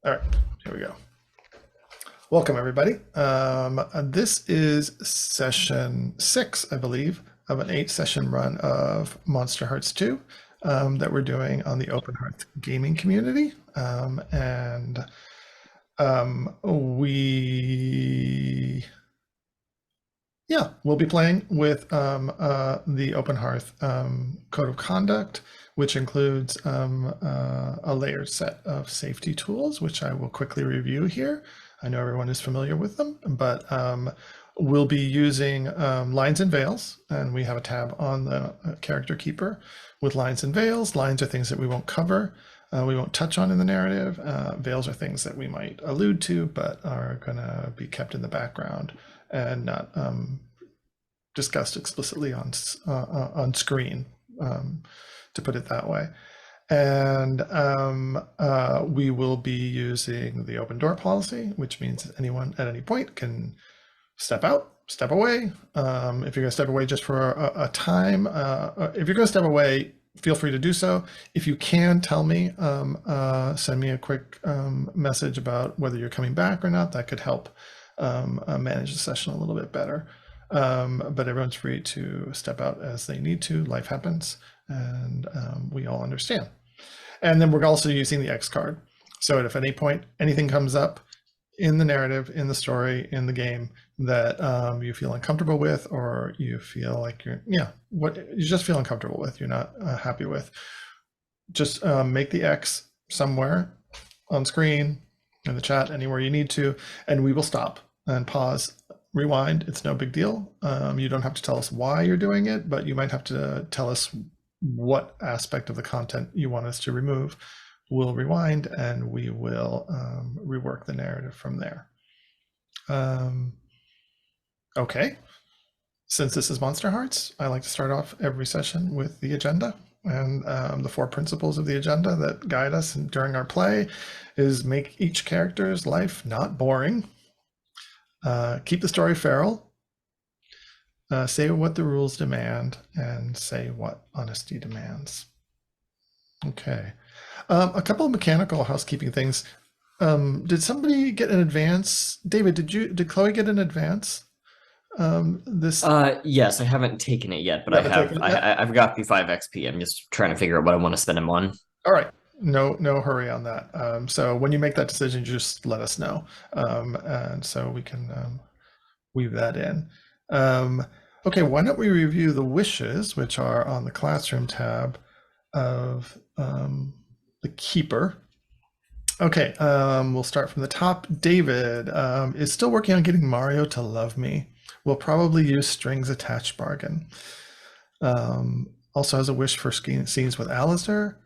All right, here we go. Welcome, everybody. This is session 6, I believe, of an 8-session run of Monsterhearts 2 that we're doing on the Open Hearth Gaming Community. We'll be playing with the Open Hearth Code of Conduct, which includes a layered set of safety tools, which I will quickly review here. I know everyone is familiar with them, but we'll be using lines and veils, and we have a tab on the character keeper with lines and veils. Lines are things that we won't cover, we won't touch on in the narrative. Veils are things that we might allude to, but are going to be kept in the background and not discussed explicitly on screen, to put it that way. And we will be using the open door policy, which means anyone at any point can step out, step away. If you're going to step away just for a time, if you're going to step away, feel free to do so. If you can, tell me, send me a quick message about whether you're coming back or not. That could help manage the session a little bit better. But everyone's free to step out as they need to. Life happens, and we all understand. And then we're also using the X card. So if at any point anything comes up in the narrative, in the story, in the game that you feel uncomfortable with, or you feel like you're just feel uncomfortable with, you're not happy with, just make the X somewhere on screen, in the chat, anywhere you need to, and we will stop and pause, rewind. It's no big deal. You don't have to tell us why you're doing it, but you might have to tell us what aspect of the content you want us to remove. We'll rewind and we will rework the narrative from there. Okay, since this is Monsterhearts, I like to start off every session with the agenda. And the 4 principles of the agenda that guide us during our play is make each character's life not boring, keep the story feral, say what the rules demand, and say what honesty demands. Okay. A couple of mechanical housekeeping things. Did somebody get an advance? David, did Chloe get an advance? Yes, I haven't taken it yet, but I've got the 5 XP. I'm just trying to figure out what I want to spend them on. All right. No hurry on that. So when you make that decision, just let us know. And so we can weave that in. Okay, why don't we review the wishes, which are on the classroom tab of the keeper. Okay, we'll start from the top. David is still working on getting Mario to love me. We'll probably use strings attached bargain. Also has a wish for scenes with Alistair.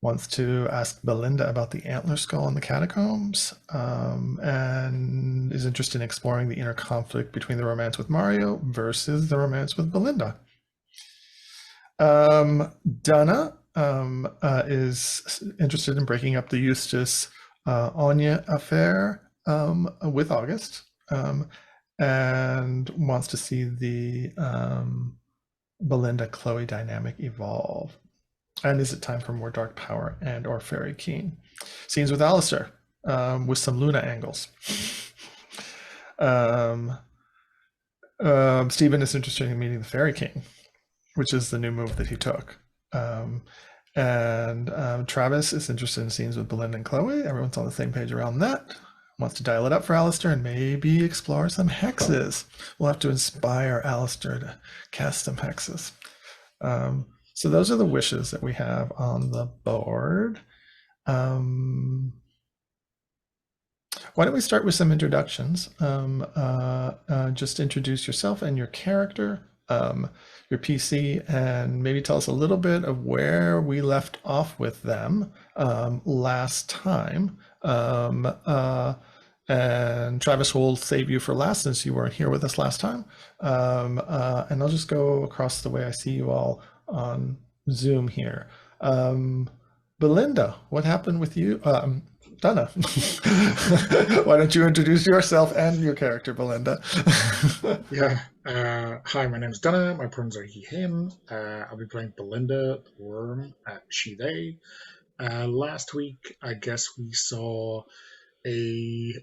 Wants to ask Belinda about the antler skull in the catacombs, and is interested in exploring the inner conflict between the romance with Mario versus the romance with Belinda. Donna is interested in breaking up the Eustace Anya affair with August, and wants to see the Belinda Chloe dynamic evolve. And is it time for more dark power and or fairy keen? Scenes with Alistair with some Luna angles. Stephen is interested in meeting the Fairy King, which is the new move that he took. Travis is interested in scenes with Belinda and Chloe. Everyone's on the same page around that. Wants to dial it up for Alistair and maybe explore some hexes. We'll have to inspire Alistair to cast some hexes. So those are the wishes that we have on the board. Why don't we start with some introductions? Just introduce yourself and your character, your PC, and maybe tell us a little bit of where we left off with them last time. And Travis will save you for last since you weren't here with us last time. And I'll just go across the way I see you all on Zoom here. Belinda, what happened with you? Donna, why don't you introduce yourself and your character, Belinda? Hi, my name is Donna. My pronouns are he, him. I'll be playing Belinda, the worm, she, they. Last week, I guess we saw a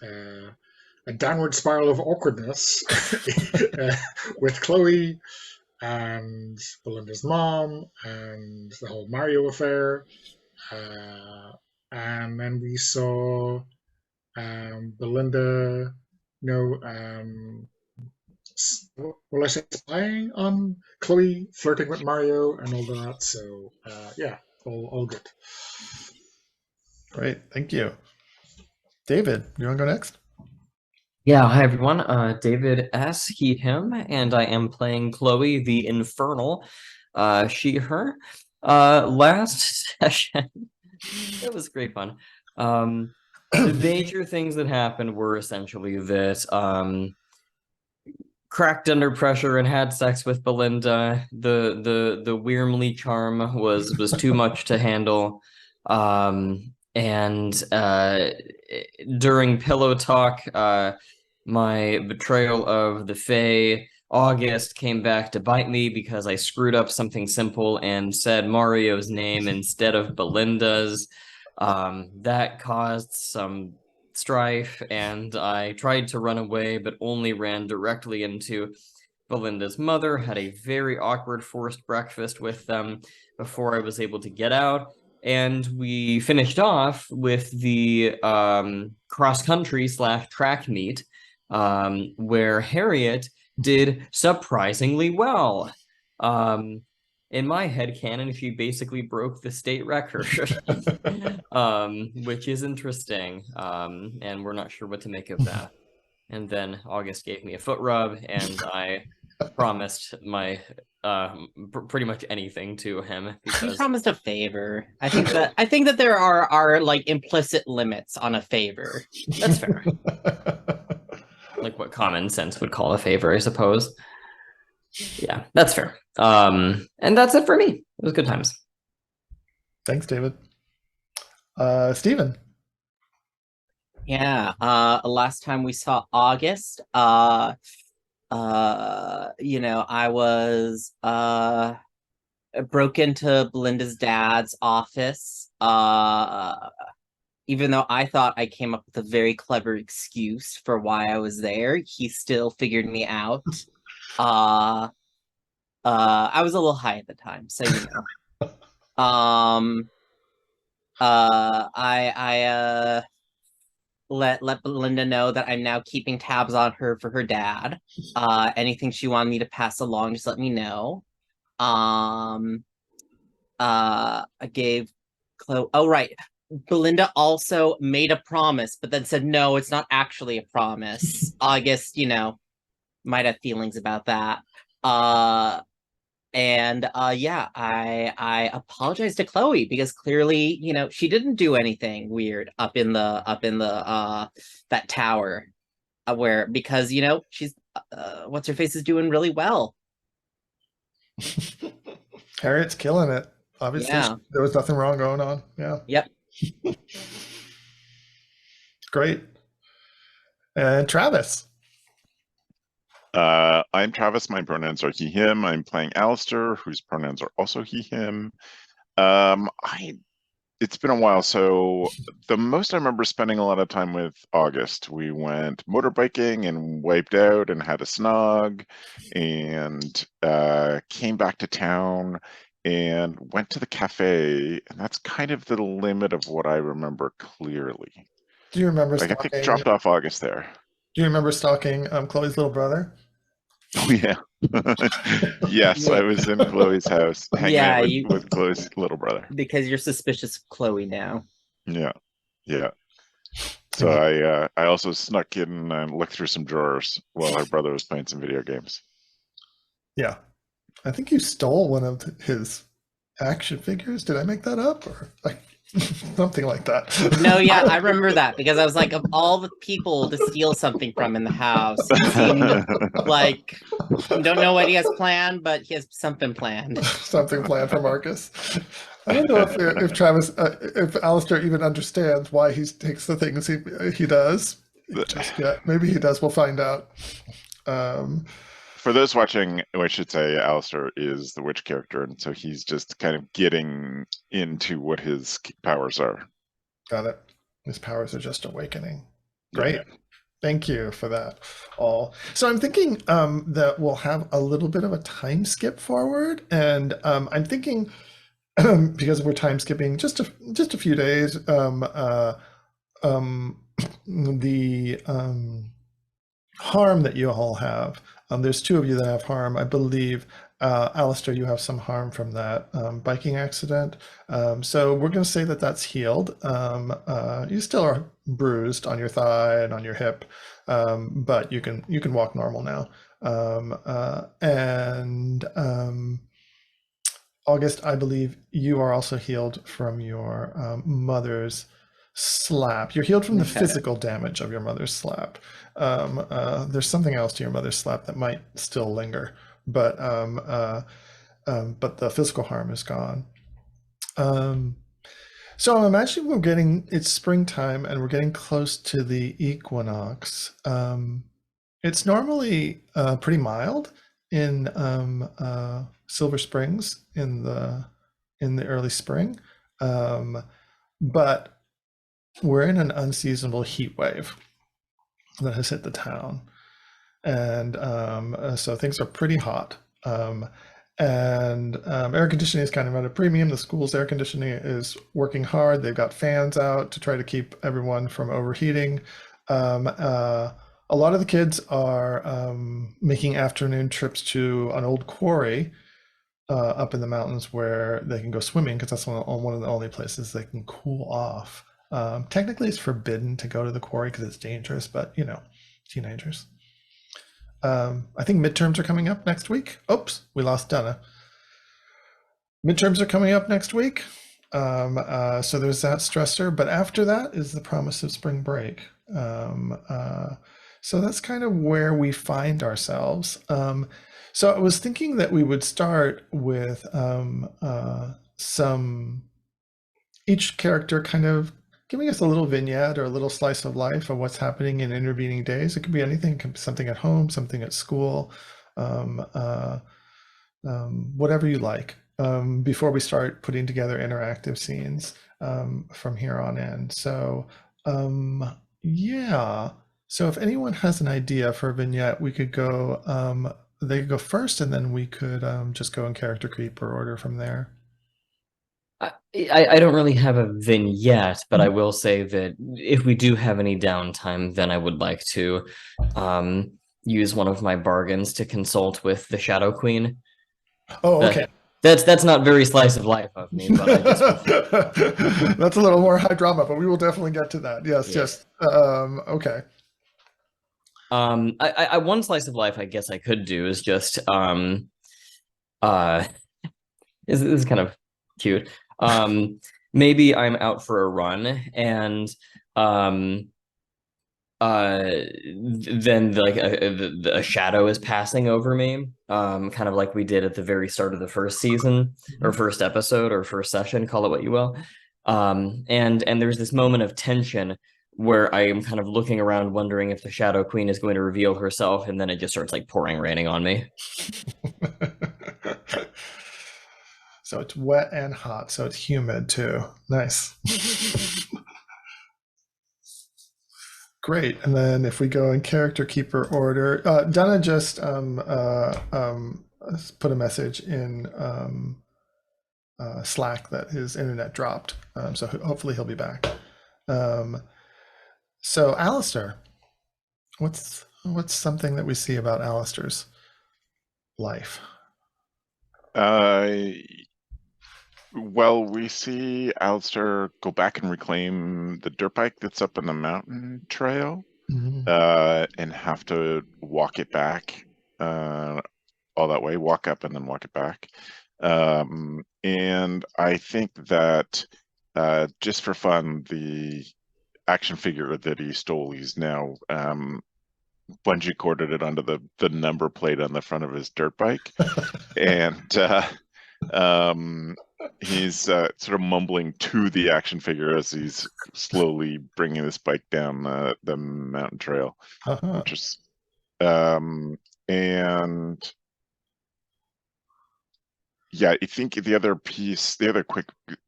uh, a downward spiral of awkwardness with Chloe and Belinda's mom and the whole Mario affair. And then we saw Belinda, you know, well, I say spying on Chloe, flirting with Mario, and all that. So, yeah, all good. Great, thank you. David, you want to go next? Yeah, hi everyone. David S. He, him, and I am playing Chloe, the Infernal, she, her. Last session, it was great fun. The major things that happened were essentially that cracked under pressure and had sex with Belinda. The Wyrmley charm was too much to handle. And during pillow talk, my betrayal of the Fae, August, came back to bite me because I screwed up something simple and said Mario's name instead of Belinda's. That caused some strife, and I tried to run away, but only ran directly into Belinda's mother, had a very awkward forced breakfast with them before I was able to get out. And we finished off with the cross-country / track meet, where Harriet did surprisingly well. In my headcanon, she basically broke the state record, which is interesting, and we're not sure what to make of that. And then August gave me a foot rub, and I promised my pretty much anything to him because he promised a favor. I think that there are like implicit limits on a favor. That's fair. Like what common sense would call a favor, I suppose. Yeah, that's fair. And that's it for me. It was good times. Thanks, David. Steven. Yeah. Last time we saw August, I was broke into Belinda's dad's office. Even though I thought I came up with a very clever excuse for why I was there, he still figured me out. I was a little high at the time, so you know. I let Belinda know that I'm now keeping tabs on her for her dad. Anything she wanted me to pass along, just let me know. I gave Chloe. Oh, right. Belinda also made a promise, but then said, no, it's not actually a promise. August, might have feelings about that. Yeah, I apologized to Chloe because clearly, she didn't do anything weird up in the that tower, because she's what's her face is doing really well. Harriet's killing it. Obviously, yeah. There was nothing wrong going on. Yeah. Yep. Great. And Travis. I'm Travis. My pronouns are he, him. I'm playing Alistair, whose pronouns are also he, him. It's been a while, so the most I remember spending a lot of time with August. We went motorbiking and wiped out and had a snog, and came back to town and went to the cafe, and that's kind of the limit of what I remember clearly. Do you remember I think dropped off August there. Do you remember stalking Chloe's little brother? Oh yeah. Yes, I was in Chloe's house hanging out with Chloe's little brother. Because you're suspicious of Chloe now. Yeah. So I also snuck in and looked through some drawers while her brother was playing some video games. Yeah. I think you stole one of his action figures. Did I make that up? Or something like that. No, yeah, I remember that because I was like, of all the people to steal something from in the house, it seemed like don't know what he has planned, but he has something planned. Something planned for Marcus. I don't know if Travis, if Alistair even understands why he takes the things he does just yet. Maybe he does. We'll find out. For those watching, I should say Alistair is the witch character, and so he's just kind of getting into what his powers are. Got it. His powers are just awakening. Yeah. Great. Thank you for that all. So I'm thinking that we'll have a little bit of a time skip forward, and I'm thinking because we're time skipping just a few days, the harm that you all have. There's two of you that have harm, I believe. Alistair, you have some harm from that biking accident. So we're going to say that that's healed. You still are bruised on your thigh and on your hip, but you can walk normal now. August, I believe you are also healed from your mother's slap. You're healed from the physical damage of your mother's slap. There's something else to your mother's slap that might still linger, but the physical harm is gone. So I'm imagining it's springtime and we're getting close to the equinox. It's normally pretty mild in Silver Springs in the early spring, but we're in an unseasonable heat wave that has hit the town, and so things are pretty hot. Air conditioning is kind of at a premium. The school's air conditioning is working hard. They've got fans out to try to keep everyone from overheating. A lot of the kids are making afternoon trips to an old quarry up in the mountains where they can go swimming, because that's one of the only places they can cool off. Technically, it's forbidden to go to the quarry because it's dangerous, but you know, teenagers. I think midterms are coming up next week. Oops, we lost Donna. Midterms are coming up next week. So there's that stressor, but after that is the promise of spring break. So that's kind of where we find ourselves. So I was thinking that we would start with each character kind of giving us a little vignette or a little slice of life of what's happening in intervening days. It could be anything. It could be something at home, something at school, whatever you like, before we start putting together interactive scenes from here on in. So yeah. So if anyone has an idea for a vignette, we could go, they could go first, and then we could just go in character creep or order from there. I don't really have a vignette, but I will say that if we do have any downtime, then I would like to use one of my bargains to consult with the Shadow Queen. Oh, okay. That's not very slice of life of me, but I just that's a little more high drama, but we will definitely get to that. Yes, Yeah. just okay. I one slice of life I guess I could do is just this is kind of cute. Maybe I'm out for a run, and then like a shadow is passing over me, kind of like we did at the very start of the first season or first episode or first session, call it what you will. And there's this moment of tension where I am kind of looking around wondering if the Shadow Queen is going to reveal herself, and then it just starts like raining on me. So it's wet and hot, so it's humid too. Nice. Great. And then if we go in character keeper order, Donna just put a message in Slack that his internet dropped. So hopefully he'll be back. So Alistair, what's something that we see about Alistair's life? Well, we see Alistair go back and reclaim the dirt bike that's up in the mountain trail, and have to walk it back all that way, walk up and then walk it back. And I think that just for fun, the action figure that he stole, he's now bungee corded it onto the number plate on the front of his dirt bike. And he's sort of mumbling to the action figure as he's slowly bringing this bike down the mountain trail, which is And yeah, I think the other piece, the other quick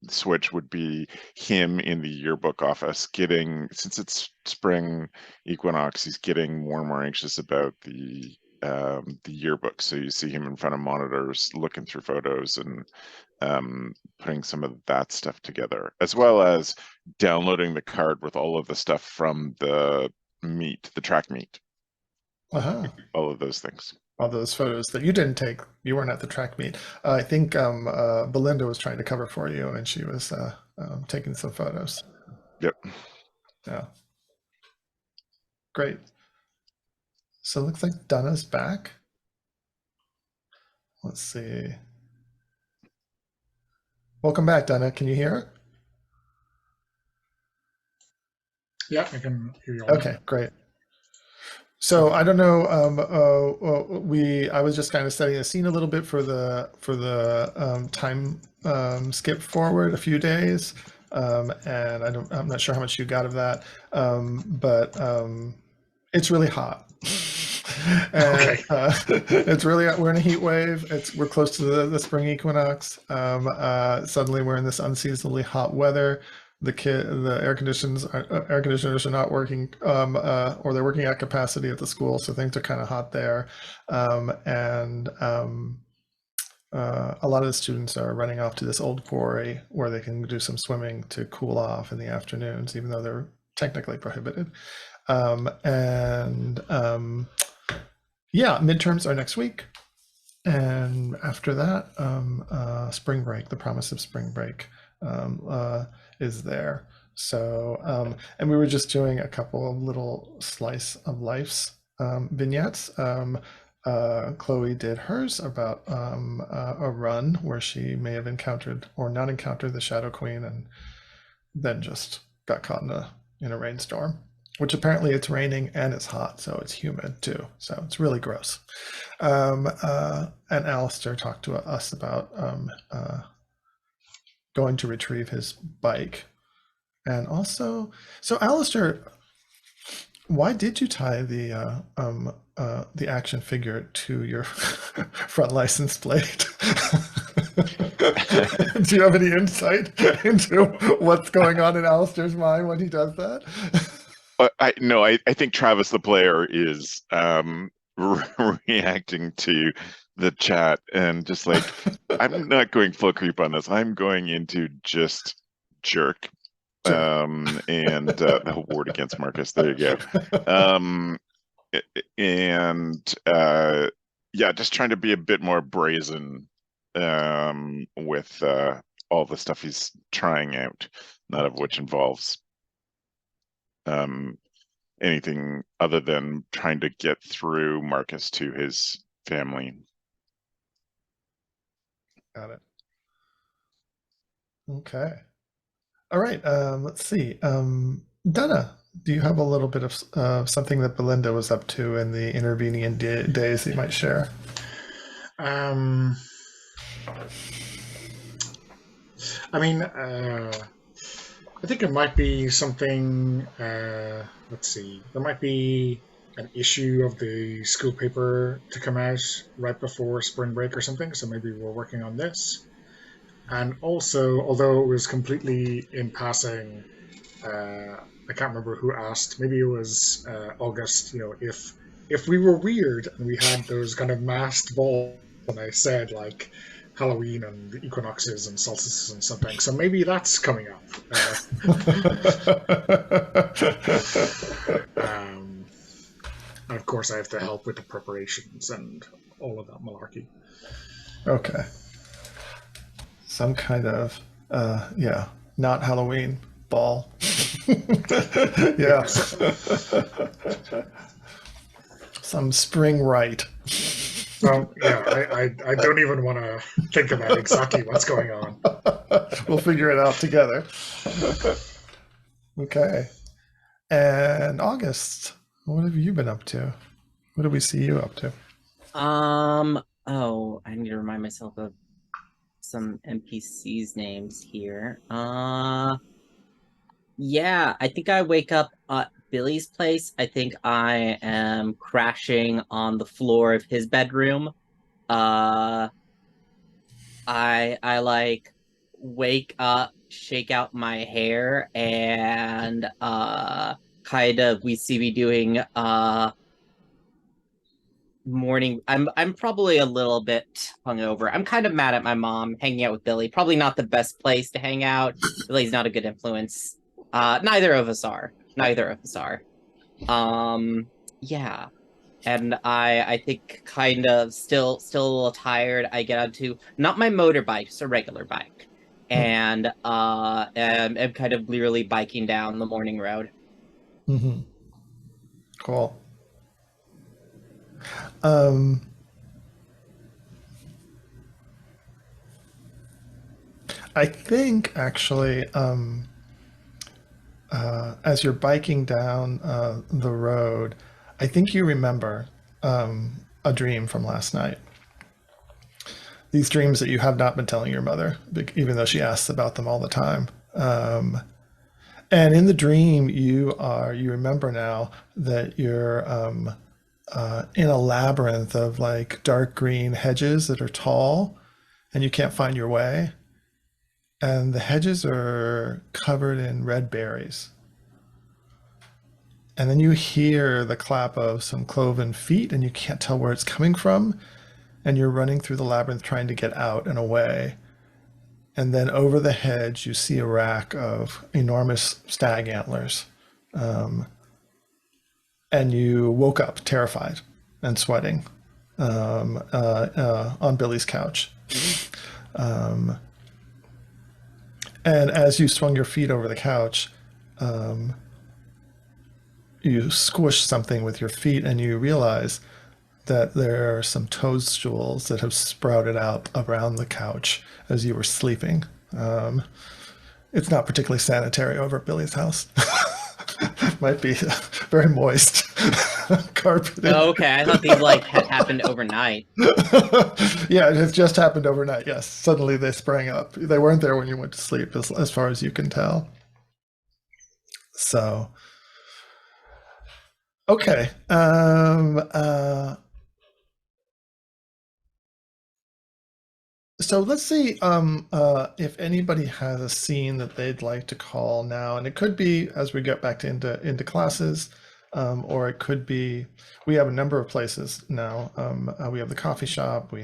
switch would be him in the yearbook office getting, since it's spring equinox, he's getting more and more anxious about the yearbook. So you see him in front of monitors looking through photos and putting some of that stuff together, as well as downloading the card with all of the stuff from the meet, the track meet, all of those things. All those photos that you didn't take, you weren't at the track meet. I think Belinda was trying to cover for you, and she was taking some photos. Yep. Yeah. Great. So it looks like Donna's back. Let's see. Welcome back, Donna. Can you hear? Yeah, I can hear you all. Okay, great. So I don't know. I was just kind of setting the scene a little bit for the time skip forward a few days, and I'm not sure how much you got of that, but it's really hot. And, it's really, we're in a heat wave. We're close to the spring equinox. Suddenly we're in this unseasonably hot weather. The air conditioners are not working, or they're working at capacity at the school, so things are kind of hot there. A lot of the students are running off to this old quarry where they can do some swimming to cool off in the afternoons, even though they're technically prohibited. Yeah, midterms are next week. And after that, spring break, the promise of spring break is there. So, and we were just doing a couple of little slice of life's vignettes. Chloe did hers about a run where she may have encountered or not encountered the Shadow Queen, and then just got caught in a rainstorm, which apparently it's raining and it's hot, so it's humid too. So it's really gross. And Alistair talked to us about going to retrieve his bike. And also, so Alistair, why did you tie the action figure to your front license plate? Do you have any insight into what's going on in Alistair's mind when he does that? I think Travis the player is reacting to the chat and just like, I'm not going full creep on this. I'm going into just jerk. And the ward against Marcus. There you go. Yeah, just trying to be a bit more brazen with all the stuff he's trying out, none of which involves anything other than trying to get through Marcus to his family. Got it. Okay. All right. Let's see. Donna, do you have a little bit of something that Belinda was up to in the intervening days that you might share? I mean, I think it might be something. Let's see. There might be an issue of the school paper to come out right before spring break or something. So maybe we're working on this. And also, although it was completely in passing, I can't remember who asked. Maybe it was August. You know, if we were weird and we had those kind of masked balls, and I said like Halloween and the equinoxes and solstices and something. So maybe that's coming up. And of course, I have to help with the preparations and all of that malarkey. Okay. Some kind of, yeah, not Halloween ball. Yeah. Some spring rite. Well, yeah, I don't even want to think about exactly what's going on. We'll figure it out together. Okay. And August, what have you been up to? What did we see you up to? Oh, I need to remind myself of some NPCs names here. Yeah, I think I wake up Billy's place, I think I am crashing on the floor of his bedroom. Uh, I like wake up, shake out my hair, and kind of we see me doing morning. I'm probably a little bit hungover. I'm kind of mad at my mom hanging out with Billy. Probably not the best place to hang out. Billy's not a good influence. Neither of us are. Neither of us are. Yeah. And I think kind of still a little tired. I get onto not my motorbike, just a regular bike. And am kind of blearily biking down the morning road. Mm-hmm. Cool. I think actually, as you're biking down the road, I think you remember a dream from last night. These dreams that you have not been telling your mother, even though she asks about them all the time. And in the dream, you remember now that you're in a labyrinth of like dark green hedges that are tall, and you can't find your way. And the hedges are covered in red berries. And then you hear the clap of some cloven feet, and you can't tell where it's coming from. And you're running through the labyrinth trying to get out and away. And then over the hedge, you see a rack of enormous stag antlers. And you woke up terrified and sweating on Billy's couch. And as you swung your feet over the couch, you squished something with your feet, and you realize that there are some toadstools that have sprouted out around the couch as you were sleeping. It's not particularly sanitary over at Billy's house. Might be very moist carpet. Oh, okay, I thought these like had happened overnight. Yeah, it has just happened overnight. Yes, suddenly they sprang up. They weren't there when you went to sleep, as far as you can tell. So, okay. So let's see if anybody has a scene that they'd like to call now, and it could be as we get back to into classes, or it could be we have a number of places now. We have the coffee shop. We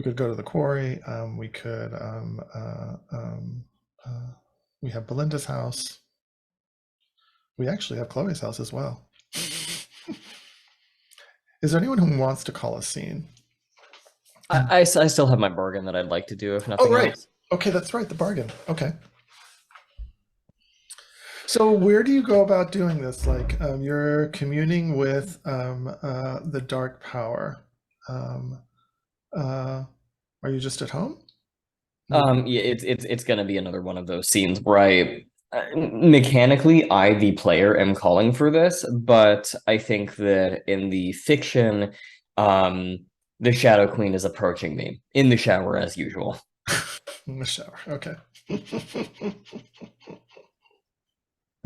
could go to the quarry. We could we have Belinda's house. We actually have Chloe's house as well. Is there anyone who wants to call a scene? I still have my bargain that I'd like to do, if nothing Oh, right. else. Okay, that's right, the bargain. Okay. So where do you go about doing this? Like you're communing with the dark power. Are you just at home? Yeah, it's gonna be another one of those scenes where mechanically, I, the player, am calling for this, but I think that in the fiction, the Shadow Queen is approaching me in the shower as usual. In the shower. Okay.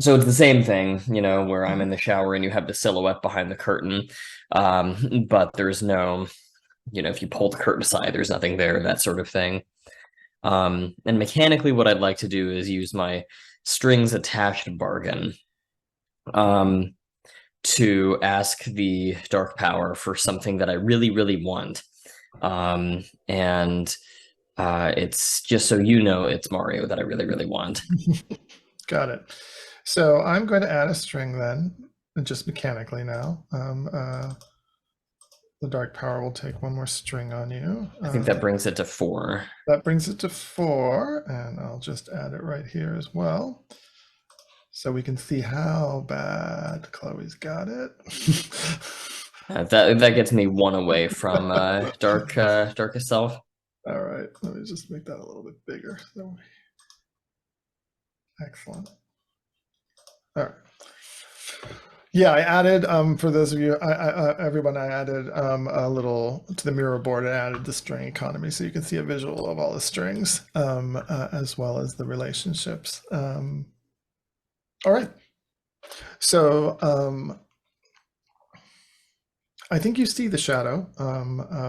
So it's the same thing, where I'm in the shower and you have the silhouette behind the curtain, but there's no, if you pull the curtain aside, there's nothing there, that sort of thing. And mechanically, what I'd like to do is use my strings attached bargain to ask the dark power for something that I really, really want. And it's just so you know, it's Mario that I really, really want. Got it. So I'm going to add a string then, just mechanically now. The dark power will take one more string on you. I think that brings it to 4. That brings it to 4, and I'll just add it right here as well. So we can see how bad Chloe's got it. That gets me 1 away from darkest self. All right, let me just make that a little bit bigger. So, excellent. All right. Yeah, I added for those of you, everyone, I added a little to the mirror board. I added the string economy, so you can see a visual of all the strings as well as the relationships. All right. So I think you see the shadow,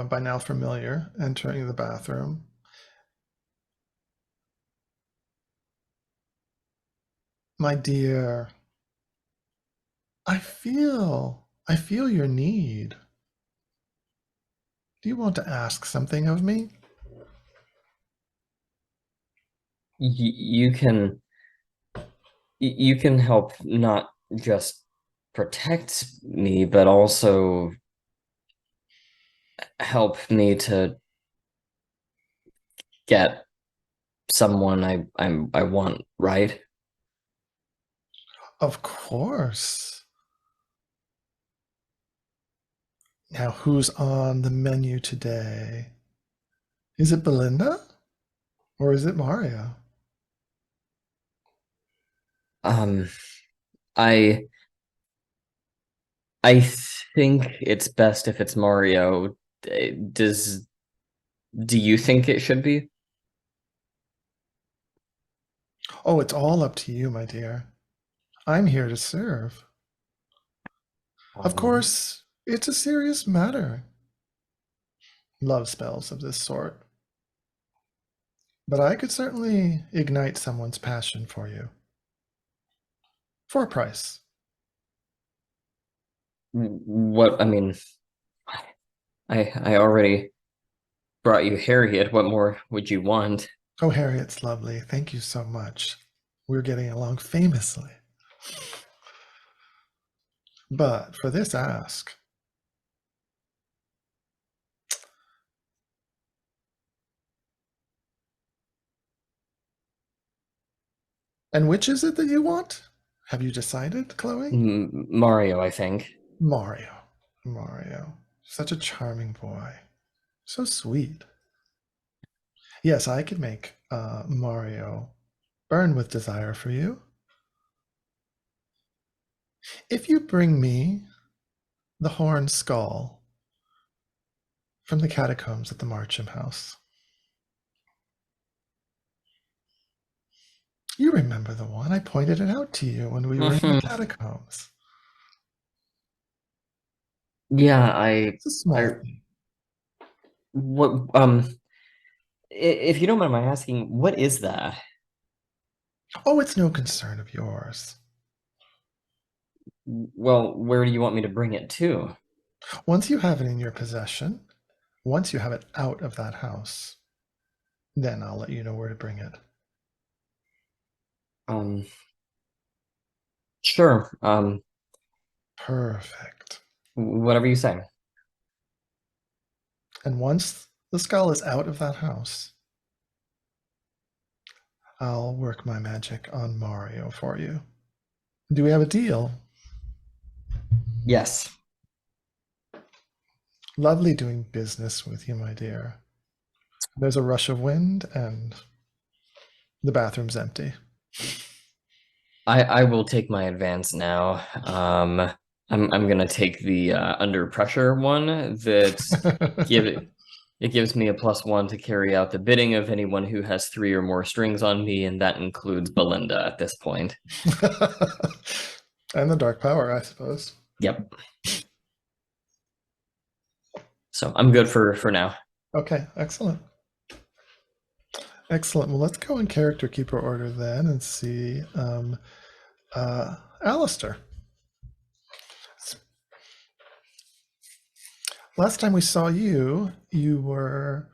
by now familiar, entering the bathroom. My dear, I feel your need. Do you want to ask something of me? You can you can help not just protect me, but also help me to get someone I want, right? Of course. Now, who's on the menu today? Is it Belinda? Or is it Mario? Um, I I think it's best if it's Mario. Do you think it should be? Oh, it's all up to you, my dear. I'm here to serve. Of course, it's a serious matter. Love spells of this sort. But I could certainly ignite someone's passion for you. For a price. What I mean, I already brought you Harriet. What more would you want? Oh, Harriet's lovely. Thank you so much. We're getting along famously. But for this ask, and which is it that you want? Have you decided, Chloe? Mario, I think. Mario. Mario. Such a charming boy. So sweet. Yes, I could make Mario burn with desire for you. If you bring me the horn skull from the catacombs at the Marcham House. You remember the one. I pointed it out to you when we were in the catacombs. Yeah, It's a small I thing. what if you don't mind my asking, what is that? Oh, it's no concern of yours. Well, where do you want me to bring it to? Once you have it in your possession, once you have it out of that house, then I'll let you know where to bring it. Um, sure. Perfect. Whatever you say. And once the skull is out of that house, I'll work my magic on Mario for you. Do we have a deal? Yes. Lovely doing business with you, my dear. There's a rush of wind and the bathroom's empty. I will take my advance now. I'm gonna take the under pressure one that it gives me a +1 to carry out the bidding of anyone who has 3 or more strings on me, and that includes Belinda at this point. And the dark power, I suppose. Yep. So I'm good for now. Okay, excellent. Excellent. Well, let's go in character keeper order then and see Alistair. Last time we saw you, you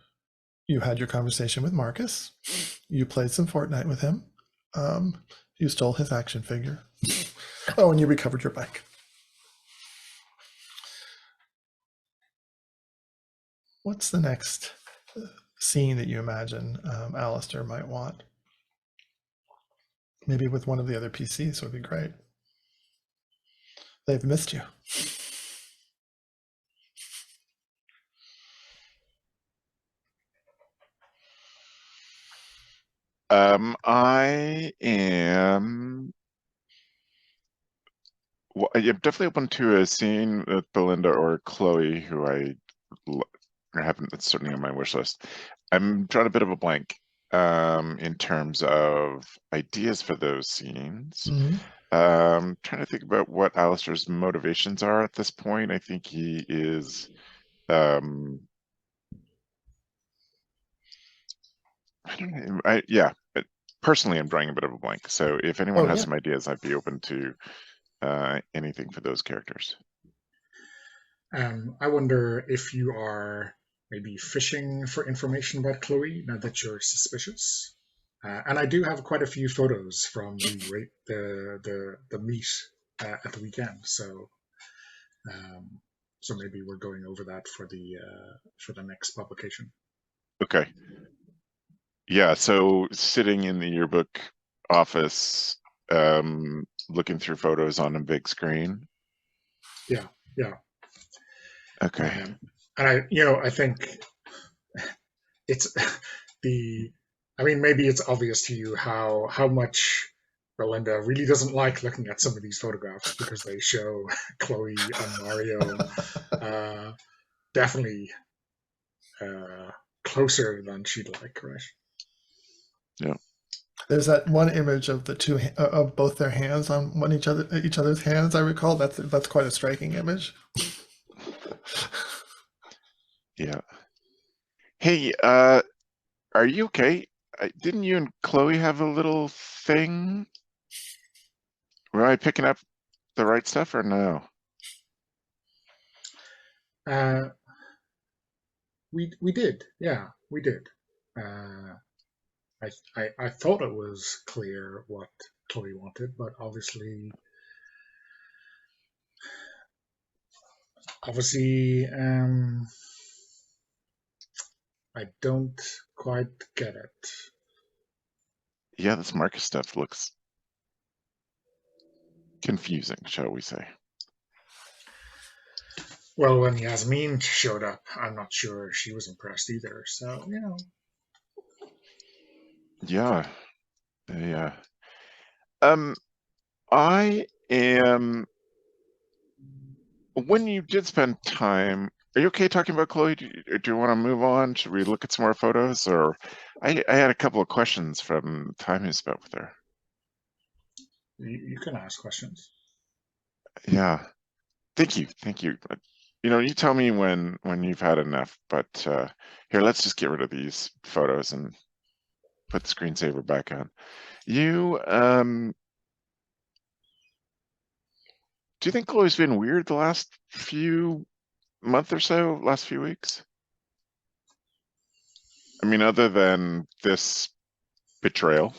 had your conversation with Marcus. You played some Fortnite with him. You stole his action figure. Oh, and you recovered your bike. What's the next scene that you imagine Alistair might want? Maybe with one of the other PCs would be great. They've missed you. I am. Well, I'm definitely open to a scene with Belinda or Chloe, who I haven't. That's certainly on my wish list. I'm drawing a bit of a blank in terms of ideas for those scenes. Mm-hmm. Trying to think about what Alistair's motivations are at this point. I think he is, I don't know. But personally, I'm drawing a bit of a blank. So if anyone Oh, has yeah. some ideas, I'd be open to anything for those characters. I wonder if you are maybe fishing for information about Chloe now that you're suspicious. And I do have quite a few photos from the meet at the weekend, so maybe we're going over that for the next publication. Okay. Yeah, so sitting in the yearbook office, looking through photos on a big screen. Yeah. Okay. And I think it's maybe it's obvious to you how much Belinda really doesn't like looking at some of these photographs because they show Chloe and Mario definitely closer than she'd like, right? Yeah. There's that one image of the two of both their hands on each other's hands. I recall that's quite a striking image. Yeah. Hey, are you okay? Didn't you and Chloe have a little thing? Were I picking up the right stuff or no? We did, yeah, we did. I thought it was clear what Chloe wanted, but obviously, I don't quite get it. Yeah, this Marcus stuff looks confusing, shall we say. Well, when Yasmin showed up, I'm not sure she was impressed either, so, Yeah. Yeah. I am. When you did spend time, are you okay talking about Chloe? Do you want to move on? Should we look at some more photos? Or I had a couple of questions from the time you spent with her. You can ask questions. Yeah. Thank you. You tell me when you've had enough, but here, let's just get rid of these photos and put the screensaver back on. Do you think Chloe's been weird the last few month or so, last few weeks? I mean, other than this betrayal.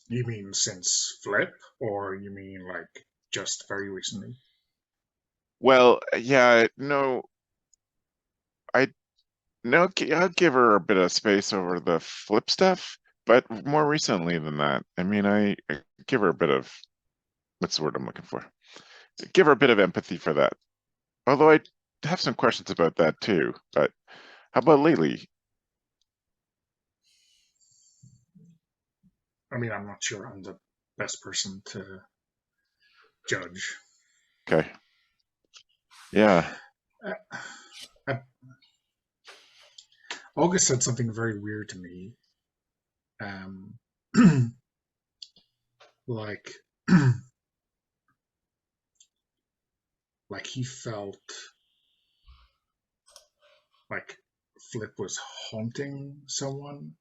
You mean since Flip, or you mean like just very recently? Well, yeah, no, I'll give her a bit of space over the Flip stuff, but more recently than that. I mean, I give her a bit of, what's the word I'm looking for? Give her a bit of empathy for that. Although I have some questions about that too, but how about lately? I mean, I'm not sure I'm the best person to judge. Okay. Yeah. August said something very weird to me. Like he felt like Flip was haunting someone.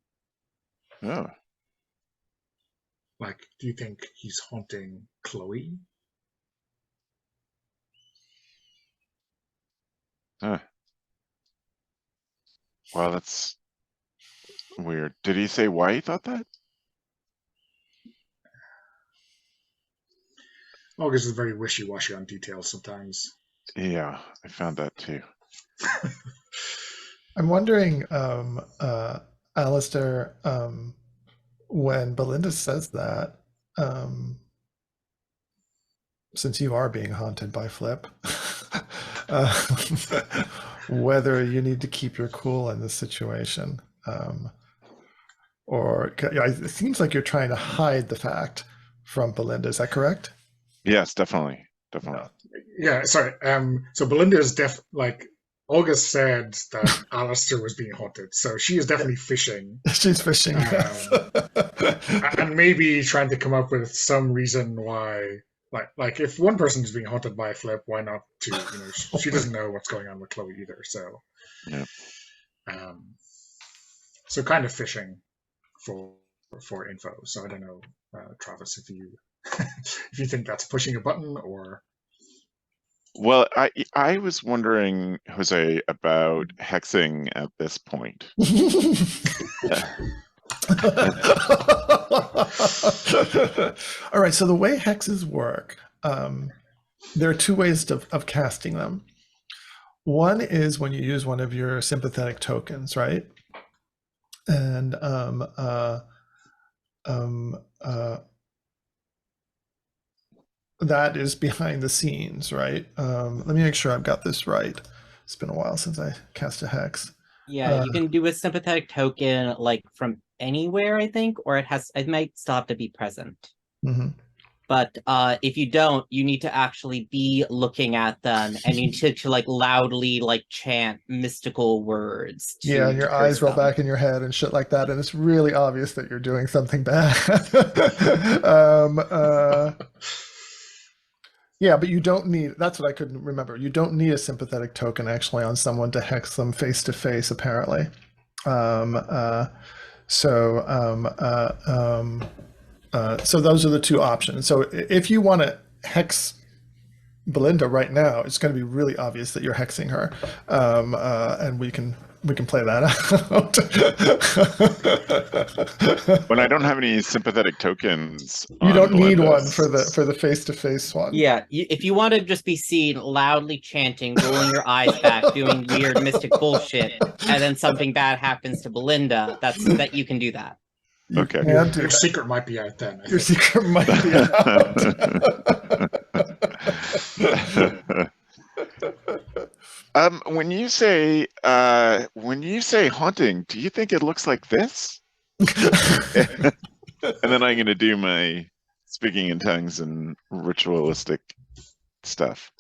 Oh. Like, do you think he's haunting Chloe? Huh. Well, that's weird. Did he say why he thought that? August is very wishy-washy on details sometimes. Yeah, I found that too. I'm wondering, Alistair, when Belinda says that, since you are being haunted by Flip, whether you need to keep your cool in this situation, or it seems like you're trying to hide the fact from Belinda. Is that correct? Yes, definitely. Yeah, sorry. So Belinda is August said that Alistair was being haunted, so she is definitely fishing. She's fishing. Yes. And maybe trying to come up with some reason why, like if one person is being haunted by a flip, why not two? You know, she doesn't know what's going on with Chloe either, so Yeah. So kind of fishing for info. So I don't know, Travis, if you if you think that's pushing a button or. Well, I was wondering, Jose, about hexing at this point. All right, so the way hexes work, there are two ways of casting them. One is when you use one of your sympathetic tokens, right? And that is behind the scenes, right? Let me make sure I've got this right. It's been a while since I cast a hex. Yeah, you can do a sympathetic token like from anywhere, I think, or it might still have to be present. Mm-hmm. But if you don't, you need to actually be looking at them, and you need to like loudly like chant mystical words. Yeah, and your eyes roll back in your head and shit like that, and it's really obvious that you're doing something bad. Yeah, but you don't need, that's what I couldn't remember. You don't need a sympathetic token actually on someone to hex them face to face, apparently. So those are the two options. So if you want to hex Belinda right now, it's going to be really obvious that you're hexing her, and we can play that out. When I don't have any sympathetic tokens, you don't need one for the face-to-face one. Yeah, if you want to just be seen loudly chanting, rolling your eyes back, doing weird mystic bullshit, and then something bad happens to Belinda, that you can do that. Okay. Your secret might be out then. Your secret might be out. When you say haunting, do you think it looks like this? And then I'm going to do my speaking in tongues and ritualistic stuff.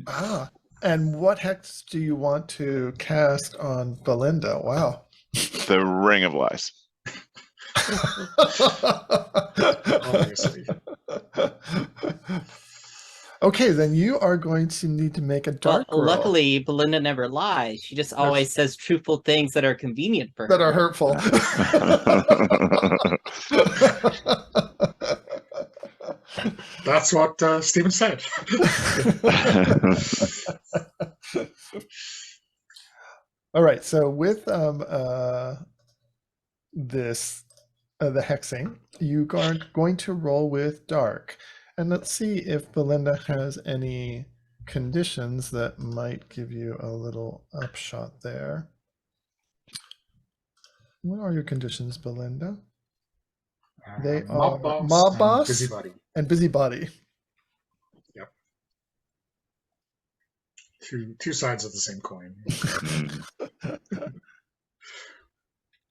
Ah, and what hex do you want to cast on Belinda? Wow. The Ring of Lies. Obviously. Okay, then you are going to need to make a dark roll. Luckily, Belinda never lies. She just always says truthful things that are convenient for her. That are hurtful. That's what Stephen said. All right, so with this the hexing, you are going to roll with dark. And let's see if Belinda has any conditions that might give you a little upshot there. What are your conditions, Belinda? They are Mob Boss and Busybody. Yep. Two sides of the same coin.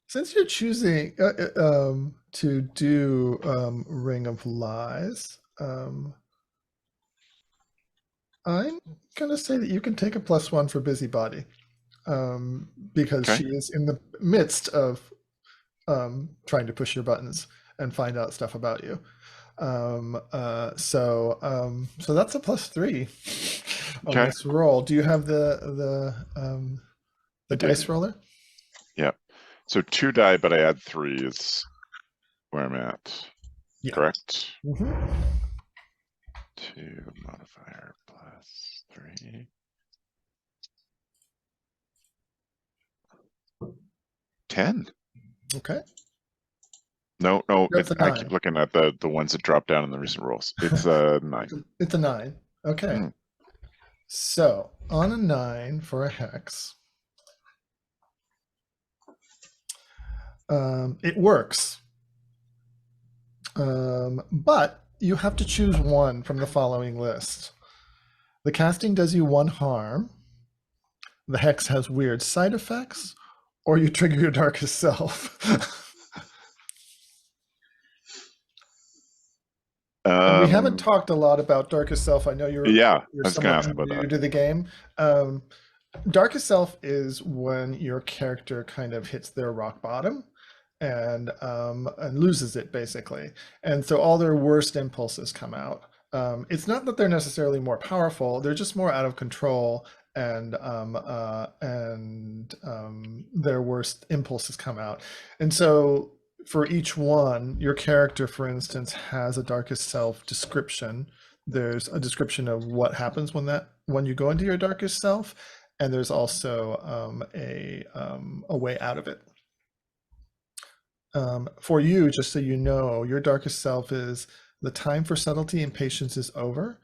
Since you're choosing to do Ring of Lies, I'm gonna say that you can take a +1 for Busybody, because she is in the midst of trying to push your buttons and find out stuff about you. So that's a +3 on this roll. Do you have the dice roller? Yeah. So 2 die, but I add 3 is where I'm at. Yeah. Correct? Mm-hmm. 2 modifier +3. 10. Okay. No, I keep looking at the ones that drop down in the recent rolls. It's a 9. It's a 9. Okay. So on a 9 for a hex, it works. But you have to choose one from the following list. The casting does you 1 harm, the hex has weird side effects, or you trigger your darkest self. We haven't talked a lot about darkest self. I know you're I was gonna ask about that. New to the game. Darkest Self is when your character kind of hits their rock bottom and loses it basically, and so all their worst impulses come out. It's not that they're necessarily more powerful; they're just more out of control, and their worst impulses come out. And so, for each one, your character, for instance, has a Darkest Self description. There's a description of what happens when you go into your Darkest Self, and there's also a way out of it. For you, just so you know, your Darkest Self is the time for subtlety and patience is over.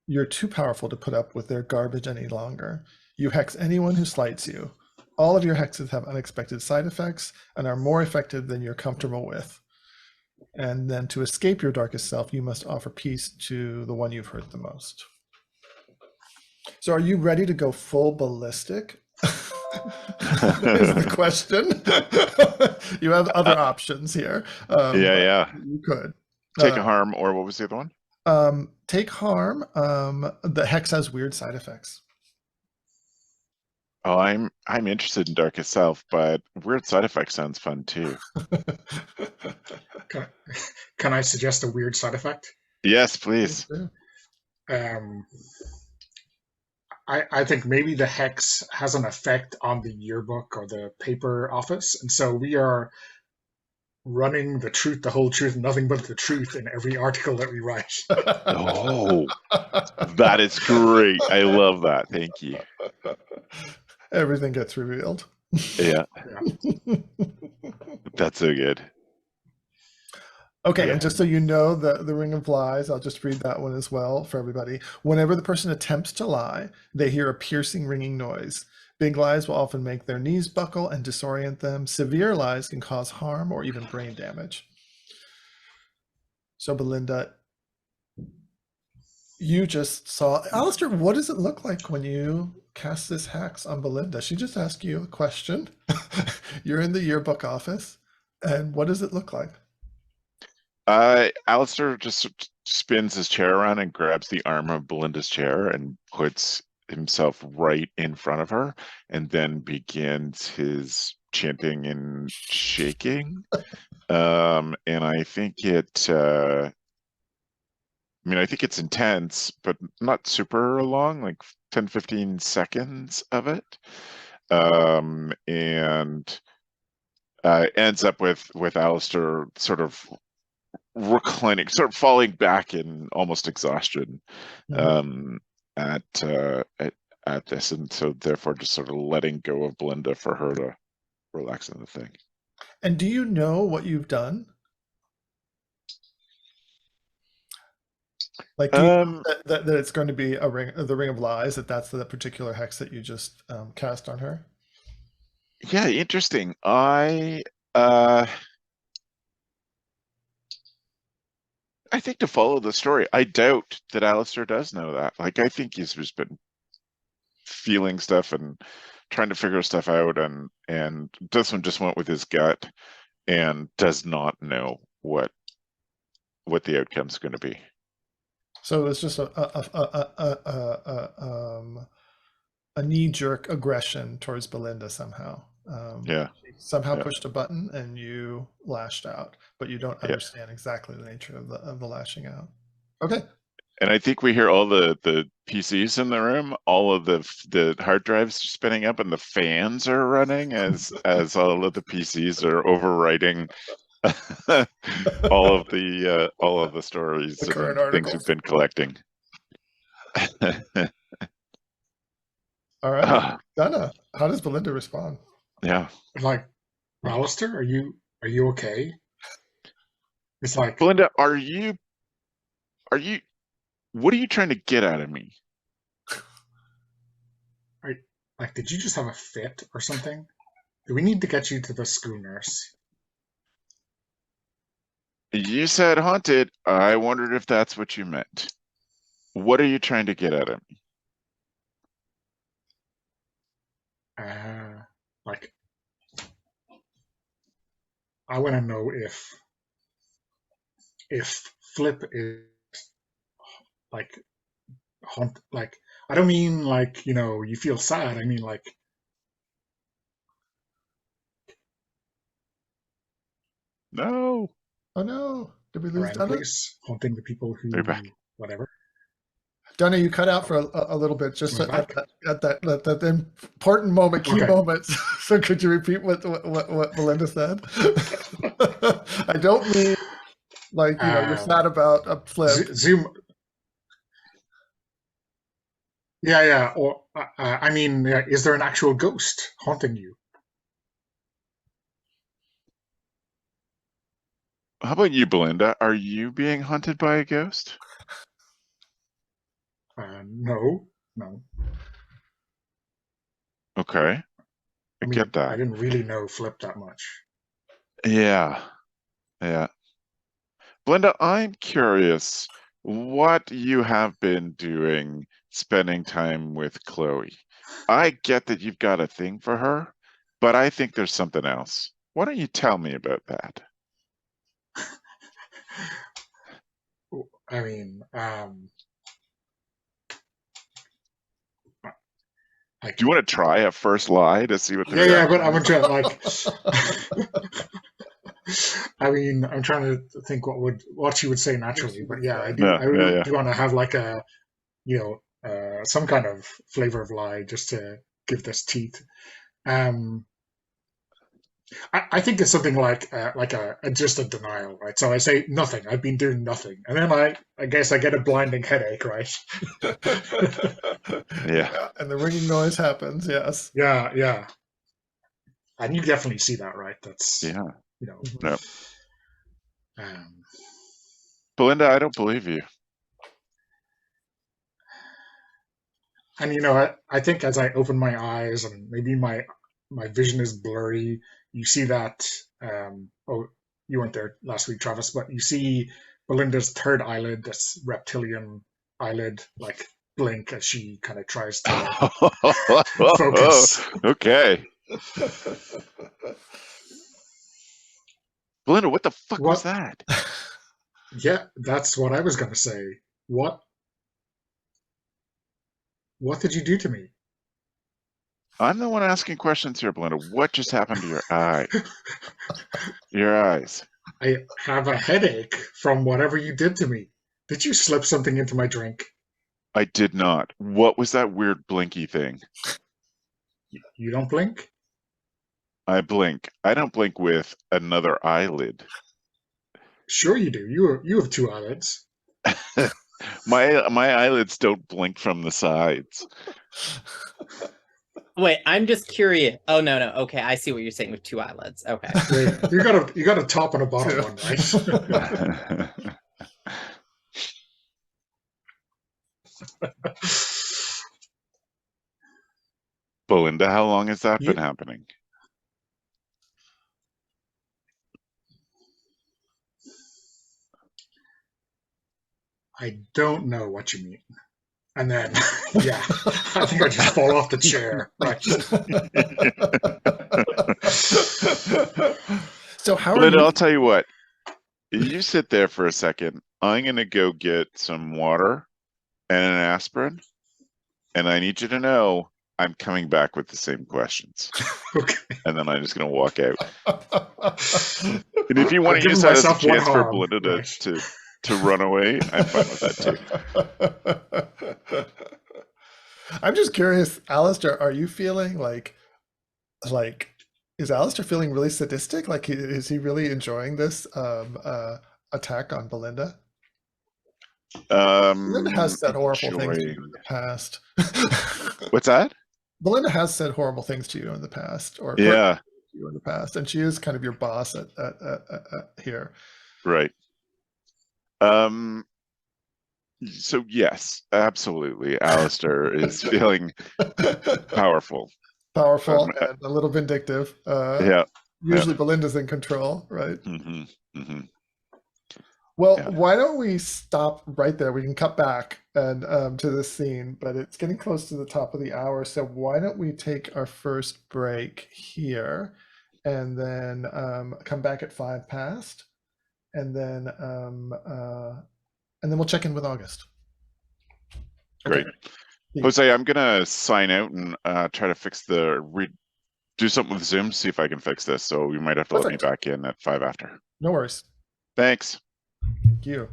You're too powerful to put up with their garbage any longer. You hex anyone who slights you. All of your hexes have unexpected side effects and are more effective than you're comfortable with. And then to escape your Darkest Self, you must offer peace to the one you've hurt the most. So are you ready to go full ballistic? Is the question. You have other options here. Yeah. You could. Take a harm, or what was the other one? Take harm. The hex has weird side effects. Oh, I'm interested in Darkest Self, but weird side effects sounds fun too. Can I suggest a weird side effect? Yes, please. I think maybe the hex has an effect on the yearbook or the paper office, and so we are running the truth, the whole truth, nothing but the truth in every article that we write. Oh, that is great. I love that. Thank you. Everything gets revealed. Yeah. That's so good. Okay, Yeah. and just so you know, the Ring of Lies, I'll just read that one as well for everybody. Whenever the person attempts to lie, they hear a piercing, ringing noise. Big lies will often make their knees buckle and disorient them. Severe lies can cause harm or even brain damage. So, Belinda, you just saw... Alistair, what does it look like when you cast this hex on Belinda? She just asked you a question. You're in the yearbook office, and what does it look like? Alistair just spins his chair around and grabs the arm of Belinda's chair and puts himself right in front of her, and then begins his chanting and shaking. And I think I think it's intense, but not super long, like 10, 15 seconds of it. And ends up with Alistair sort of reclining, sort of falling back in almost exhaustion at this, and so therefore just sort of letting go of Belinda for her to relax in the thing. And do you know what you've done? Like, do you know that it's going to be the Ring of Lies, that's the particular hex that you just cast on her? Yeah, interesting. I think to follow the story, I doubt that Alistair does know that. Like, I think he's just been feeling stuff and trying to figure stuff out, and this one just went with his gut and does not know what the outcome's going to be. So it's just a knee-jerk aggression towards Belinda somehow. Yeah. Somehow pushed a button and you lashed out, but you don't understand exactly the nature of the lashing out. Okay. And I think we hear all the PCs in the room, all of the hard drives are spinning up, and the fans are running as all of the PCs are overwriting all of the stories and things we've been collecting. All right, Donna, how does Belinda respond? Yeah, like, Alistair, are you okay? It's like, Belinda, are you? What are you trying to get out of me? Like, did you just have a fit or something? Do we need to get you to the school nurse? You said haunted. I wondered if that's what you meant. What are you trying to get out of me? Like, I want to know if Flip is like I don't mean like, you feel sad. I mean like, No. Oh no, did we lose around the Donna? place, haunting the people They're who, back. whatever. Donna, you cut out for a little bit, just Am I at back? that important moment, key Okay. moments. So could you repeat what Belinda said? I don't mean like you're sad about a flip. Zoom. Yeah. Or I mean, is there an actual ghost haunting you? How about you, Belinda? Are you being hunted by a ghost? No. Okay, I get I that. didn't really know Flip that much. Yeah. Belinda, I'm curious what you have been doing spending time with Chloe. I get that you've got a thing for her, but I think there's something else. Why don't you tell me about that? I mean, Do you want to try a first lie to see what the yeah, reaction but I'm is? trying like. I mean, I'm trying to think what she would say naturally, but yeah, I do. Yeah, I really yeah. do want to have like a, some kind of flavor of lie just to give this teeth. I think it's something like just a denial, right? So I say nothing. I've been doing nothing, and then I guess I get a blinding headache, right? Yeah. And the ringing noise happens. Yes. Yeah. And you definitely see that, right? That's Yeah. Um, Belinda, I don't believe you. and I think as I open my eyes and maybe my vision is blurry, you see that. Oh, you weren't there last week, Travis, but you see Belinda's third eyelid, this reptilian eyelid, like blink as she kind of tries to focus. Okay. Belinda, what the fuck was that? Yeah, that's what I was gonna say. What did you do to me? I'm the one asking questions here, Belinda. What just happened to your eye? Your eyes. I have a headache from whatever you did to me. Did you slip something into my drink? I did not. What was that weird blinky thing? You don't blink? I blink. I don't blink with another eyelid. Sure you do. You have two eyelids. My eyelids don't blink from the sides. Wait, I'm just curious. Oh no. Okay, I see what you're saying with two eyelids. Okay. Wait, you got a top and a bottom one, right? Belinda, how long has that been happening? I don't know what you mean. And then, yeah, I think I just fall off the chair. Right. So how Belinda, are you? I'll tell you what. You sit there for a second. I'm going to go get some water and an aspirin. And I need you to know I'm coming back with the same questions. Okay. And then I'm just going to walk out. And if you want to use that as a chance for Belinda to run away, I'm fine with that too. I'm just curious, Alistair, are you feeling like is Alistair feeling really sadistic? Like is he really enjoying this attack on Belinda? Belinda has said horrible things to you in the past. What's that? Belinda has said horrible things to you in the past, or yeah, to you in the past, and she is kind of your boss at here. Right. So yes, absolutely. Alistair is feeling powerful. Powerful and a little vindictive. Yeah. Usually Belinda's in control, right? Well, Yeah. why don't we stop right there? We can cut back and to this scene, but it's getting close to the top of the hour. So why don't we take our first break here and then come back at 5 past, and then we'll check in with August. Great. Jose, I'm gonna sign out and try to fix do something with Zoom, see if I can fix this. So you might have to let me Perfect. back in at 5 after. No worries. Thanks. Thank you.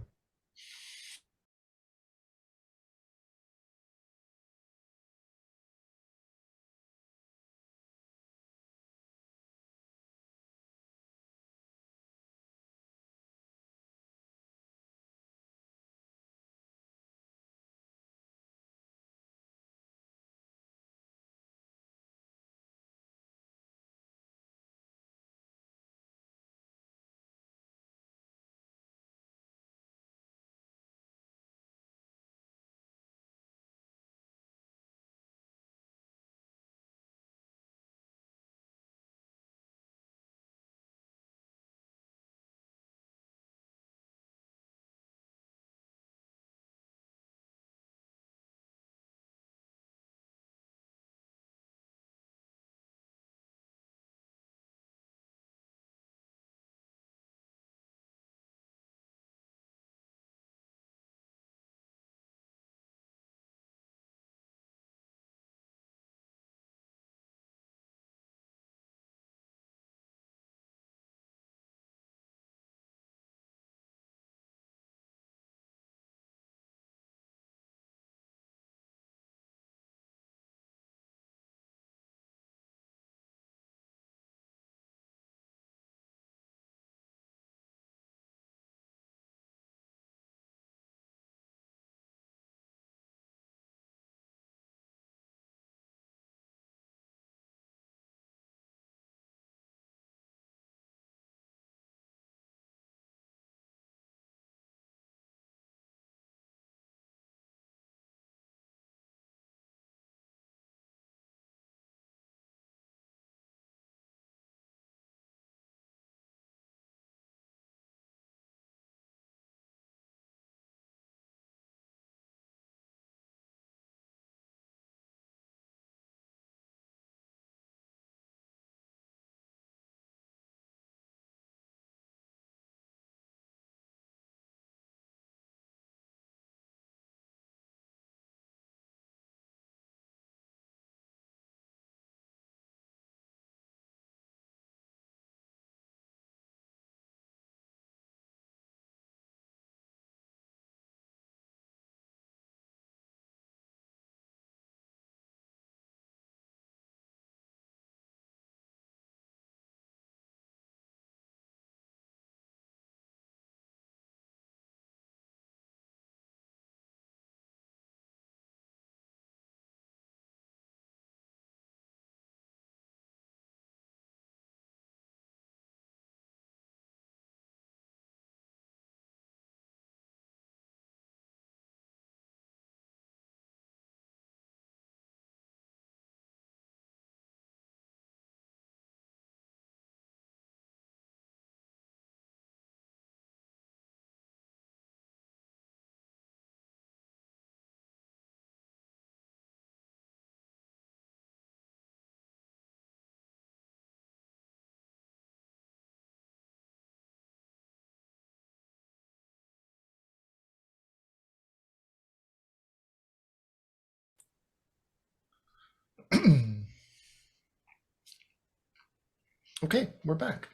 Okay, we're back.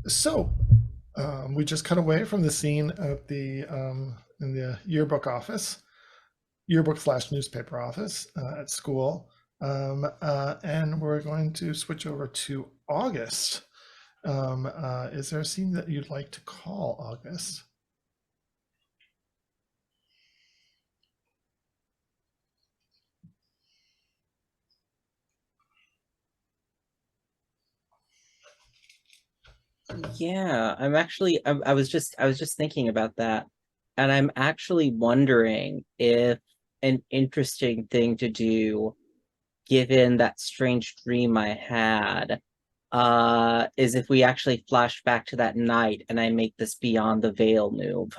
So we just cut away from the scene at the in the yearbook office, yearbook/newspaper office at school, and we're going to switch over to August. Is there a scene that you'd like to call August? Yeah, I was just thinking about that, and I'm actually wondering if an interesting thing to do, given that strange dream I had, is if we actually flash back to that night and I make this Beyond the Veil move.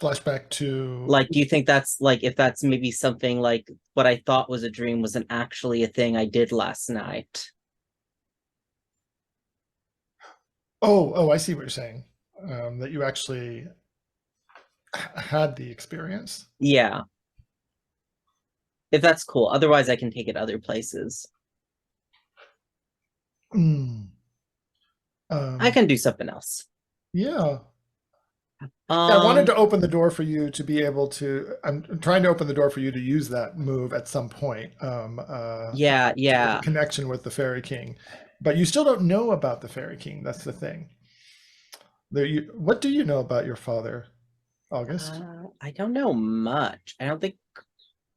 Flashback to Like, do you think that's like, if that's maybe something like what I thought was a dream wasn't actually a thing I did last night? oh, I see what you're saying. That you actually had the experience. Yeah. If that's cool. Otherwise, I can take it other places. Mm. I can do something else. Yeah. I wanted Um, to open the door for you to be able to. I'm trying to open the door for you to use that move at some point. yeah, To yeah. make a connection with the Fairy King, but you still don't know about the Fairy King. That's the thing. What do you know about your father, August? I don't know much. I don't think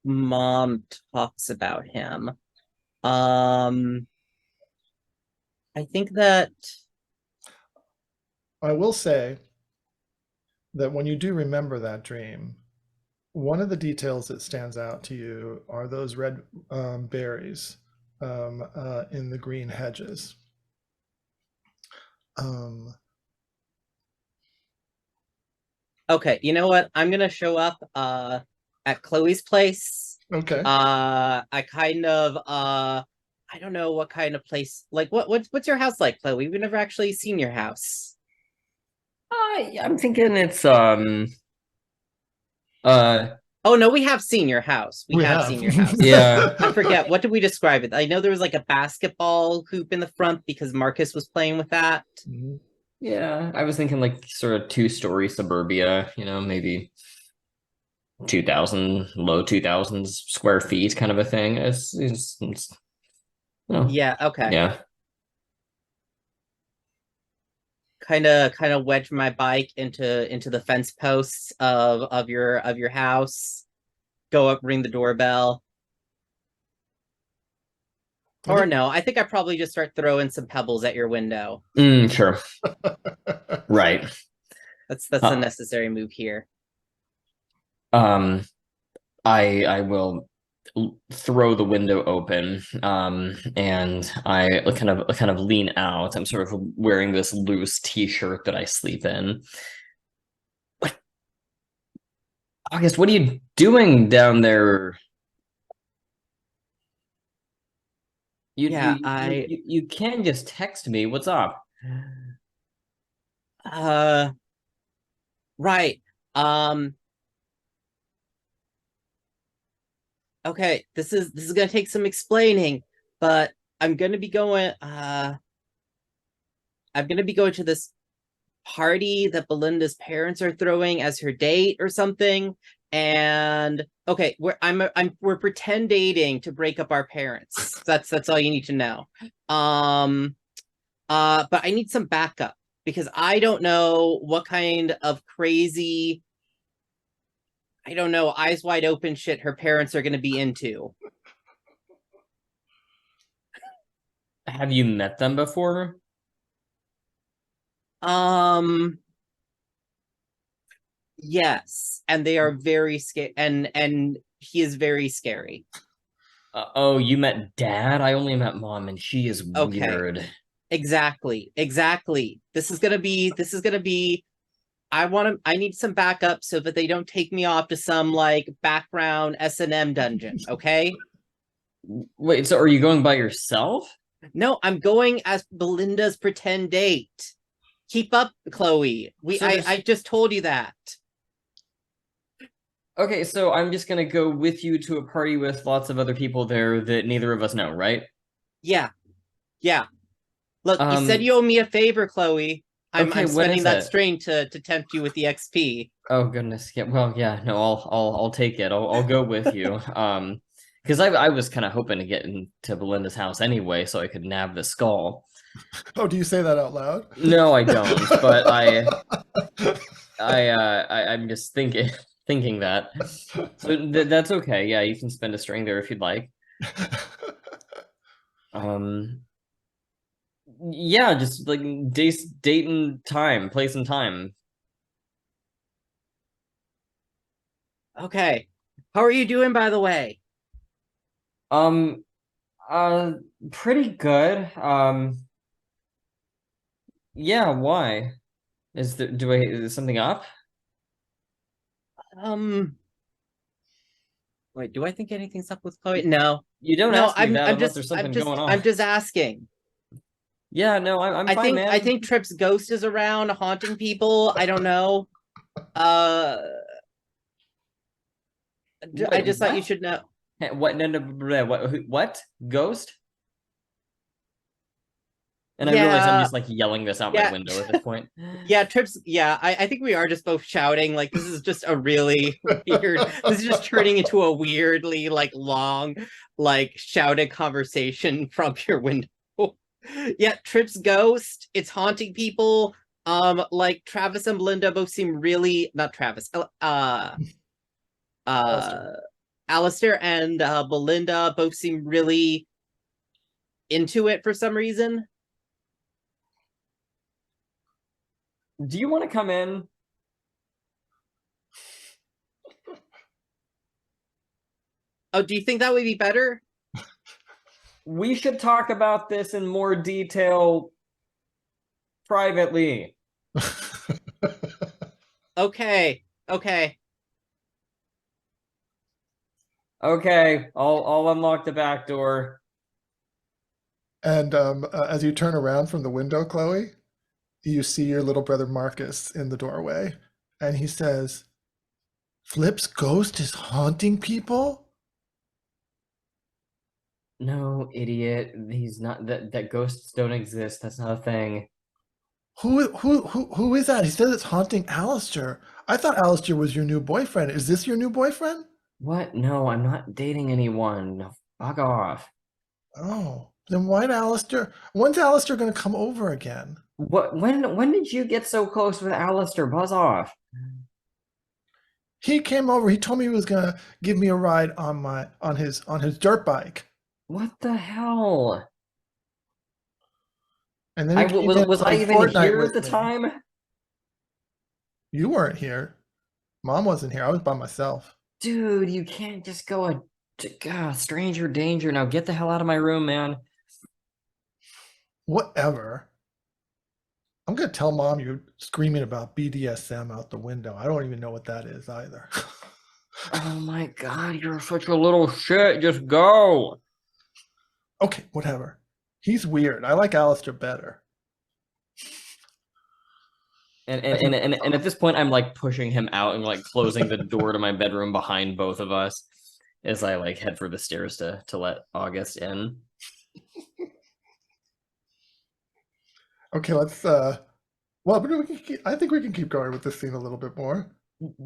Mom talks about him. I think that I will say that when you do remember that dream, one of the details that stands out to you are those red berries in the green hedges. okay, you know what? I'm gonna show up at Chloe's place. Okay. I kind of I don't know what kind of place, like what's your house like, Chloe? We've never actually seen your house. I'm thinking it's Oh no, we have seen your house. We have seen your house. yeah. I forget, what did we describe it? I know there was like a basketball hoop in the front because Marcus was playing with that. Mhm. Yeah, I was thinking like sort of 2-story suburbia, maybe 2,000, low 2,000s square feet kind of a thing. Yeah, okay. Yeah. Kind of wedge my bike into the fence posts of your house. Go up, ring the doorbell. Or no, I think I probably just start throwing some pebbles at your window. Sure. Right. That's a necessary move here. I will throw the window open, and I kind of lean out. I'm sort of wearing this loose t-shirt that I sleep in. What? August, what are you doing down there? You can just text me. What's up? Right. Okay, this is gonna take some explaining, but I'm gonna be going to this party that Belinda's parents are throwing as her date or something. And okay, we're pretend dating to break up our parents. That's all you need to know. But I need some backup because I don't know what kind of crazy, I don't know, eyes wide open shit her parents are going to be into. Have you met them before? Yes, and they are very scary, and he is very scary. Oh, you met Dad? I only met Mom, and she is weird. Exactly. This is gonna be. I need some backup so that they don't take me off to some like background S&M dungeon. Okay. Wait, so are you going by yourself? No, I'm going as Belinda's pretend date. Keep up, Chloe. I just told you that. Okay, so I'm just gonna go with you to a party with lots of other people there that neither of us know, right? Yeah. Look, you said you owe me a favor, Chloe. I'm spending that string to tempt you with the XP. Oh goodness, yeah. Well, yeah. No, I'll take it. I'll go with you. Because I was kind of hoping to get into Belinda's house anyway, so I could nab the skull. Oh, do you say that out loud? No, I don't. But I'm just thinking that. So that's okay. Yeah, you can spend a string there if you'd like. Yeah, just like date and time, place and time. Okay. How are you doing, by the way? Pretty good. Yeah, why? Is something up? Wait, do I think anything's up with Chloe? No. You don't No, ask me that unless there's something I'm just, going on. I'm just asking. Yeah, no, I'm fine, man. I think Trip's ghost is around haunting people. I don't know. I just thought you should know. What? No, no, what? Ghost? And I realize I'm just like yelling this out my window at this point. Yeah, Trips. Yeah, I think we are just both shouting. Like, this is just a really weird. This is just turning into a weirdly like long, like shouted conversation from your window. Yeah, Trips ghost. It's haunting people. Like Travis and Belinda both seem really not Travis. Alistair and Belinda both seem really into it for some reason. Do you want to come in? Oh, do you think that would be better? We should talk about this in more detail privately. Okay. Okay, I'll unlock the back door. And as you turn around from the window, Chloe, you see your little brother Marcus in the doorway, and he says, "Flip's ghost is haunting people?" No, idiot. He's not that ghosts don't exist. That's not a thing. Who is that? He says it's haunting Alistair. I thought Alistair was your new boyfriend. Is this your new boyfriend? What? No, I'm not dating anyone. No, fuck off. Oh, then why'd Alistair? When's Alistair gonna come over again? What? When did you get so close with Alistair? Buzz off. He came over. He told me he was gonna give me a ride on his dirt bike. What the hell? And then he came in and was I played even Fortnite here with at the me. time? You weren't here. Mom wasn't here. I was by myself. Dude, you can't just go stranger danger. Now get the hell out of my room, man. Whatever. I'm gonna tell Mom you're screaming about BDSM out the window. I don't even know what that is either. Oh my god, you're such a little shit. Just go. Okay, whatever. He's weird. I like Alistair better. And at this point, I'm like pushing him out and like closing the door to my bedroom behind both of us as I like head for the stairs to let August in. Okay, let's well, but I think we can keep going with this scene a little bit more.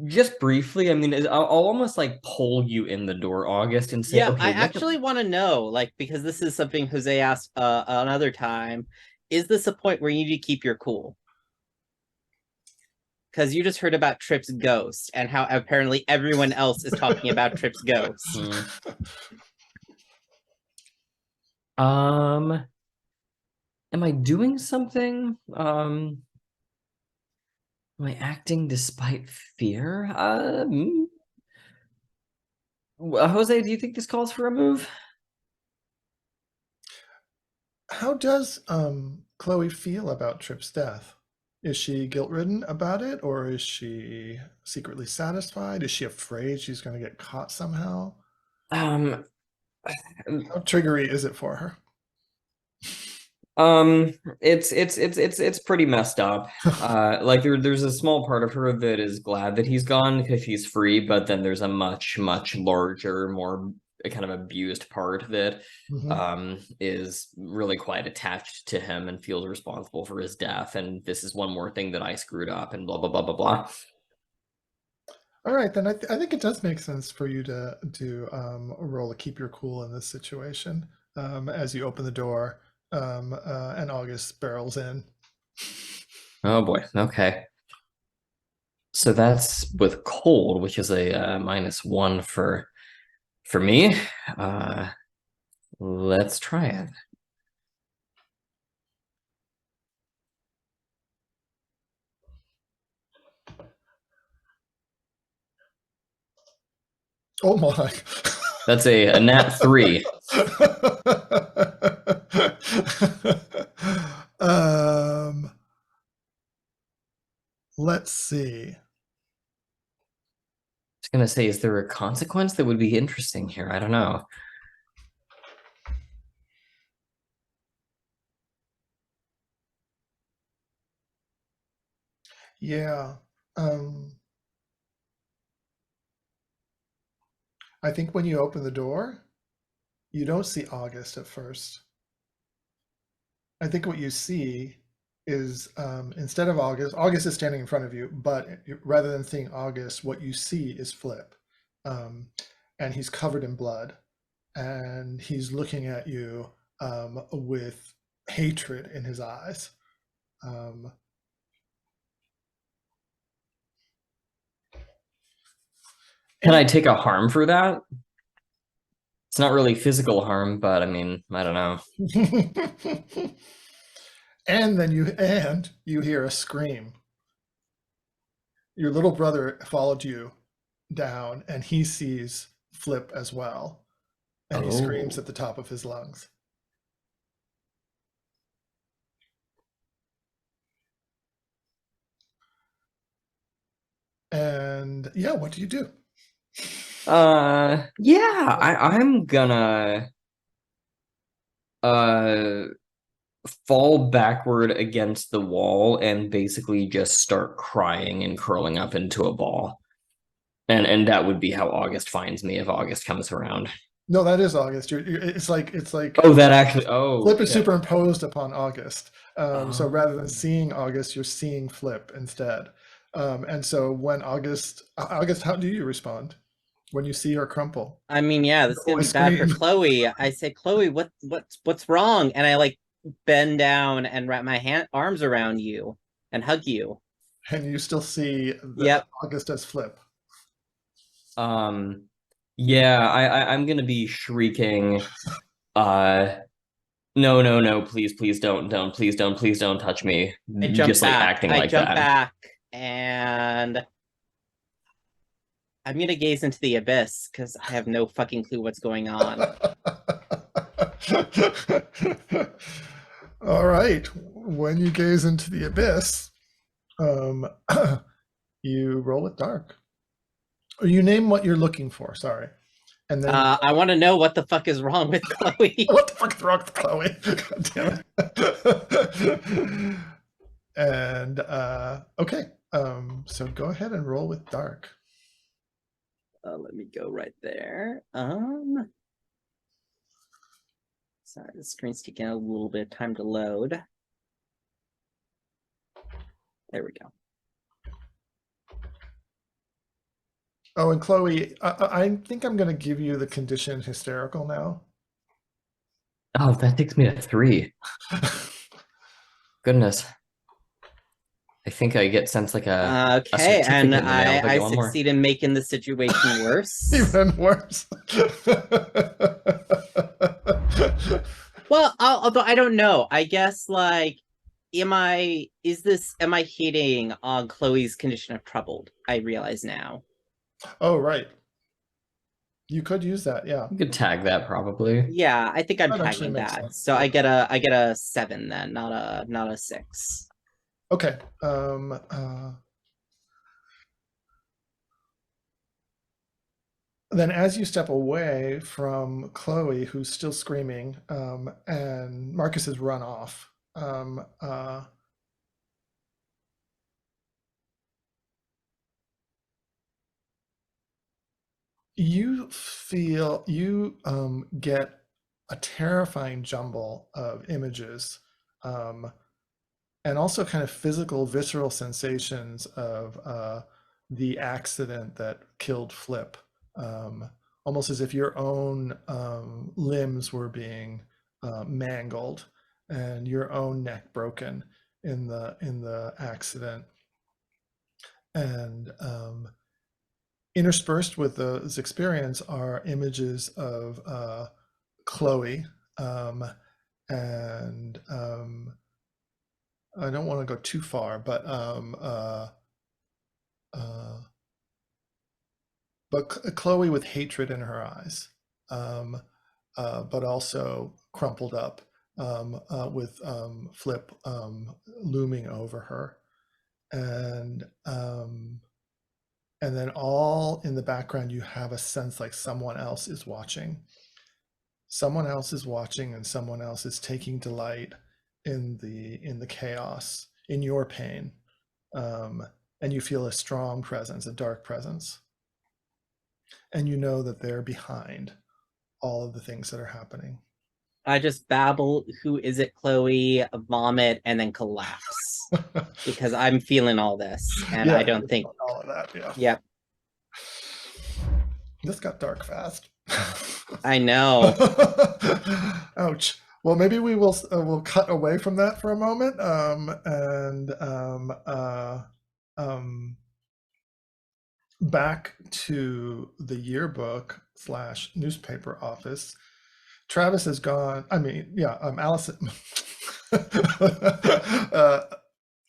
Just briefly, I mean, I'll almost like pull you in the door, August, and say, Yeah, okay, I actually want to know, like, because this is something Jose asked another time. Is this a point where you need to keep your cool? Because you just heard about Trip's ghost and how apparently everyone else is talking about Trip's ghost. Am I doing something? Am I acting despite fear? Jose, do you think this calls for a move? How does Chloe feel about Trip's death? Is she guilt-ridden about it, or is she secretly satisfied? Is she afraid she's going to get caught somehow? How triggery is it for her? It's pretty messed up. Like there's a small part of her that is glad that he's gone because she's free, but then there's a much larger, more kind of abused part that is really quite attached to him and feels responsible for his death. And this is one more thing that I screwed up and blah blah blah blah blah. All right, then I think it does make sense for you to roll to keep your cool in this situation as you open the door and August barrels in. Oh boy. Okay. So that's with cold, which is a -1 for me. Let's try it. Oh my. That's a nat 3. Let's see. I was gonna say, is there a consequence that would be interesting here? I don't know. Yeah. I think when you open the door, you don't see August at first. I think what you see is instead of August is standing in front of you, but rather than seeing August, what you see is Flip. And he's covered in blood, and he's looking at you with hatred in his eyes. Can I take a harm for that? It's not really physical harm, but I mean, I don't know. And then you hear a scream. Your little brother followed you down, and he sees Flip as well, and he screams at the top of his lungs. And yeah, what do you do? Yeah, I'm gonna fall backward against the wall and basically just start crying and curling up into a ball. And that would be how August finds me if August comes around. No, that is August. It's like Oh, that actually. Flip is shit. superimposed upon August. So rather than Oh. seeing August, you're seeing Flip instead. And so when August, how do you respond when you see her crumple? I mean, yeah, this is gonna be bad for Scream. Chloe. I say, Chloe, what's wrong? And I like bend down and wrap my arms around you and hug you. And you still see Yep. August as Flip. Yeah, I'm gonna be shrieking, no, please don't touch me. I jump Just like back. acting I like jump that. back and I'm gonna gaze into the abyss because I have no fucking clue what's going on. All right. When you gaze into the abyss, you roll with dark. Or you name what you're looking for, sorry. And then I want to know what the fuck is wrong with Chloe. what the fuck is wrong with Chloe? God damn it. And okay. So go ahead and roll with dark. Let me go right there. Sorry, the screen's taking a little bit of time to load. There we go. Oh, and Chloe, I think I'm going to give you the condition hysterical now. Oh, that takes me to 3. Goodness. I think I get sensed like a Okay, and certificate in the mail if I get one more. succeed in making the situation worse. Even worse. Well, although I don't know, I guess like, am I hitting on Chloe's condition of troubled? I realize now. Oh, right. You could use that, yeah. You could tag that probably. Yeah, I think I'm That actually tagging makes that. sense. So I get a 7 then, not a 6. Okay. Then as you step away from Chloe, who's still screaming, and Marcus has run off, you get a terrifying jumble of images, and also kind of physical, visceral sensations of the accident that killed Flip, almost as if your own limbs were being mangled and your own neck broken in the accident. And interspersed with this experience are images of Chloe, and I don't want to go too far, but Chloe with hatred in her eyes, but also crumpled up, with Flip looming over her, and then all in the background you have a sense like someone else is watching. Someone else is watching, and someone else is taking delight in the chaos, in your pain, and you feel a strong presence, a dark presence. and you know that they're behind all of the things that are happening. I just babble, "Who is it, Chloe?" Vomit, and then collapse because I'm feeling all this, and I don't think. all of that. Yeah. Yep, This got dark fast. I know. Ouch. Well, maybe we will we'll cut away from that for a moment, back to the yearbook / newspaper office. Travis has gone. I mean, yeah, Allison.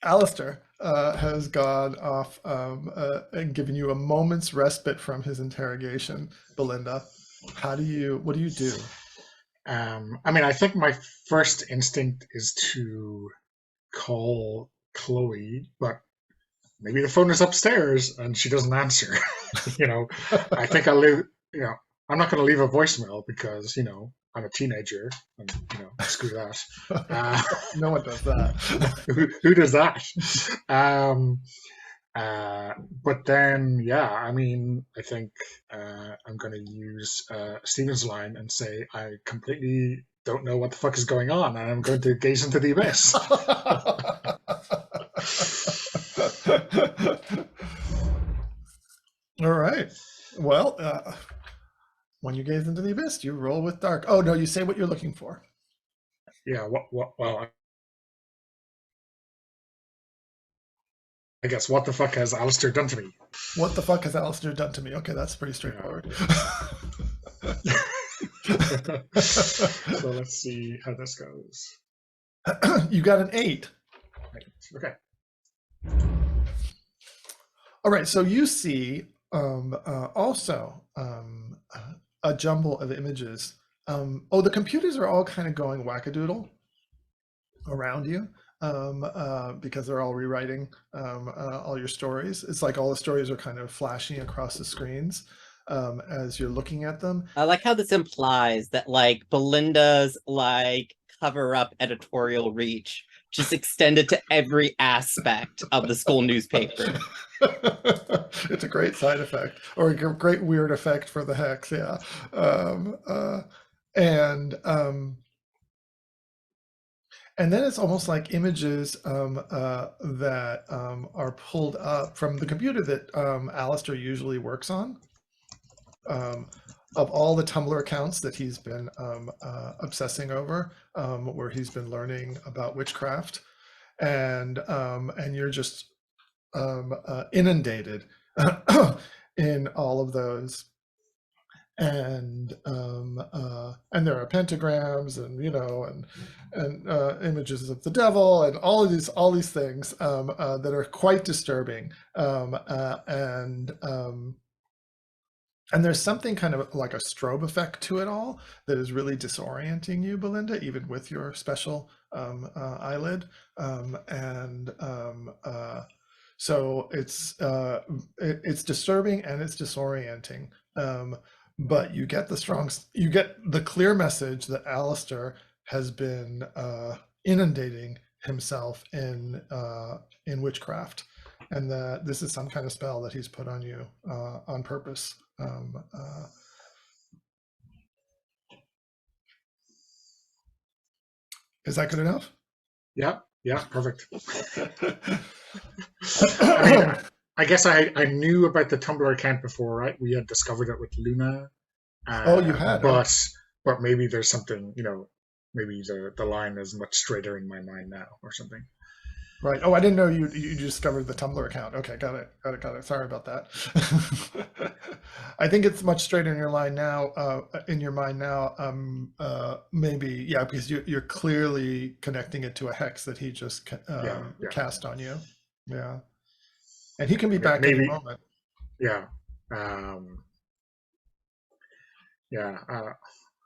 Alistair has gone off and given you a moment's respite from his interrogation. Belinda, what do you do? I mean, I think my first instinct is to call Chloe, but maybe the phone is upstairs and she doesn't answer. I think I'll leave. I'm not going to leave a voicemail because I'm a teenager and screw that. No one does that. Who does that? But then, yeah, I mean, I think I'm going to use Steven's line and say I completely don't know what the fuck is going on, and I'm going to gaze into the abyss. All right. Well, when you gaze into the abyss, you roll with dark. Oh no, you say what you're looking for. Yeah. Well, I guess what the fuck has Alistair done to me? What the fuck has Alistair done to me? Okay, that's pretty straightforward. So let's see how this goes. You got an 8. Okay. All right, so you see also a jumble of images. The computers are all kind of going wackadoodle around you because they're all rewriting all your stories. It's like all the stories are kind of flashing across the screens as you're looking at them. I like how this implies that Belinda's cover up editorial reach just extended to every aspect of the school newspaper. It's a great side effect, or a great weird effect for the hex, yeah. And then it's almost like images that are pulled up from the computer that Alistair usually works on, of all the Tumblr accounts that he's been obsessing over, where he's been learning about witchcraft, and you're just inundated in all of those, and there are pentagrams and images of the devil and all these things that are quite disturbing, and there's something kind of like a strobe effect to it all that is really disorienting you, Belinda, even with your special eyelid, so it's disturbing and it's disorienting, but you get the clear message that Alistair has been inundating himself in witchcraft, and that this is some kind of spell that he's put on you on purpose. Is that good enough? Yeah, perfect. I guess I knew about the Tumblr account before, right? We had discovered it with Luna. You had, but maybe there's something, maybe the line is much straighter in my mind now, or something. Right. Oh, I didn't know you discovered the Tumblr account. Okay, got it. Sorry about that. I think it's much straighter in your mind now. Maybe, yeah, because you're clearly connecting it to a hex that he just cast on you. Yeah, and he can be back in a moment. Yeah.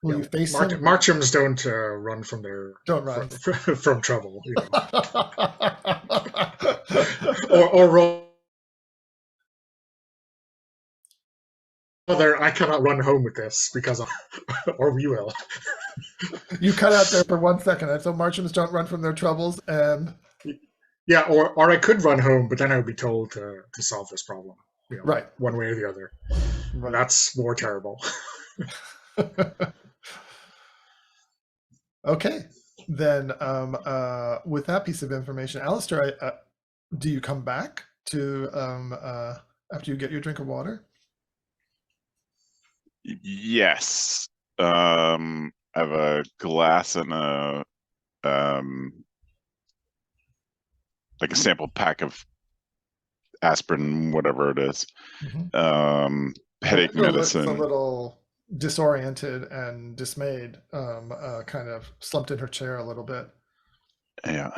Will you face him? Marchams don't run from their from trouble, or rather, I cannot run home with this because, or we will. You cut out there for 1 second, and so Marchams don't run from their troubles, and yeah, or I could run home, but then I would be told to solve this problem, right, one way or the other. Right. That's more terrible. Okay, then with that piece of information, Alistair, do you come back to after you get your drink of water? Yes. I have a glass and a like a sample pack of aspirin, whatever it is. Headache Linda looks a medicine. little disoriented and dismayed, kind of slumped in her chair a little bit. Yeah.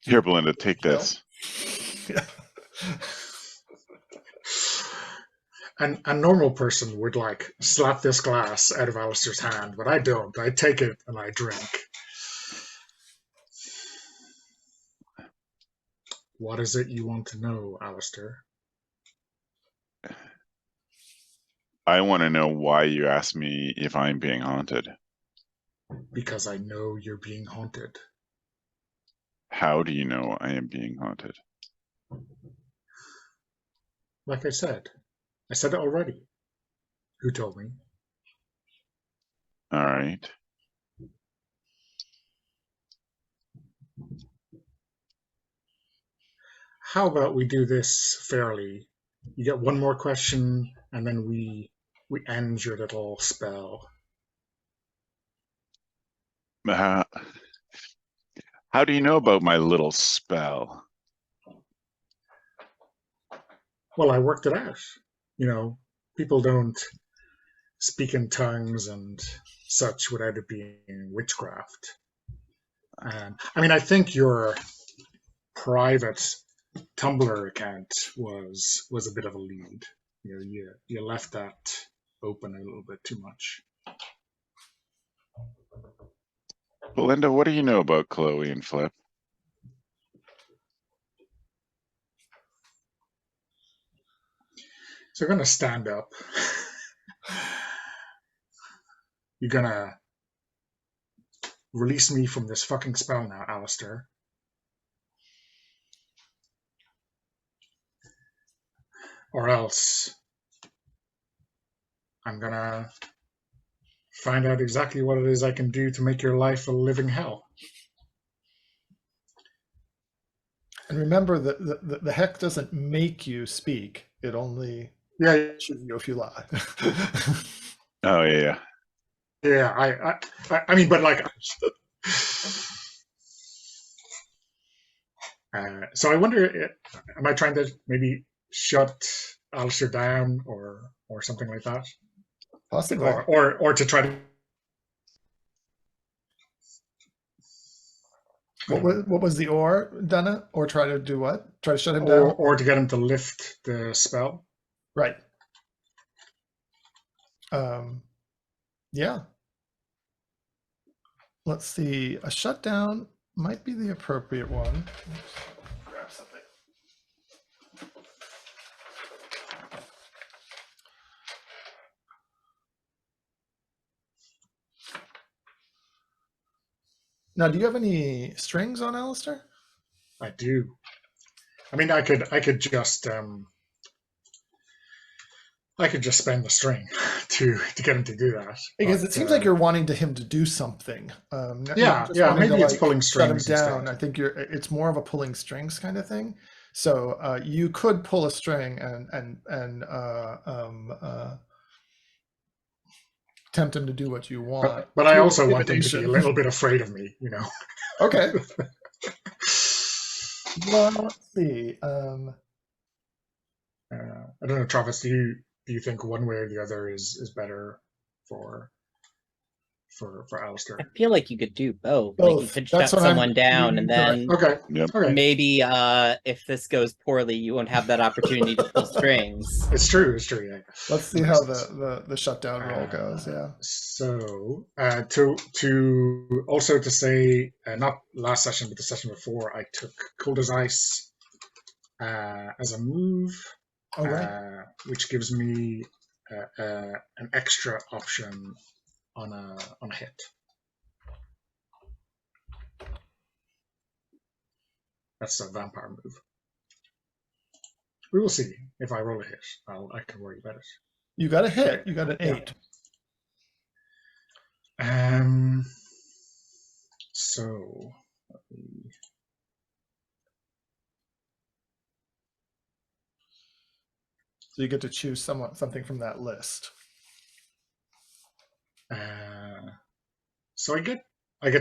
Here, Belinda, take this. Yeah. And a normal person would like slap this glass out of Alistair's hand, but I don't. I take it and I drink. What is it you want to know, Alistair? I want to know why you asked me if I'm being haunted. Because I know you're being haunted. How do you know I am being haunted? Like I said it already. Who told me? All right. How about we do this fairly? You get one more question, and then we end your little spell. How do you know about my little spell? Well, I worked it out. You know, people don't speak in tongues and such without it being witchcraft. I mean, I think your private Tumblr account was a bit of a lead. You know, you left that open a little bit too much. Belinda, what do you know about Chloe and Flip? So you're gonna stand up. You're gonna release me from this fucking spell now, Alistair. Or else I'm gonna find out exactly what it is I can do to make your life a living hell. And remember that the heck doesn't make you speak; it only Yeah, shows you if you lie. Oh yeah. yeah. I mean, but like, so I wonder, am I trying to maybe shut Alistair down or something like that, Possibly. or to try to. What was the or, Donna? Or try to do what? Try to shut him down? Or to get him to lift the spell. Right. Yeah. Let's see. A shutdown might be the appropriate one. Oops. Grab something. Now, do you have any strings on Alistair? I do. I mean, I could just spend the string to get him to do that. Because it seems like you're wanting him to do something. Yeah, maybe it's pulling strings shut him down. instead. I think it's more of a pulling strings kind of thing. So you could pull a string and tempt him to do what you want. But I also want him to be a little bit afraid of me, you know. Okay. Well, let's see. I don't know, Travis. Do you think one way or the other is better for Alistair? I feel like you could do both. Both. Like you could That's shut what I'm someone down, and then Okay. Yep. Okay. maybe if this goes poorly, you won't have that opportunity to pull strings. It's true. Yeah. Let's see how the shutdown roll goes. Yeah. So to also to say, not last session but the session before, I took Cold as Ice as a move, All right. which gives me an extra option on a hit. That's a vampire move. we will see. If I roll a hit, I can worry about it. You got a hit. You got an Yeah. 8. So let me- So you get to choose something from that list. so I get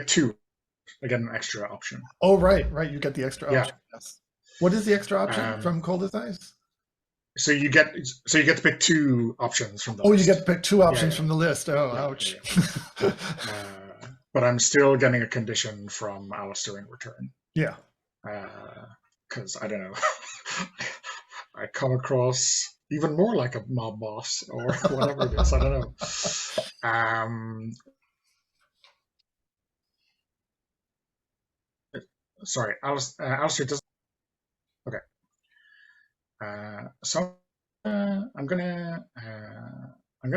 2. I get an extra option. Oh, right. You get the extra Yeah. option. Yes. What is the extra option from Cold as Ice? So you get to pick 2 options from the Oh, list. you get to pick 2 options yeah. from the list. Oh, Yeah, ouch. But I'm still getting a condition from Alistair in return. Yeah. Because I don't know. I come across even more like a mob boss or whatever it is. I don't know. Sorry, Alistair doesn't. Okay. So I'm gonna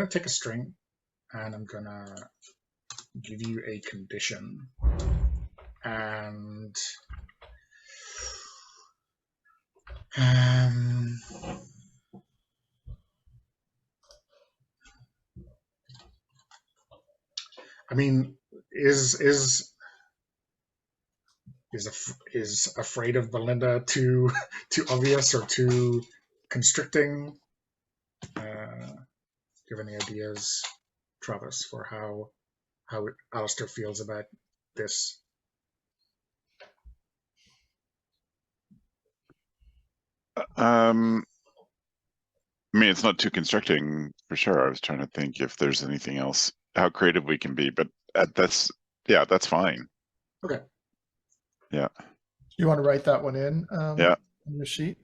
take a string, and I'm gonna give you a condition, and I mean, is afraid of Belinda too obvious or too constricting? Do you have any ideas, Travis, for how Alistair feels about this? I mean, it's not too constricting for sure. I was trying to think if there's anything else, how creative we can be, but that's fine. Okay. Yeah. You want to write that one in Yeah. on your sheet?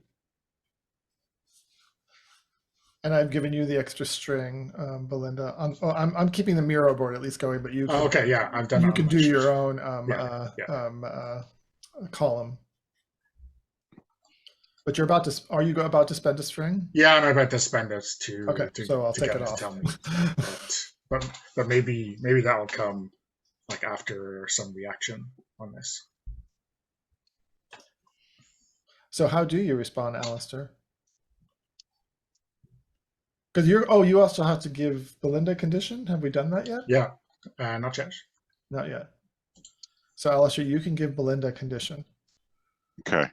And I've given you the extra string, Belinda. I'm keeping the Miro board at least going, but you can, okay, yeah, I've done. You can do your sheet. own column. But you're about to. Are you about to spend a string? Yeah, I'm about to spend it to. Okay, so I'll take it off. To tell me. but maybe that will come like after some reaction on this. So how do you respond, Alistair? Because you also have to give Belinda a condition. Have we done that yet? Yeah, not yet. Not yet. So Alistair, you can give Belinda a condition. Okay.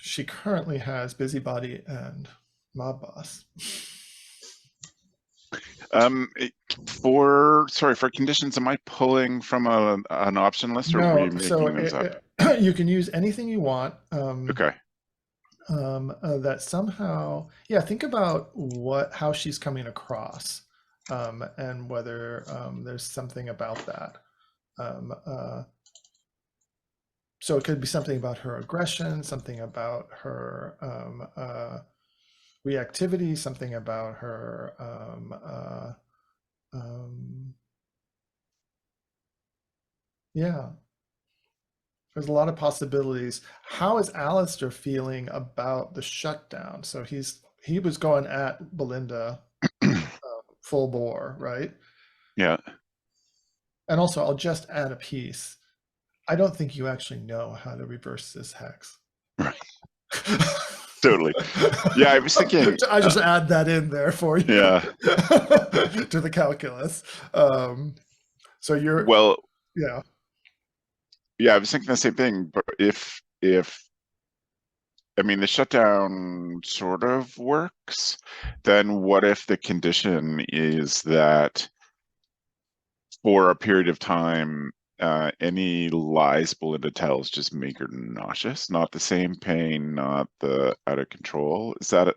She currently has busybody and mob boss. For conditions, am I pulling from an option list, or are we making those up? You can use anything you want. Okay. That somehow, think about how she's coming across, and whether there's something about that. So it could be something about her aggression, something about her reactivity, something about her there's a lot of possibilities. How is Alistair feeling about the shutdown? So he was going at Belinda full bore, right? Yeah. And also, I'll just add a piece. I don't think you actually know how to reverse this hex. Right. Totally. Yeah, I was thinking. I just add that in there for you. Yeah. To the calculus. So you're. Well. Yeah. Yeah, I was thinking the same thing. But if I mean the shutdown sort of works, then what if the condition is that for a period of time, any lies Belinda tells just make her nauseous, not the same pain, not the out of control? Is that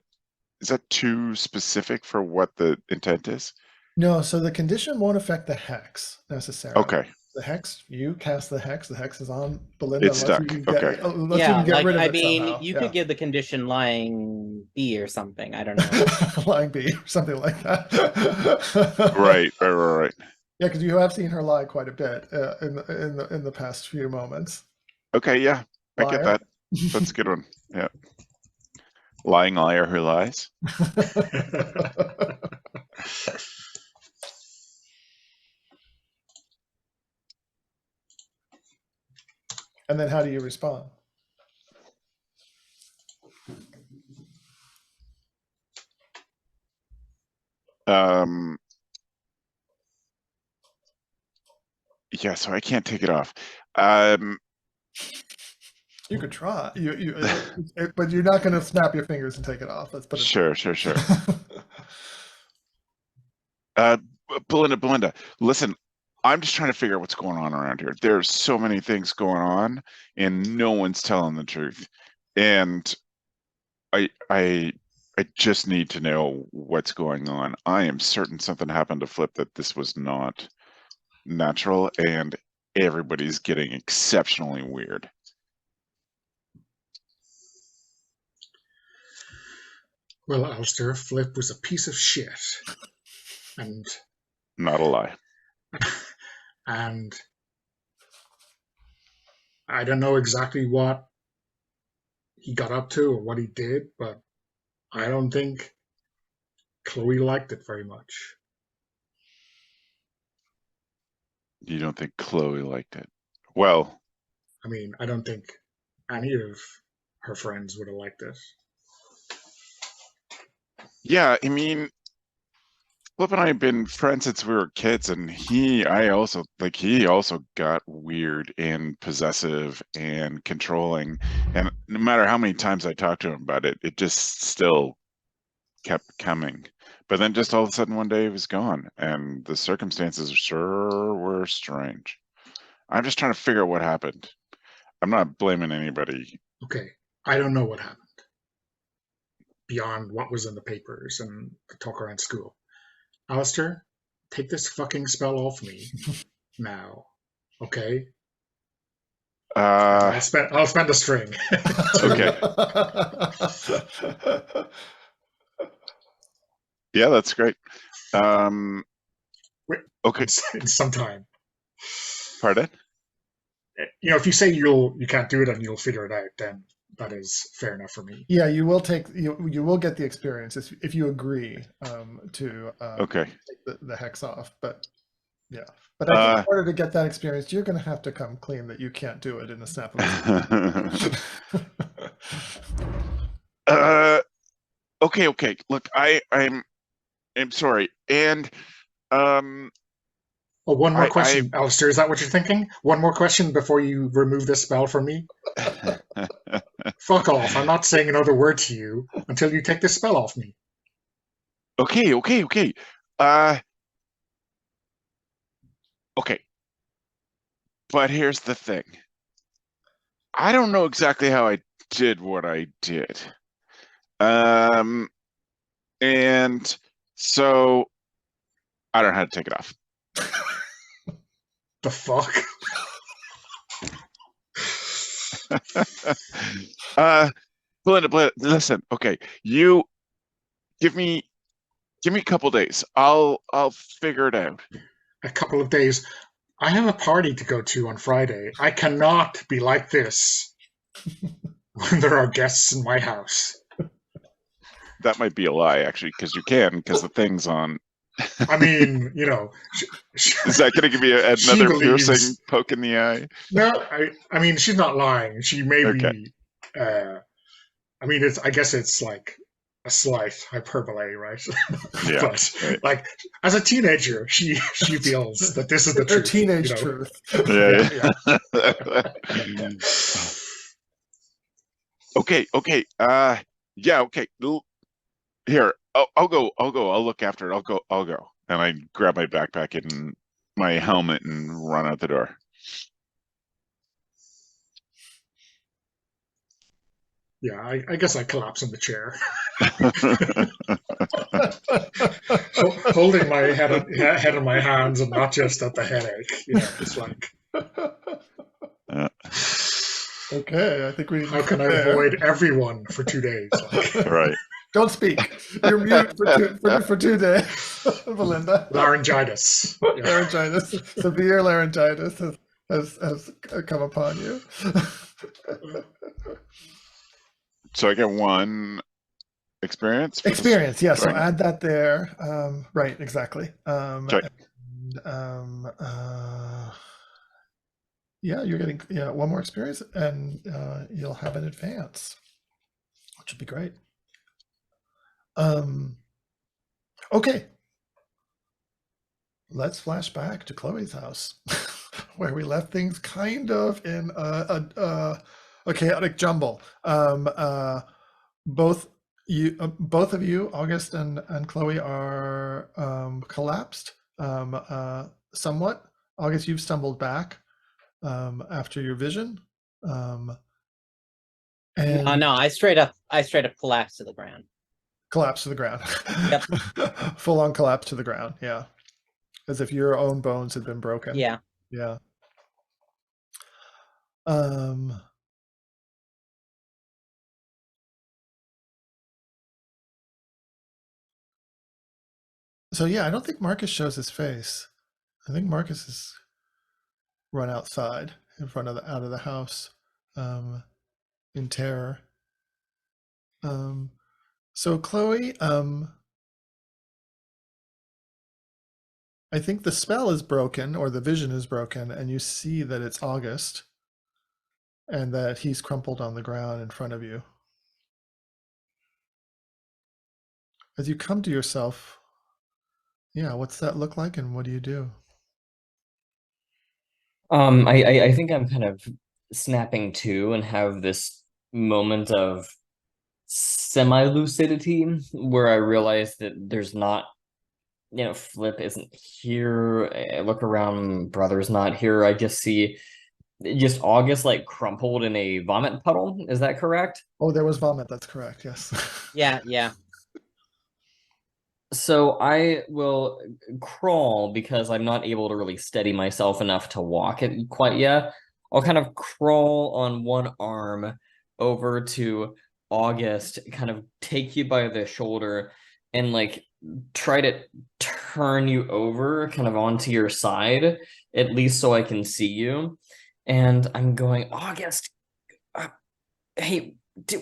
too specific for what the intent is? No, so the condition won't affect the hex necessarily. Okay. The hex, you cast the hex is on Belinda. It's stuck. Okay. Unless you can get rid of it somehow. You could give the condition lying B or something. I don't know. Lying B, something like that. Right. Yeah, because you have seen her lie quite a bit in the past few moments. Okay, yeah, I get that. That's a good one. Yeah. Lying liar who lies. And then how do you respond? Yeah, so I can't take it off. You could try. But you're not going to snap your fingers and take it off. Let's put it. Sure. Belinda, listen, I'm just trying to figure out what's going on around here. There's so many things going on, and no one's telling the truth. And I just need to know what's going on. I am certain something happened to Flip, that this was not natural, and everybody's getting exceptionally weird. Well, Alistair, Flip was a piece of shit. And Not a lie. and I don't know exactly what he got up to or what he did, but I don't think Chloe liked it very much. You don't think Chloe liked it? Well, I mean, I don't think any of her friends would have liked it. yeah, I mean, Flip and I have been friends since we were kids, and he also got weird and possessive and controlling. And no matter how many times I talked to him about it, it just still kept coming. But then just all of a sudden one day it was gone, and the circumstances sure were strange. I'm just trying to figure out what happened. I'm not blaming anybody. Okay, I don't know what happened beyond what was in the papers and the talk around school. Alistair, take this fucking spell off me now, okay? I'll spend a string. Okay. Yeah, that's great. Okay. In some time. Pardon? You know, if you say you can't do it and you'll figure it out, then that is fair enough for me. Yeah, you will get the experience if you agree to Okay. take the hex off. But yeah, but I think in order to get that experience, you're going to have to come clean that you can't do it in the snap of a Okay. Look, I'm sorry, and Oh, one more question, Alistair. Is that what you're thinking? One more question before you remove this spell from me? Fuck off. I'm not saying another word to you until you take this spell off me. Okay. Okay. But here's the thing. I don't know exactly how I did what I did. And so I don't know how to take it off. The fuck? Belinda, listen, okay. You give me a couple days. I'll figure it out. A couple of days. I have a party to go to on Friday. I cannot be like this when there are guests in my house. That might be a lie, actually, because you can, because the thing's on. I mean, you know. Is that going to give you another piercing poke in the eye? No, I mean, she's not lying. She may be. I mean, I guess it's like a slight hyperbole, right? Yeah. But like, as a teenager, she feels that this is the truth. Teenage truth. Yeah. Okay. Yeah. Okay. Here, I'll go. I'll look after it. I'll go. And I grab my backpack and my helmet and run out the door. Yeah, I guess I collapse in the chair, holding my head in my hands and not just at the headache. You know, it's like. Okay, I think we. How can I avoid everyone for 2 days? Like. Right. Don't speak. You're mute for 2 days, Belinda. Laryngitis. Yeah. Laryngitis. Severe laryngitis has come upon you. So I get 1 experience? Experience, yeah. So add that there. Right, exactly. Okay. Yeah, you're getting 1 more experience, and you'll have an advance, which would be great. Okay, let's flash back to Chloe's house, where we left things kind of in a chaotic jumble. Both both of you, August and Chloe, are collapsed somewhat. August, you've stumbled back after your vision, and No, I straight up collapsed to the ground. collapse to the ground. Yep. Full on collapse to the ground. Yeah. As if your own bones had been broken. Yeah. Yeah. Um, so yeah, I don't think Marcus shows his face. I think Marcus is run outside in front of out of the house in terror. So Chloe, I think the spell is broken or the vision is broken, and you see that it's August and that he's crumpled on the ground in front of you. As you come to yourself, yeah, what's that look like and what do you do? I think I'm kind of snapping to and have this moment of semi-lucidity where I realize that there's not, Flip isn't here. I look around, brother's not here. I just see just August like crumpled in a vomit puddle. Is that correct? Oh, there was vomit. That's correct. Yes. Yeah. So I will crawl because I'm not able to really steady myself enough to walk it quite yet. I'll kind of crawl on one arm over to August, kind of take you by the shoulder and like try to turn you over kind of onto your side, at least so I can see you. And I'm going, August, hey,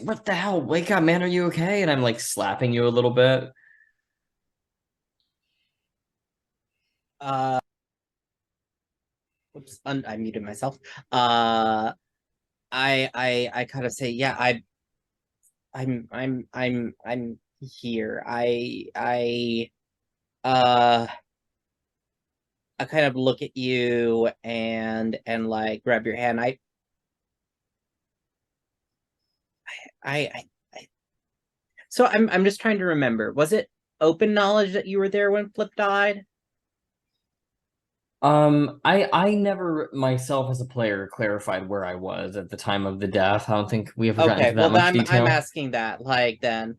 what the hell? Wake up, man. Are you okay? And I'm like slapping you a little bit. Oops, I muted myself. I kind of say, yeah, I'm here. Uh I kind of look at you and like grab your hand. I so I'm just trying to remember. Was it open knowledge that you were there when Flip died? I never myself as a player clarified where I was at the time of the death. I don't think we ever got Okay, into well that much then I'm detail. asking that. Like then,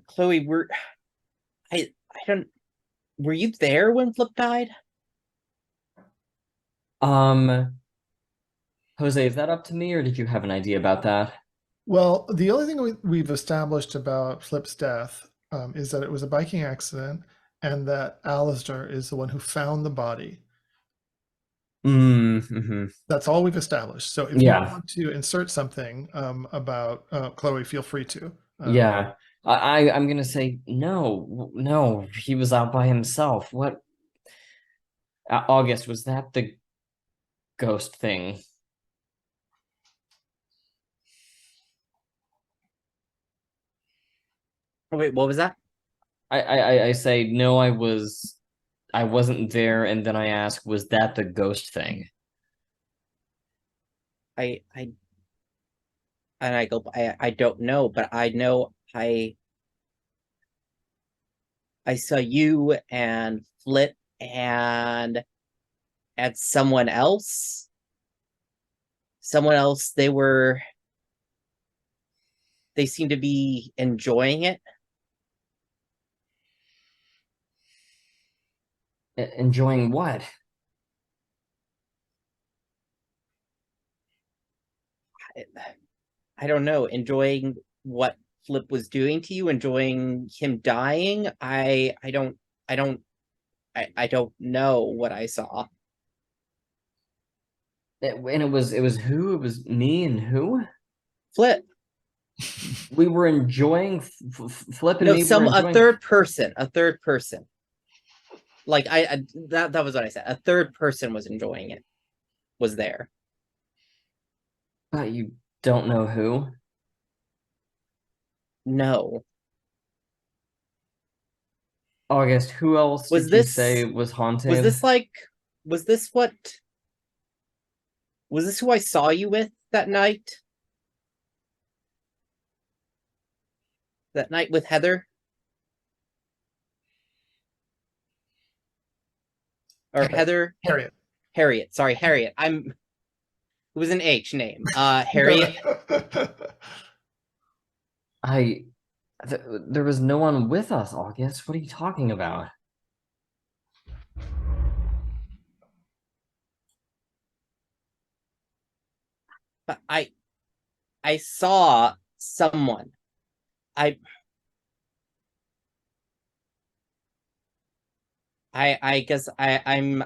Chloe, I don't. Were you there when Flip died? Um, Jose, is that up to me, or did you have an idea about that? Well, the only thing we've established about Flip's death is that it was a biking accident and that Alistair is the one who found the body. Mm-hmm. That's all we've established. So if you Yeah, want to insert something about Chloe, feel free to. yeah. I'm gonna say no. He was out by himself. What? August, was that the ghost thing? Oh, wait, what was that? I say no. I wasn't there, and then I ask, was that the ghost thing? I and I go, I don't know, but I know I saw you and Flip and someone else. Someone else, they seem to be enjoying it. Enjoying what? I don't know, enjoying what Flip was doing to you, enjoying him dying. I don't I don't know what I saw. And it was who? It was me and who? Flip. We were enjoying Flip and No, me were a enjoying. third person, a third person. Like that was what I said. A third person was enjoying it. Was there. But you don't know who? No. August, who else Was did you this- say was haunted? Was this like? Was this what? Was this who I saw you with that night? That night with Heather? Or Heather? Harriet. Harriet. Sorry, Harriet. It was an H name. Harriet. There was no one with us, August. What are you talking about? But I saw someone. I guess I'm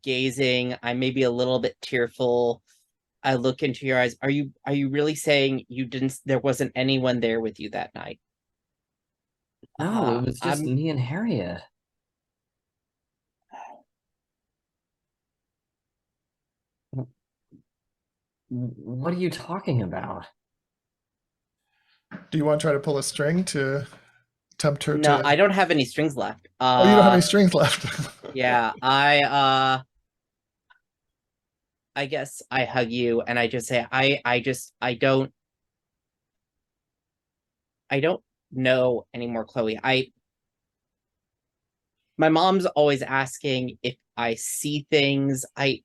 gazing. I may be a little bit tearful. I look into your eyes. Are you really saying you didn't? There wasn't anyone there with you that night? No, it was just I'm- me and Harriet. What are you talking about? Do you want to try to pull a string to tempt her No, to? I don't have any strings left. Oh, you don't have any strings left. Yeah, I guess I hug you and I just say I don't know anymore, Chloe. My mom's always asking if I see things. I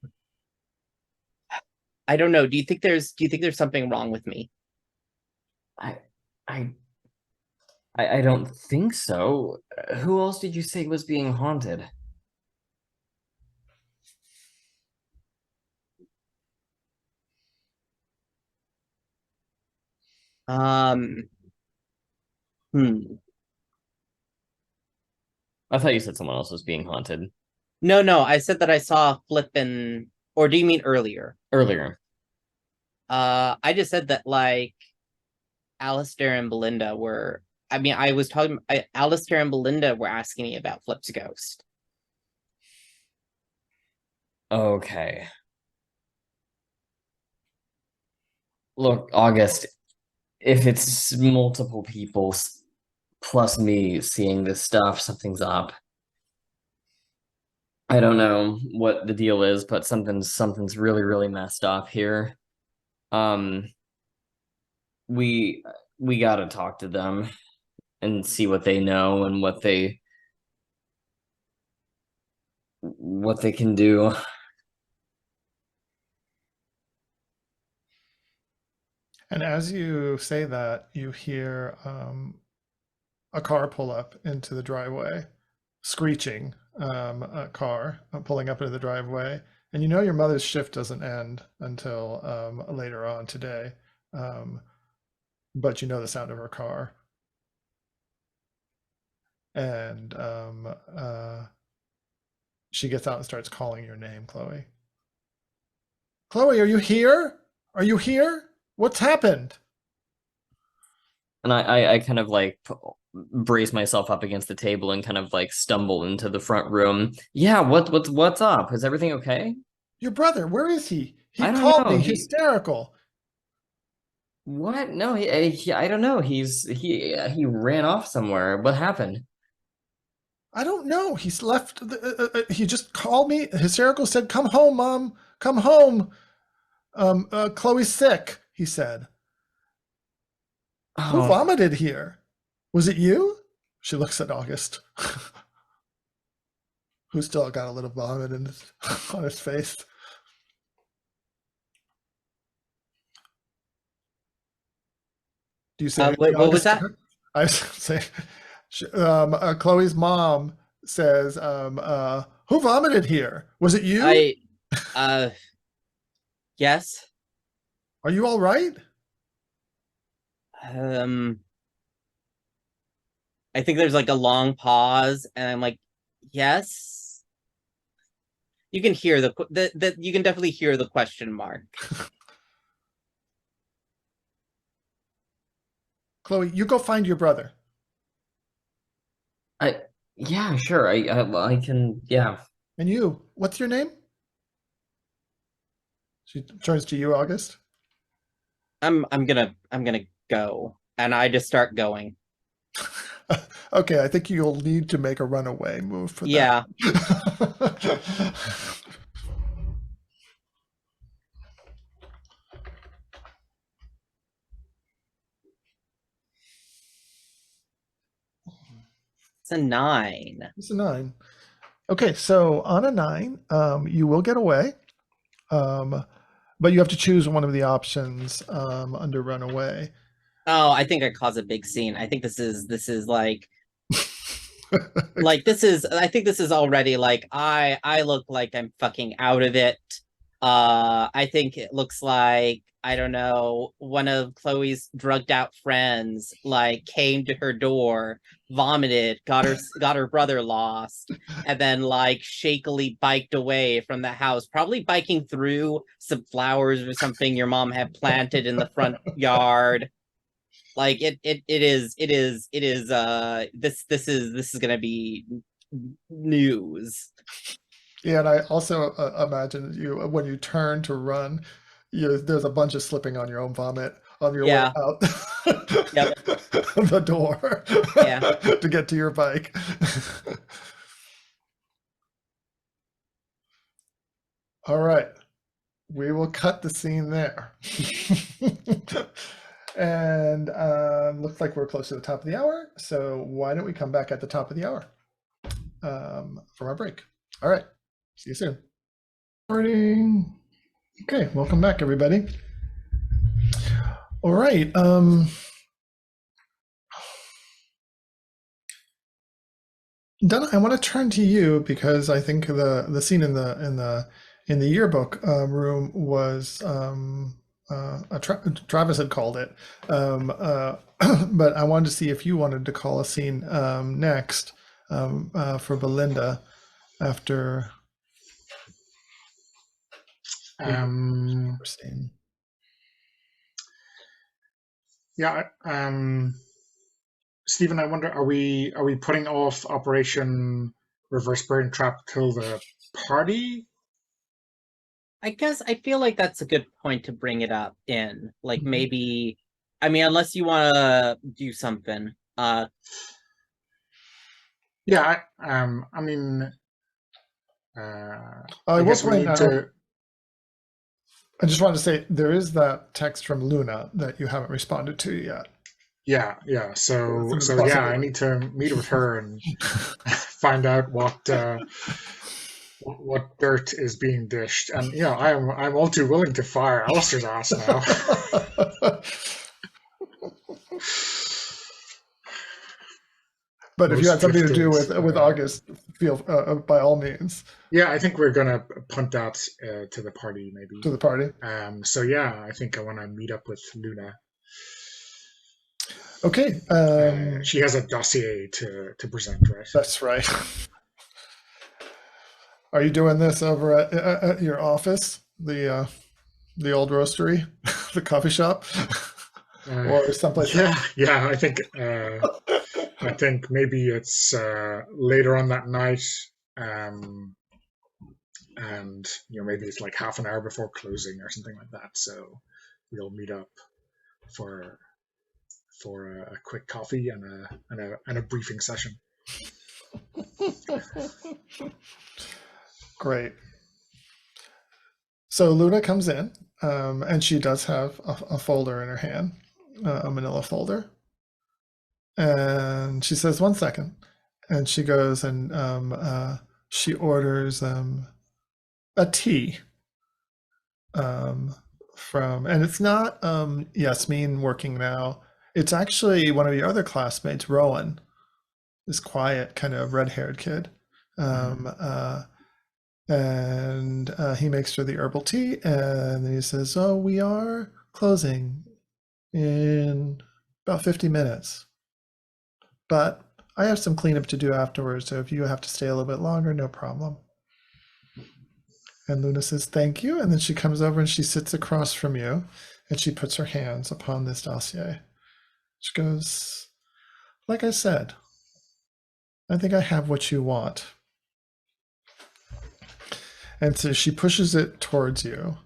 don't know. Do you think there's something wrong with me? I I don't think so. Who else did you say was being haunted? Um I thought you said someone else was being haunted No, I said that I saw Flip or do you mean earlier? earlier. I just said that like Alistair and Belinda were I was talking Alistair and Belinda were asking me about Flip's ghost. Okay. Look, August, if it's multiple people plus me seeing this stuff, something's up. I don't know what the deal is, but something's really, really messed up here. Um, we we gotta talk to them and see what they know and what they can do. And as you say that, you hear a car pull up into the driveway, screeching, a car pulling up into the driveway. And you know your mother's shift doesn't end until later on today, but you know the sound of her car. And she gets out and starts calling your name, Chloe. Chloe, are you here? Are you here? What's happened? And I kind of like brace myself up against the table and kind of like stumble into the front room. Yeah, what's up? Is everything okay? Your brother, where is he? He I don't called know. me He- hysterical. What? No, I don't know. He ran off somewhere. What happened? I don't know. He's left. He just called me hysterical, said, "Come home, Mom. Come home. Chloe's sick," he said. Who Oh, vomited here? Was it you? She looks at August, who still got a little vomit on his face. Do you say What was August? that? I say, Chloe's mom says, "Who vomited here? Was it you? Yes. Are you all right?" I think there's like a long pause, and I'm like, yes. You can hear you can definitely hear the question mark. Chloe, you go find your brother. yeah, sure. I can. Yeah. And you, what's your name? She turns to you, August. I'm gonna go, and I just start going. Okay, I think you'll need to make a runaway move for Yeah. that. It's a 9. It's a 9. Okay, so on a 9, you will get away, but you have to choose one of the options under runaway. Oh, I think I caused a big scene. I think this is like I think this is already like I look like I'm fucking out of it. I think it looks like, I don't know, one of Chloe's drugged out friends like came to her door, vomited, got her brother lost, and then like shakily biked away from the house, probably biking through some flowers or something your mom had planted in the front yard. Like this is gonna be news. Yeah, and I also imagine you when you turn to run, there's a bunch of slipping on your own vomit on your way Yeah. out Yep. the door Yeah. to get to your bike. All right, we will cut the scene there. And looks like we're close to the top of the hour, so why don't we come back at the top of the hour from our break. All right, see you soon. Morning. Okay, welcome back, everybody. All right. Donna, I want to turn to you because I think the scene in the yearbook room was Travis had called it, but I wanted to see if you wanted to call a scene next for Belinda after. Scene. Yeah. Stephen, I wonder, are we putting off Operation Reverse Burn Trap till the party? I guess I feel like that's a good point to bring it up in. Like maybe, I mean, unless you want to do something. Yeah. I mean, I guess will we point need out. to. I just wanted to say there is that text from Luna that you haven't responded to yet. Yeah. So Possibly. yeah, I need to meet with her and find out what dirt is being dished. And you know, I'm all too willing to fire Alistair's ass now. But if you had something to do with gifted, August, feel by all means. Yeah, I think we're gonna punt that to the party, maybe. To the party. So yeah, I think I want to meet up with Luna. Okay. She has a dossier to present, right? That's right. Are you doing this over at your office, the old roastery, the coffee shop, or someplace else? Yeah. I think maybe it's later on that night, and you know, maybe it's like half an hour before closing or something like that. So we'll meet up for a quick coffee and a briefing session. Great. So Luna comes in, and she does have a folder in her hand, a manila folder. And she says, 1 second. And she goes and she orders a tea from, and it's not Yasmin working now. It's actually one of your other classmates, Rowan, this quiet kind of red-haired kid. And he makes her the herbal tea, and then he says, oh, we are closing in about 50 minutes. But I have some cleanup to do afterwards, so if you have to stay a little bit longer, no problem. And Luna says, thank you. And then she comes over and she sits across from you, and she puts her hands upon this dossier. She goes, like I said, I think I have what you want. And so she pushes it towards you.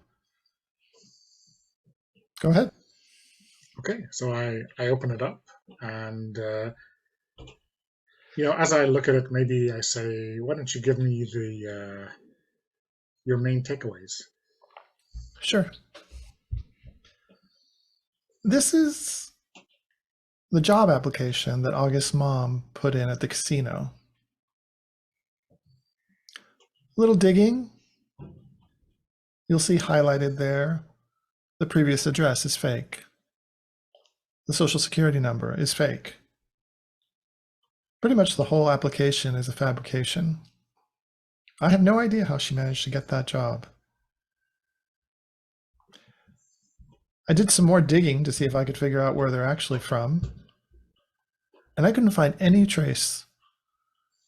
Go ahead. Okay, so I open it up, and as I look at it, maybe I say, why don't you give me the your main takeaways? Sure. This is the job application that August's mom put in at the casino. A little digging. You'll see highlighted there, the previous address is fake. The social security number is fake. Pretty much the whole application is a fabrication. I have no idea how she managed to get that job. I did some more digging to see if I could figure out where they're actually from, and I couldn't find any trace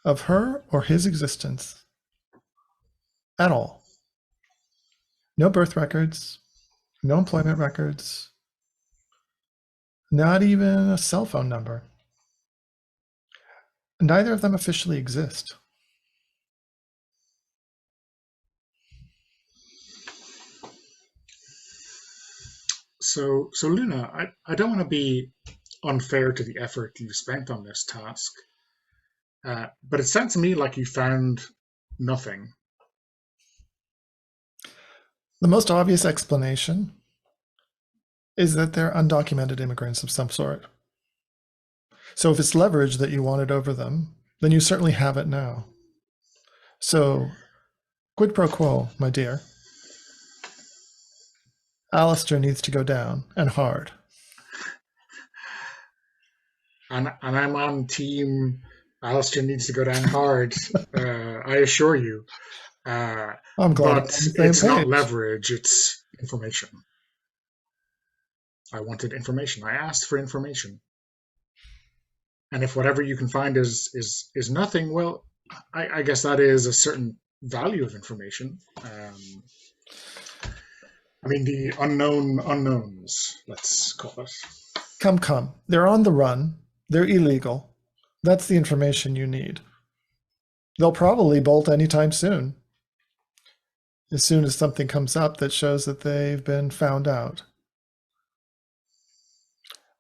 of her or his existence at all. No birth records, no employment records, not even a cell phone number. Neither of them officially exist. So Luna, I don't want to be unfair to the effort you've spent on this task, but it sounds to me like you found nothing. The most obvious explanation is that they're undocumented immigrants of some sort. So if it's leverage that you wanted over them, then you certainly have it now. So quid pro quo, my dear. Alistair needs to go down, and hard. And I'm on team Alistair needs to go down hard, I assure you. I'm glad. But it's not leverage, it's information. I wanted information. I asked for information. And if whatever you can find is nothing, well, I guess that is a certain value of information. I mean, the unknown unknowns, let's call it. Come. They're on the run. They're illegal. That's the information you need. They'll probably bolt anytime soon. As soon as something comes up that shows that they've been found out.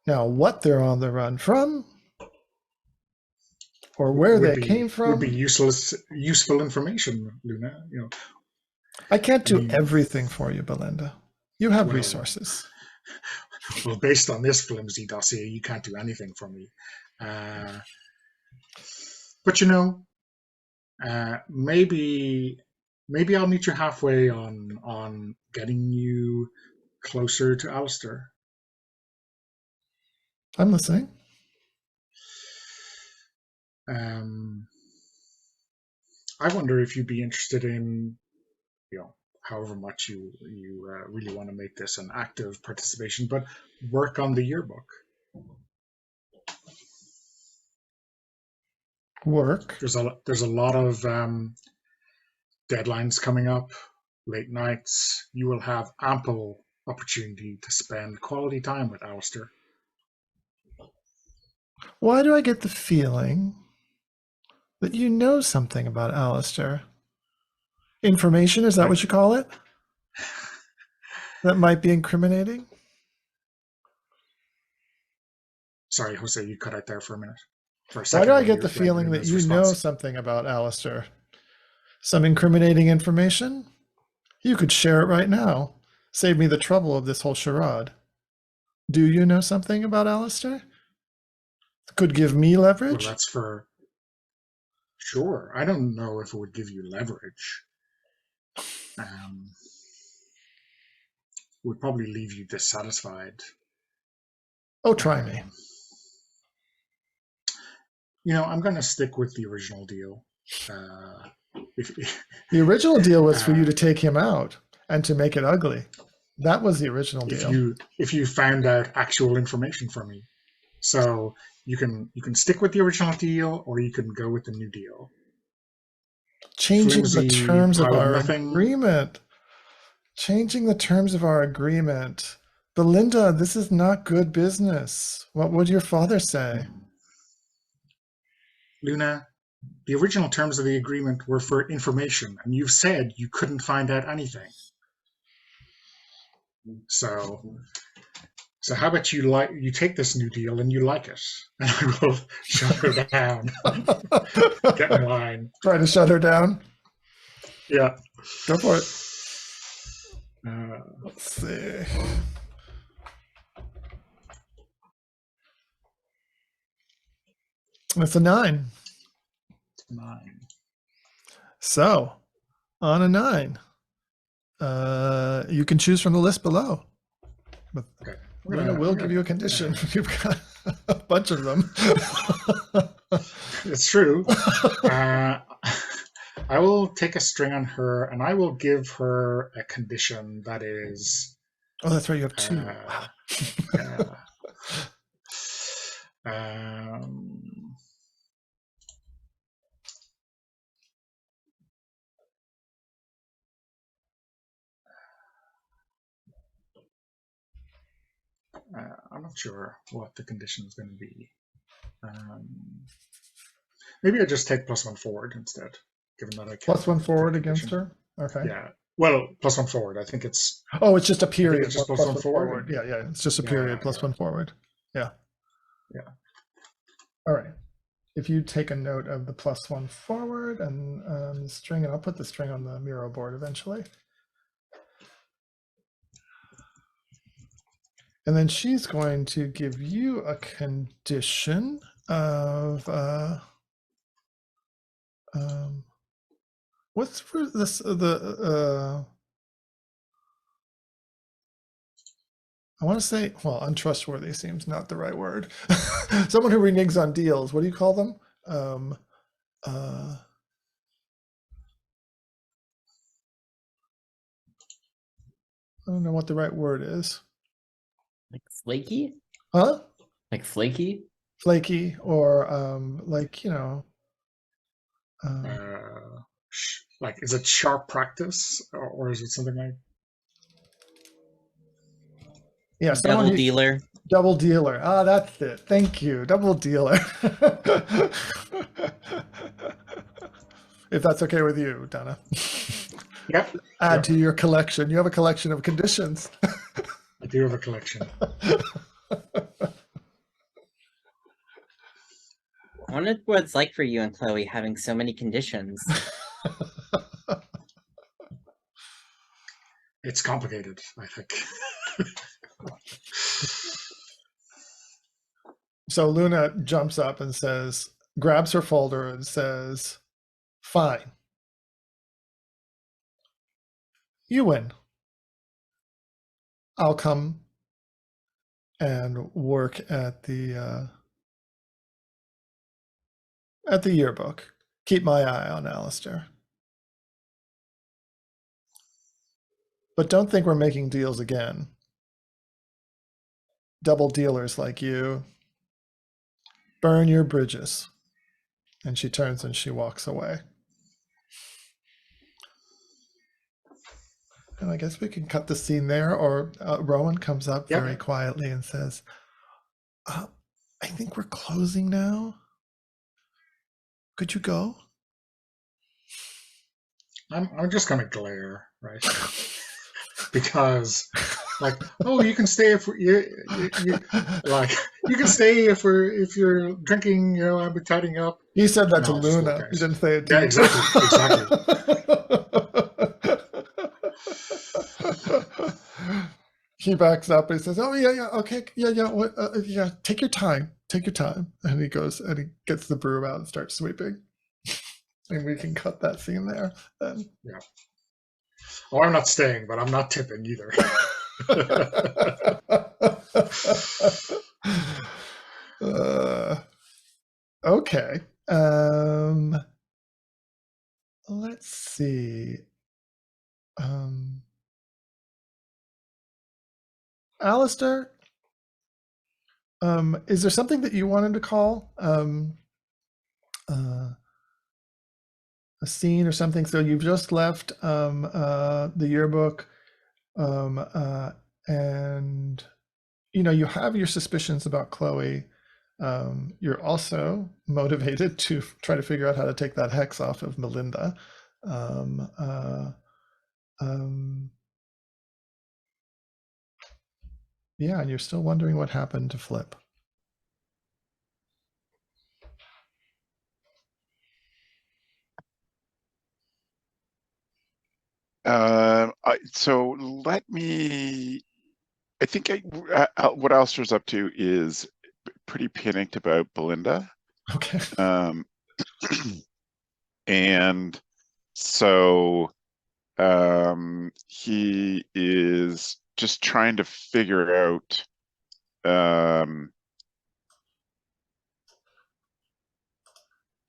Now, what they're on the run from, or where they came from, would be useful information, Luna. I can't do everything for you, Belinda. You have resources. Well, based on this flimsy dossier, you can't do anything for me. But maybe I'll meet you halfway on getting you closer to Alistair. I'm listening. I wonder if you'd be interested in, however much you really want to make this an active participation, but work on the yearbook. Work. There's a lot of deadlines coming up, late nights. You will have ample opportunity to spend quality time with Alistair. Why do I get the feeling that you know something about Alistair? Information, is that what you call it? That might be incriminating? Sorry, Jose, you cut out there for a minute. Why do I get the feeling that you know something about Alistair? Some incriminating information? You could share it right now. Save me the trouble of this whole charade. Do you know something about Alistair? Could give me leverage? Well, that's for sure. I don't know if it would give you leverage. Would probably leave you dissatisfied. Oh, try me. I'm going to stick with the original deal. The original deal was for you to take him out and to make it ugly. That was the original deal. If you found out actual information from me, so you can stick with the original deal, or you can go with the new deal. Changing the terms of our nothing. Agreement. Changing the terms of our agreement. Belinda, this is not good business. What would your father say? Luna, the original terms of the agreement were for information, and you've said you couldn't find out anything. So So how about you take this new deal and you like it, and I will shut her down. Get in line. Try to shut her down. Yeah. Go for it. Uh, Let's see. It's a 9. 9. So, on a 9, you can choose from the list below. But Okay. Luna will give you a condition. You've got a bunch of them. It's true. I will take a string on her, and I will give her a condition that is. Oh, that's right. You have 2. Wow. I'm not sure what the condition is going to be. Maybe I just take +1 forward instead, given that I can. +1 forward against her? Okay. Yeah. Well, +1 forward. I think it's. Oh, it's just a period. It's just +1 forward. Yeah, yeah. It's just a period +1 forward. Yeah. Yeah. All right. If you take a note of the +1 forward and the string, and I'll put the string on the Miro board eventually. And then she's going to give you a condition of what's for this I want to say, well, untrustworthy seems not the right word. Someone who reneges on deals. What do you call them? I don't know what the right word is. Like flaky? Huh? Like flaky? Flaky, or like, you know. Like, is it sharp practice, or is it something like? Yeah, Double dealer. Double dealer. Ah, that's it. Thank you. Double dealer. If that's okay with you, Donna. Yep. Add to your collection. You have a collection of conditions. I do have a collection. I wonder what it's like for you and Chloe having so many conditions. It's complicated, I think. So Luna jumps up and says, grabs her folder and says, fine. You win. I'll come and work at the yearbook. Keep my eye on Alistair. But don't think we're making deals again. Double dealers like you, burn your bridges. And she turns and she walks away. And I guess we can cut the scene there, or Rowan comes up very quietly and says, I think we're closing now. Could you go? I'm just gonna glare, right? Because, like, oh, you can stay if you can stay if you're drinking. You know, I'll be tidying up. He said that to No, Luna. He didn't say it to Yeah, you. exactly. He backs up and he says, "Oh yeah, okay, yeah. Take your time, And he goes and he gets the broom out and starts sweeping. And we can cut that scene there. Then. Yeah. Oh, I'm not staying, but I'm not tipping either. Okay. Let's see. Alistair, is there something that you wanted to call a scene or something? So you've just left the yearbook, and you know you have your suspicions about Chloe. You're also motivated to try to figure out how to take that hex off of Melinda. Yeah, and you're still wondering what happened to Flip. So let me. I think what Alistair's up to is pretty panicked about Belinda. Okay. And so he is just trying to figure out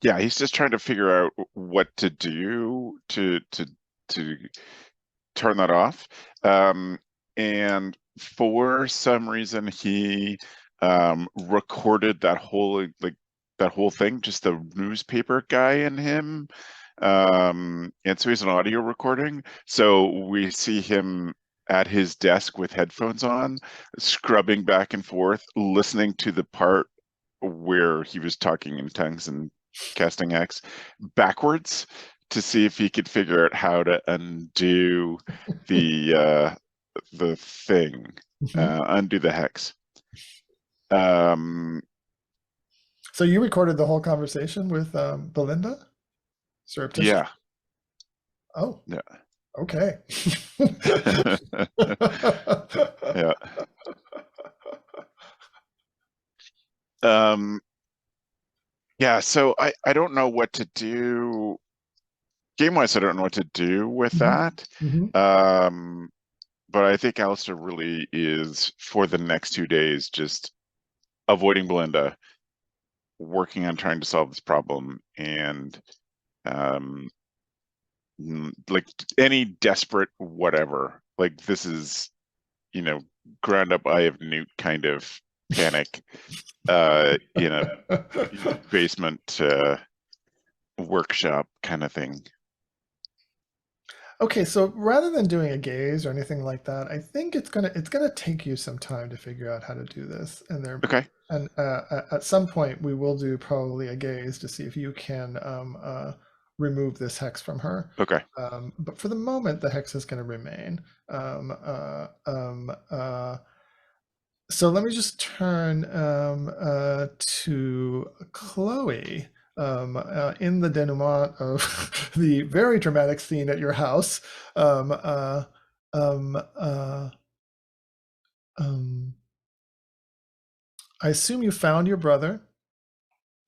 yeah, he's just trying to figure out what to do to turn that off. And for some reason he recorded that whole thing, just the newspaper guy and him. And so he's an audio recording. So we see him at his desk with headphones on, scrubbing back and forth, listening to the part where he was talking in tongues and casting X backwards to see if he could figure out how to undo the thing, undo the hex. So you recorded the whole conversation with Belinda? Surreptitious? Yeah. Oh. Yeah. Okay. Yeah. Yeah, so I don't know what to do. Game-wise, I don't know what to do with that. But I think Alistair really is, for the next 2 days, just avoiding Belinda, working on trying to solve this problem, and like any desperate whatever. Like this is, ground up Eye of Newt kind of panic in a basement workshop kind of thing. Okay, so rather than doing a gaze or anything like that, I think it's gonna take you some time to figure out how to do this. Okay. And at some point we will do probably a gaze to see if you can remove this hex from her. Okay. But for the moment, the hex is going to remain. So let me just turn to Chloe. In the denouement of the very dramatic scene at your house, I assume you found your brother.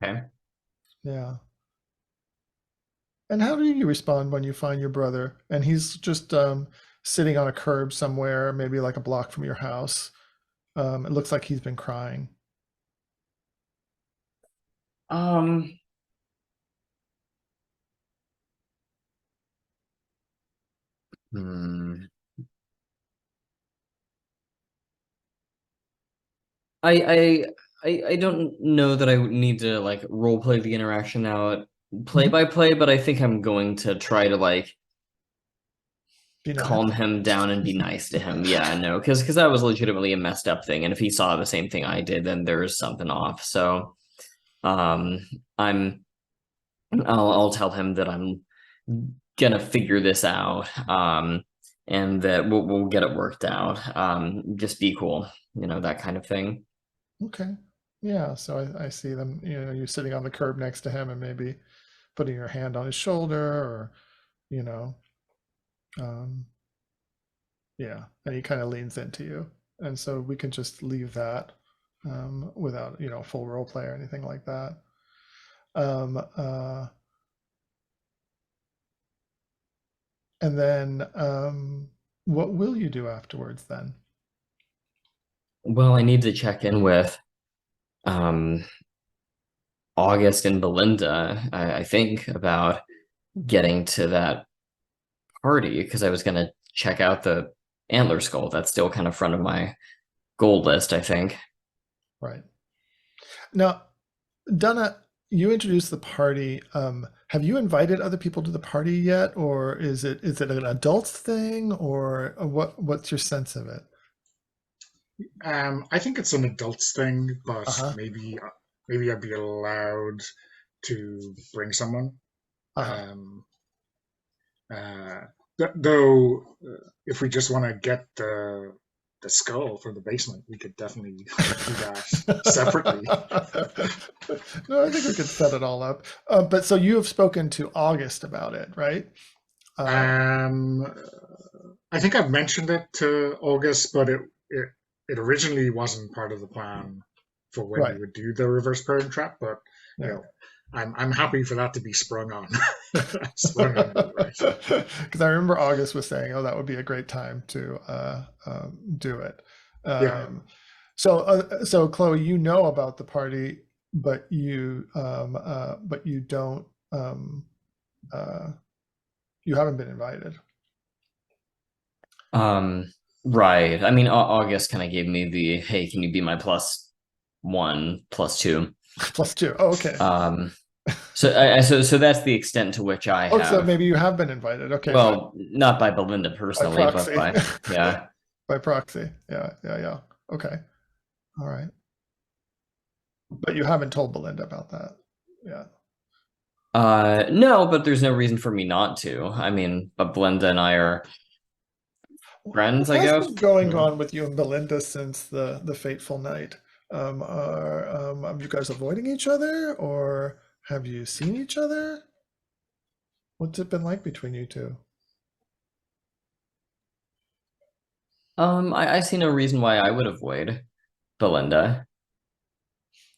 Okay. Yeah. And how do you respond when you find your brother and he's just sitting on a curb somewhere, maybe like a block from your house? It looks like he's been crying. I don't know that I would need to like role play the interaction out play by play, but I think I'm going to try to like Be nice. calm him down and be nice to him. Yeah, no, because that was legitimately a messed up thing, and if he saw the same thing I did, then there's something off. So, I'll tell him that I'm gonna figure this out, and that we'll get it worked out. Just be cool, that kind of thing. Okay. Yeah, so I see them, you're sitting on the curb next to him and maybe putting your hand on his shoulder or, yeah, and he kind of leans into you. And so we can just leave that without, full role play or anything like that. And then what will you do afterwards then? Well, I need to check in with August and Belinda, I think, about getting to that party because I was going to check out the antler skull. That's still kind of front of my goal list, I think. Right. Now, Donna, you introduced the party. Have you invited other people to the party yet, or is it an adults thing, or what's your sense of it? I think it's an adults thing, but Uh-huh. maybe I'd be allowed to bring someone. Uh-huh. Though, if we just want to get the skull from the basement, we could definitely do that separately. No, I think we could set it all up. But so you have spoken to August about it, right? I think I've mentioned it to August, but it originally wasn't part of the plan for when Right. we would do the reverse parent trap. But you Yeah. know, I'm happy for that to be sprung on. Sprung on me, right? Because I remember August was saying, "Oh, that would be a great time to do it." Yeah. So Chloe, you know about the party, but you don't you haven't been invited. Right. I mean, August kind of gave me the, hey, can you be my +1, +2? +2. Oh, okay. So that's the extent to which I Oh, have. so maybe you have been invited. Okay. Well, not by Belinda personally, but proxy. by yeah. By proxy. Yeah. Okay. All right. But you haven't told Belinda about that. Yeah. No, but there's no reason for me not to. I mean, but Belinda and I are friends, I What's guess. been going on with you and Belinda since the fateful night? Are you guys avoiding each other, or have you seen each other? What's it been like between you two? I see no reason why I would avoid Belinda.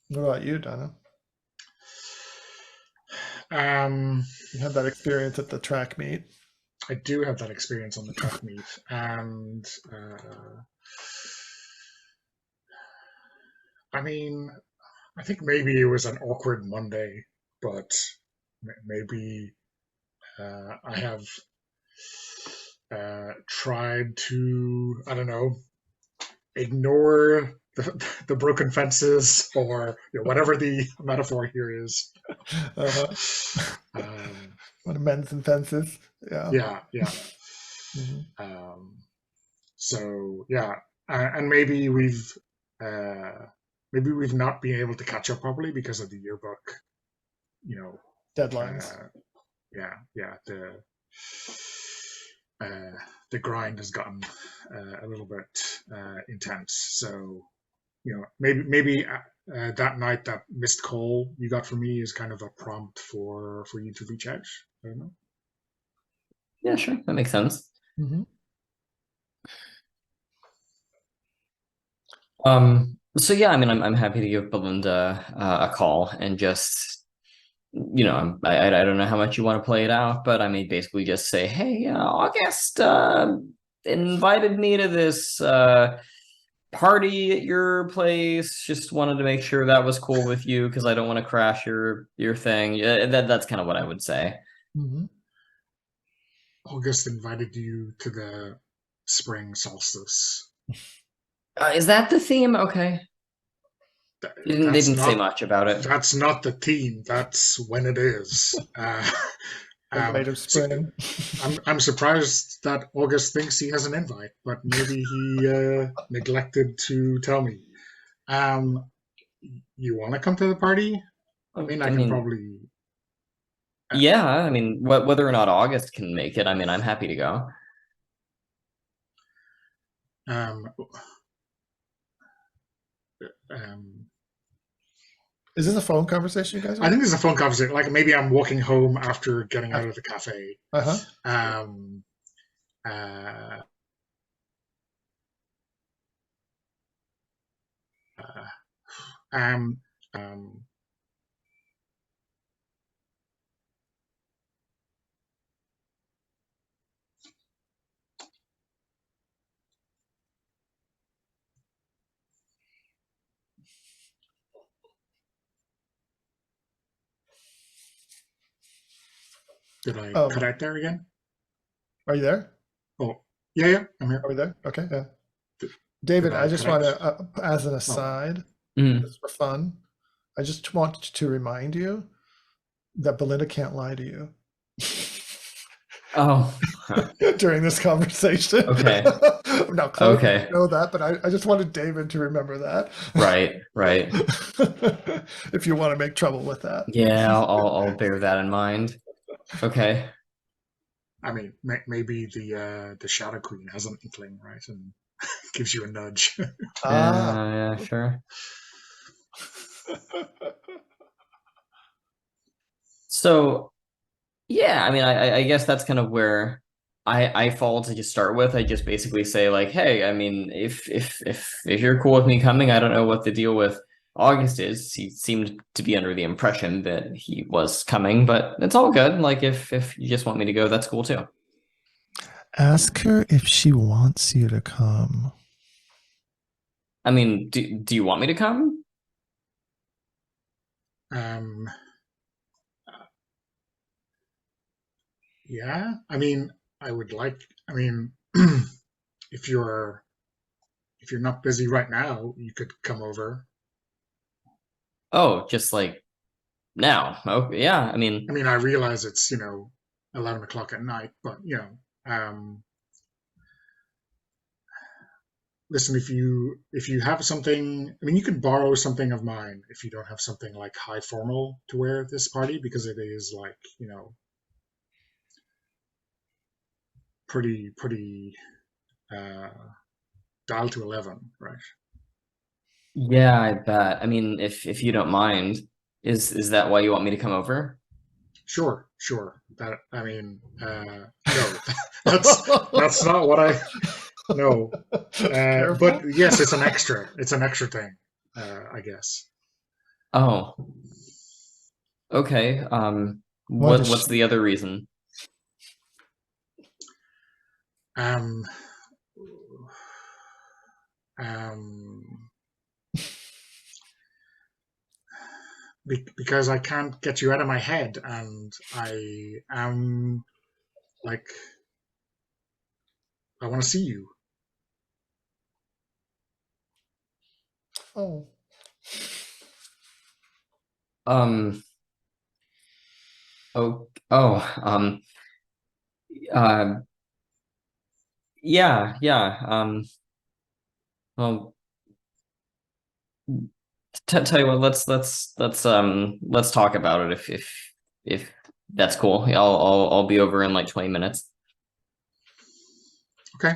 What about you, Donna? You had that experience at the track meet. I do have that experience on the track meet, and I mean, I think maybe it was an awkward Monday, but maybe I have tried to, I don't know, ignore the broken fences, or whatever the metaphor here is. What mends and fences? Yeah. Yeah. Mm-hmm. So yeah, and maybe we've not been able to catch up properly because of the yearbook, Deadlines. The grind has gotten a little bit intense. So maybe that night, that missed call you got from me is kind of a prompt for you to reach out. I don't know. Yeah, sure, that makes sense. Mm-hmm. So yeah, I mean, I'm happy to give Belinda a call and just, I don't know how much you want to play it out, but I mean, basically just say, hey, August invited me to this party at your place. Just wanted to make sure that was cool with you, because I don't want to crash your thing. That's kind of what I would say. Mm-hmm. August invited you to the spring solstice. Is that the theme? Okay. They didn't say much about it. That's not the theme. That's when it is. The rite of spring. I'm surprised that August thinks he has an invite, but maybe he neglected to tell me. You want to come to the party? I mean, I can probably. Yeah, I mean, whether or not August can make it, I mean, I'm happy to go. Is this a phone conversation, you guys? I think this is a phone conversation. Like maybe I'm walking home after getting out of the cafe. Did I cut out there again? Are you there? Oh, yeah, I'm here. Are we there? Okay, yeah. David, I just want to, as an aside, just for fun, I just want to remind you that Belinda can't lie to you. Oh. During this conversation. Okay. Now, Chloe didn't know that, but I just wanted David to remember that. Right. If you want to make trouble with that. Yeah, I'll bear that in mind. Okay. I mean, maybe the Shadow Queen has an inkling, right? And gives you a nudge. Ah. Yeah, sure. So, yeah, I mean, I guess that's kind of where I fall to just start with. I just basically say like, hey, I mean, if you're cool with me coming, I don't know what the deal with August is. He seemed to be under the impression that he was coming, but it's all good. Like, if you just want me to go, that's cool too. Ask her if she wants you to come. I mean, do you want me to come? Um, yeah, I mean, I would like. I mean, if you're not busy right now, you could come over. Oh, just like now. Oh, yeah. I mean, I mean, I realize it's 11 o'clock at night, but listen, if you have something, I mean, you could borrow something of mine if you don't have something like high formal to wear at this party, because it is like pretty dialed to 11, right? yeah, I bet. I mean, if you don't mind, is that why you want me to come over? Sure. That I mean, no, that's not what I. No, Careful. but yes, it's an extra. It's an extra thing, I guess. Oh, okay. Why does What's she- the other reason? Um, um, because I can't get you out of my head, and I am like, I want to see you. Oh. Um, uh, yeah. Well, tell you what, let's talk about it if that's cool. I'll be over in like 20 minutes. Okay.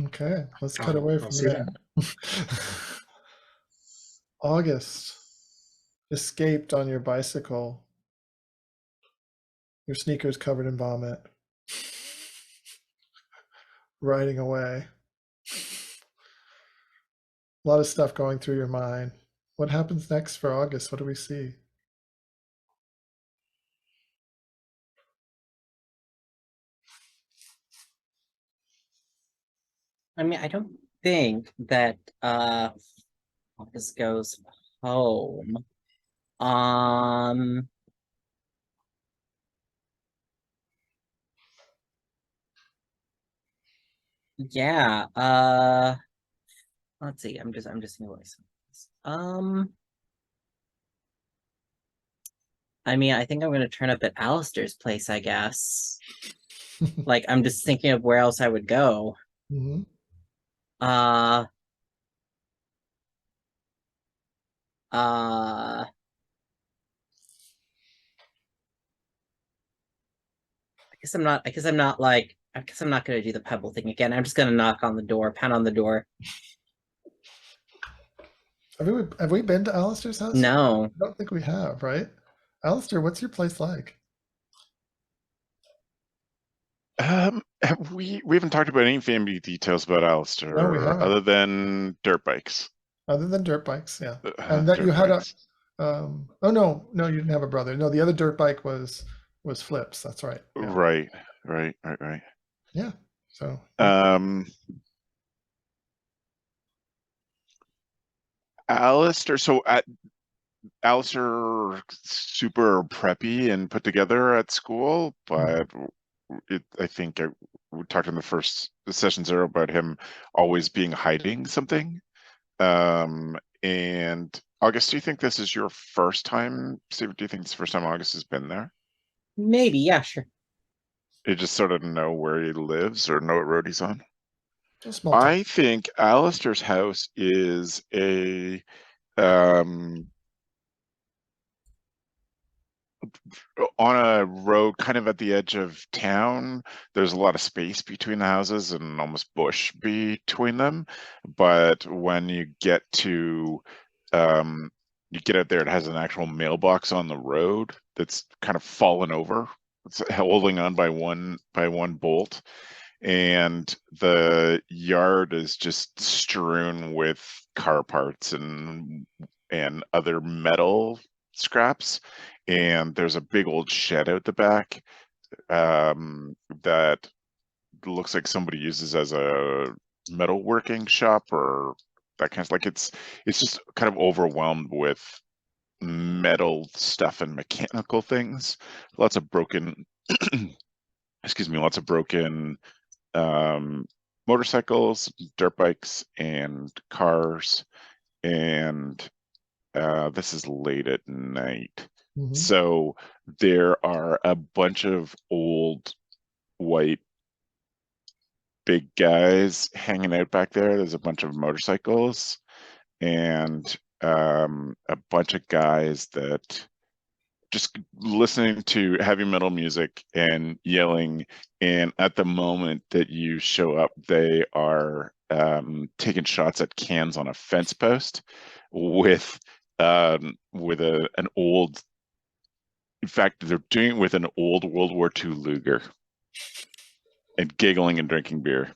Okay, let's cut away I'll from see you that. then. August escaped on your bicycle. Your sneakers covered in vomit. Riding away. A lot of stuff going through your mind. What happens next for August? What do we see? I mean, I don't think that August goes home. Yeah, let's see. I'm just gonna voice this. I mean, I think I'm gonna turn up at Alistair's place, I guess. Like, I'm just thinking of where else I would go. Mhm. Uh, uh, I guess I'm not gonna do the pebble thing again. I'm just gonna knock on the door, pound on the door. Have we been to Alistair's house? No. I don't think we have, right? Alistair, what's your place like? We haven't talked about any family details about Alistair No, we haven't. other than dirt bikes. Other than dirt bikes, yeah. And that Dirt you had bikes. oh no, you didn't have a brother. No, the other dirt bike was Flips. That's right. Yeah. Right. Yeah. So Alistair, Alistair super preppy and put together at school, but I think we talked in the first session 0 about him always being hiding something. And August, do you think this is your first time? Steve, do you think it's the first time August has been there? Maybe, yeah, sure. You just sort of know where he lives or know what road he's on? a small town. I think Alistair's house is a on a road kind of at the edge of town. There's a lot of space between the houses and almost bush between them. But when you get to you get out there, it has an actual mailbox on the road that's kind of fallen over. It's holding on by one bolt. And the yard is just strewn with car parts and other metal scraps. And there's a big old shed out the back that looks like somebody uses as a metalworking shop or that kind of, like, it's just kind of overwhelmed with metal stuff and mechanical things. Lots of broken excuse me, lots of broken motorcycles, dirt bikes, and cars. And this is late at night. Mhm. So there are a bunch of old white big guys hanging out back there. There's a bunch of motorcycles and a bunch of guys that just listening to heavy metal music and yelling. And at the moment that you show up, they are taking shots at cans on a fence post with an old, in fact, they're doing it with an old World War II Luger and giggling and drinking beer.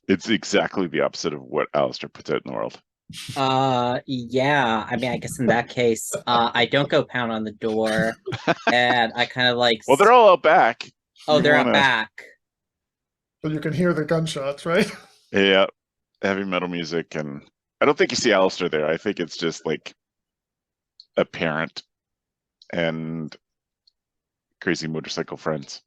It's exactly the opposite of what Alistair puts out in the world. Yeah. I mean, I guess in that case, I don't go pound on the door, and I kind of like. Well, they're all out back. Oh, You they're wanna- out back. But you can hear the gunshots, right? Yeah, heavy metal music, and I don't think you see Alistair there. I think it's just like a parent and crazy motorcycle friends.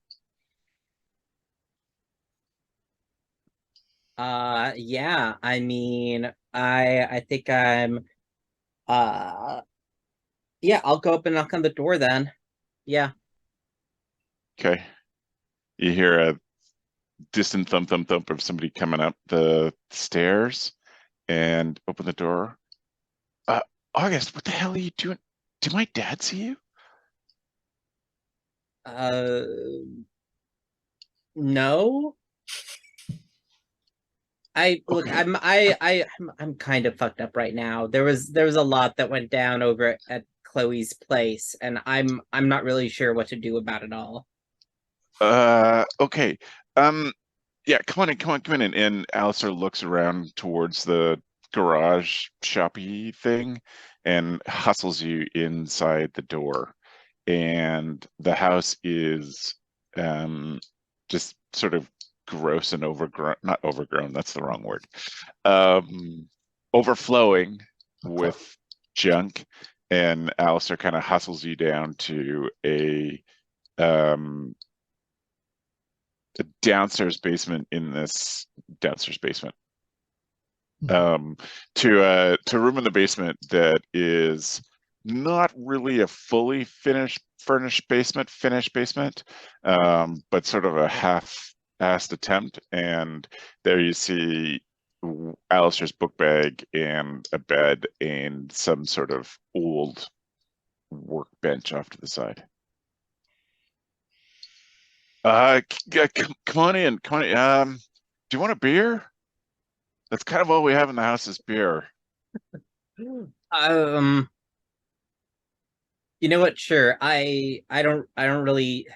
Yeah. I mean, I think I'm. Yeah. I'll go up and knock on the door then. Yeah. Okay. You hear a distant thump, thump, thump of somebody coming up the stairs and open the door. August, what the hell are you doing? Did my dad see you? No. Look, Okay. I'm kind of fucked up right now. There was a lot that went down over at Chloe's place, and I'm not really sure what to do about it all. Okay. Yeah, come on in. And Alistair looks around towards the garage shoppy thing and hustles you inside the door. And the house is just sort of gross and overgrown, not overgrown, that's the wrong word. Overflowing with junk. And Alistair kind of hustles you down to a downstairs basement in this downstairs basement. To a room in the basement that is not really a fully furnished basement, but sort of a half-assed attempt. And there you see Alistair's book bag and a bed and some sort of old workbench off to the side. Come on in. Do you want a beer? That's kind of all we have in the house is beer. You know what? Sure. I don't really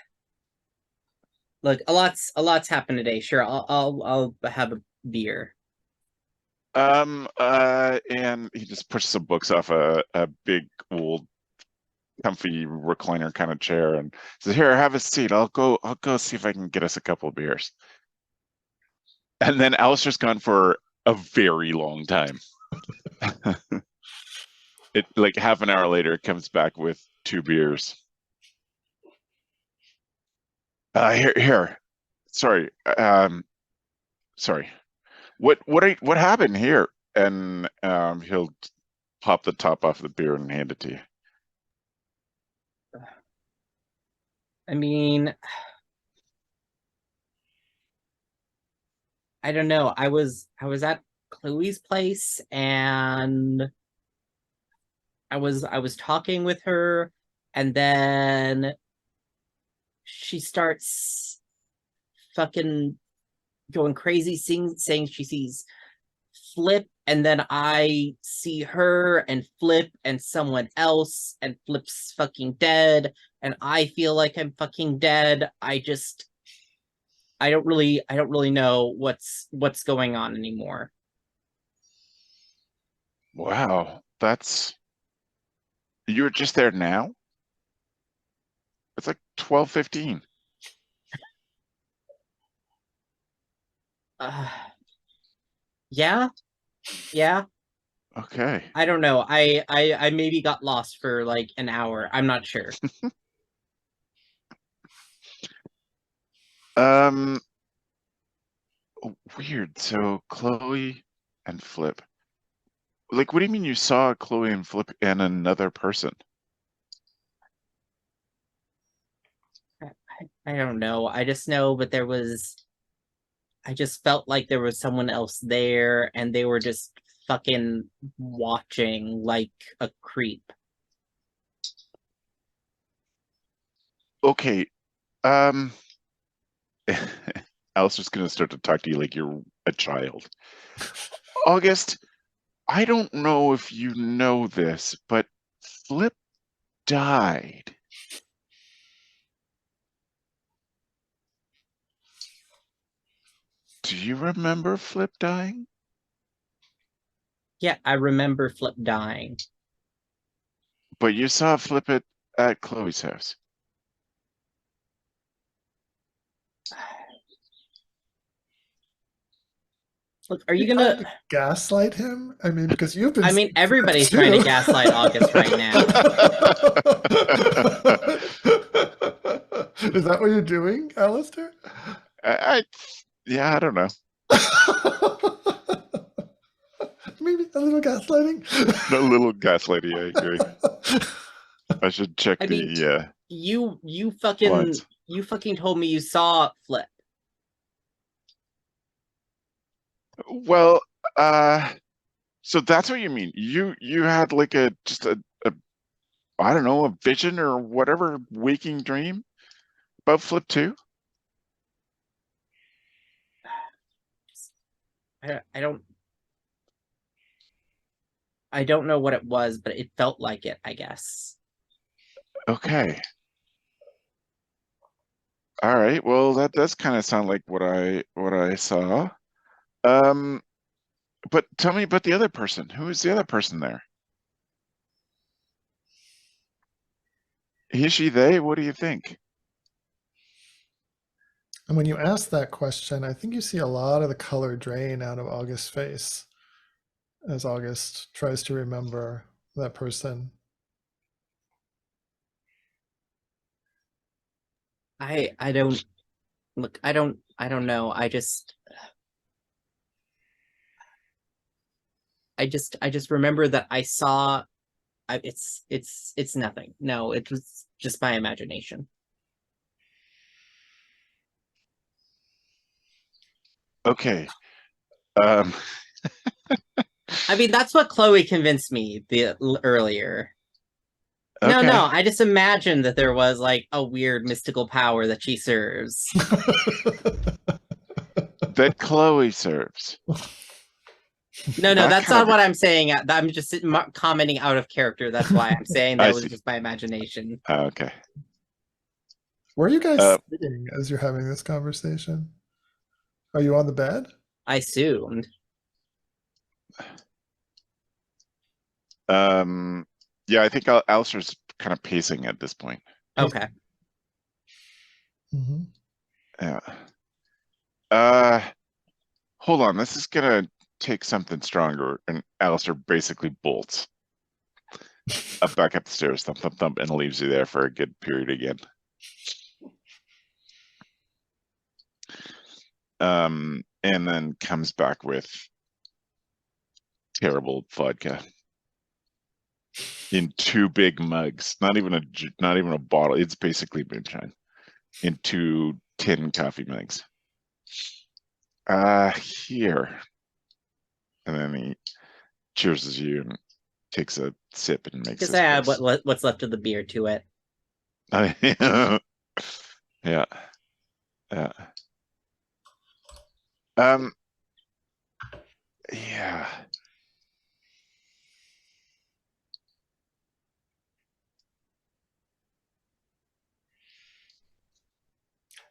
look. A lot's happened today. Sure. I'll have a beer. And he just pushes some books off a big old comfy recliner kind of chair and says, "Here, have a seat. I'll go see if I can get us a couple of beers." And then Alistair's gone for a very long time. It like half an hour later, it comes back with 2 beers. Here. Sorry. Sorry. What happened here? And he'll pop the top off the beer and hand it to you. I mean, I don't know. I was at Chloe's place, and I was talking with her, and then she starts fucking going crazy, saying she sees Flip, and then I see her and Flip and someone else, and Flip's fucking dead, and I feel like I'm fucking dead. I don't really know what's going on anymore. Wow, you're just there now? It's like 12:15. Yeah, yeah. Okay. I don't know. I maybe got lost for like an hour. I'm not sure. Weird. So Chloe and Flip. Like, what do you mean you saw Chloe and Flip and another person? I don't know. I just know, but I just felt like there was someone else there, and they were just fucking watching like a creep. Okay. Alistair's gonna start to talk to you like you're a child. August, I don't know if you know this, but Flip died. Do you remember Flip dying? Yeah, I remember Flip dying. But you saw Flip at Chloe's house. Look, are you You're gonna? trying to gaslight him? I mean, because you've been. I mean, seeing everybody's Flip trying to too. gaslight August right now. Is that what you're doing, Alistair? Yeah, I don't know. Maybe a little gaslighting. A little gaslighty, I agree. I should check I mean, the you lines. fucking told me you saw Flip. Well, so that's what you mean. You had like just a I don't know, a vision or whatever, waking dream about Flip 2? I don't know what it was, but it felt like it, I guess. Okay. All right. Well, that does kind of sound like what I saw. But tell me about the other person. Who is the other person there? He, she, they? What do you think? And when you ask that question, I think you see a lot of the color drain out of August's face as August tries to remember that person. I don't look. I don't know. I just remember that I saw. It's nothing. No, it was just my imagination. Okay. I mean, that's what Chloe convinced me earlier. No, Okay. no, I just imagined that there was like a weird mystical power that she serves. That Chloe serves. No, That that's kind not of- what I'm saying. I'm just commenting out of character. That's why I'm saying I that was see. just my imagination. Okay. Where are you guys sitting as you're having this conversation? Are you on the bed? I assumed. Yeah, I think Alistair's kind of pacing at this point. Okay. Mm-hmm. Yeah. Hold on. This is gonna take something stronger, and Alistair basically bolts back up the stairs, thump, thump, thump, and leaves you there for a good period again. And then comes back with terrible vodka in 2 big mugs. Not even a bottle. It's basically moonshine in 2 tin coffee mugs. Here. And then he cheerses you and takes a sip and makes Just his add face. what's left of the beer to it. Yeah. Yeah. Yeah.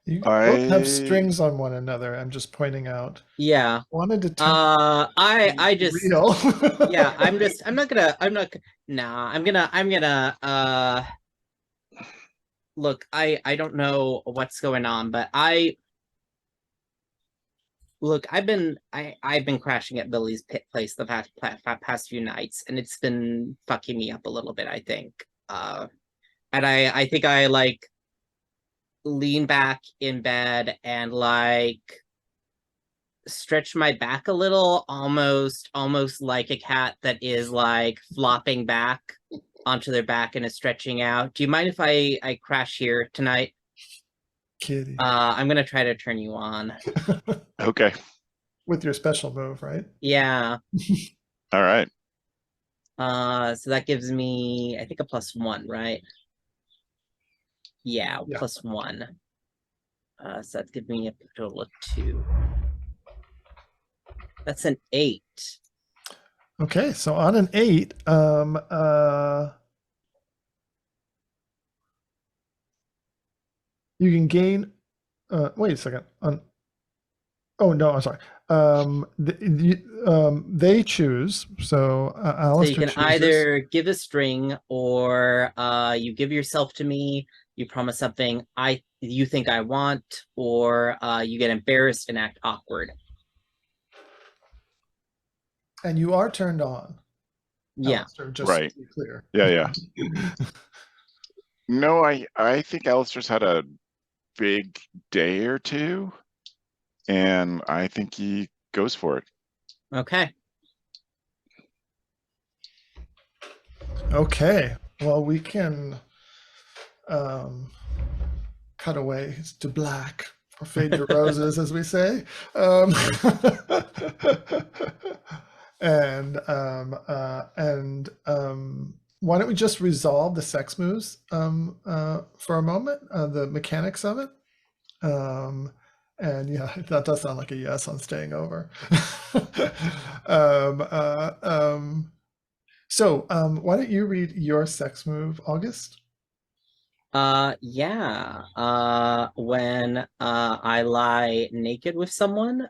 You both have strings on one another. I'm just pointing out. Yeah. Wanted to turn I just real. yeah, I'm gonna look, I don't know what's going on, but I've been crashing at Billy's place the past few nights, and it's been fucking me up a little bit, I think. And I think I like lean back in bed and like stretch my back a little, almost like a cat that is like flopping back onto their back and is stretching out. Do you mind if I crash here tonight? Kitty. I'm gonna try to turn you on. Okay. With your special move, right? Yeah. All right. So that gives me, I think, a +1, right? Yeah, Yeah. +1. So that gives me a total of 2. That's an 8. Okay, so on an 8, you can gain. Wait a second. Oh no, I'm sorry. They choose. So So Alistair you can chooses. either give a string, or you give yourself to me. You promise something you think I want, or you get embarrassed and act awkward. And you are turned on. Yeah. Alistair, just Right. to be clear. Yeah. No, I think Alistair's had a big day or two, and I think he goes for it. Okay. Okay. Well, we can cut away to black or fade to roses, as we say. And why don't we just resolve the sex moves for a moment, the mechanics of it? And yeah, that does sound like a yes on staying over. So why don't you read your sex move, August? Yeah. When I lie naked with someone,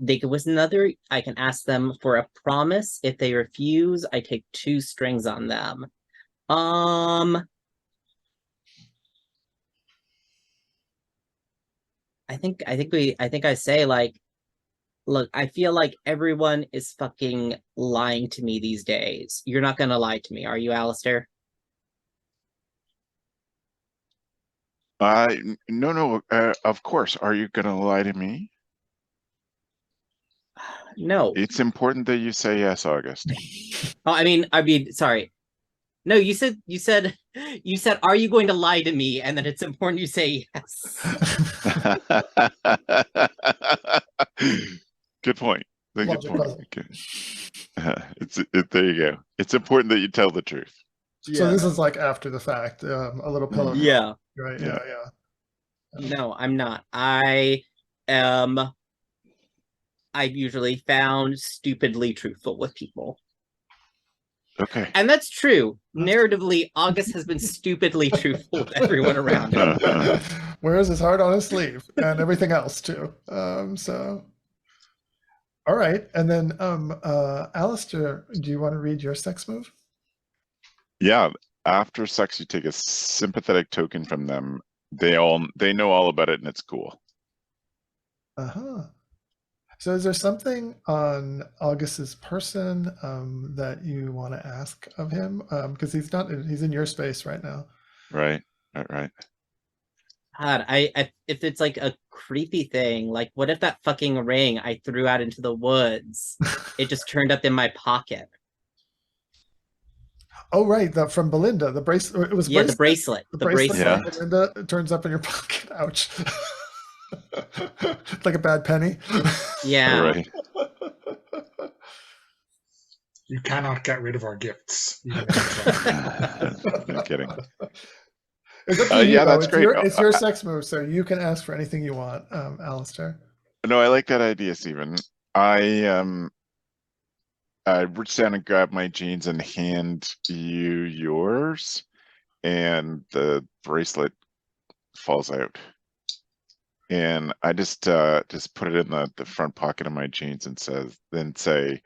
naked with another, I can ask them for a promise. If they refuse, I take 2 strings on them. I think I say like, look, I feel like everyone is fucking lying to me these days. You're not gonna lie to me, are you, Alistair? No, of course. Are you gonna lie to me? No. It's important that you say yes, August. Oh, I mean, sorry. No, you said, are you going to lie to me? And then it's important you say yes. Good point. Good Logic point. puzzle. Okay. There you go. It's important that you tell the truth. So this is like after the fact, a little pillow. Yeah. Right. Yeah. Yeah. No, I'm not. I've usually found stupidly truthful with people. Okay. And that's true. Narratively, August has been stupidly truthful with everyone around him. Wears his heart on his sleeve and everything else too. So all right. And then Alistair, do you want to read your sex move? Yeah. After sex, you take a sympathetic token from them. They know all about it, and it's cool. Uh-huh. So is there something on August's person that you want to ask of him? Because he's in your space right now. Right. God, if it's like a creepy thing, like what if that fucking ring I threw out into the woods, it just turned up in my pocket? Oh, right. From Belinda, the bracelet. It was the bracelet. The bracelet Yeah. from Belinda, it turns up in your pocket. Ouch. Like a bad penny. Yeah. Right. You cannot get rid of our gifts. Even if you try. No kidding. It's up to you, Yeah, though. that's It's great. your No, it's your sex move, so you can ask for anything you want, Alistair. No, I like that idea, Stephen. I reach down and grab my jeans and hand you yours, and the bracelet falls out. And I just put it in the front pocket of my jeans and say,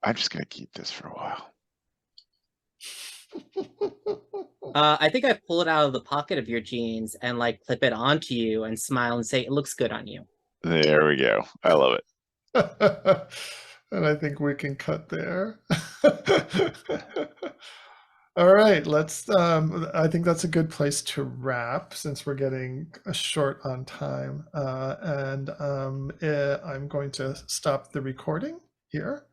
I'm just gonna keep this for a while. I think I pull it out of the pocket of your jeans and like clip it onto you and smile and say, "It looks good on you." There we go. I love it. And I think we can cut there. All right, let's I think that's a good place to wrap since we're getting short on time. I'm going to stop the recording here.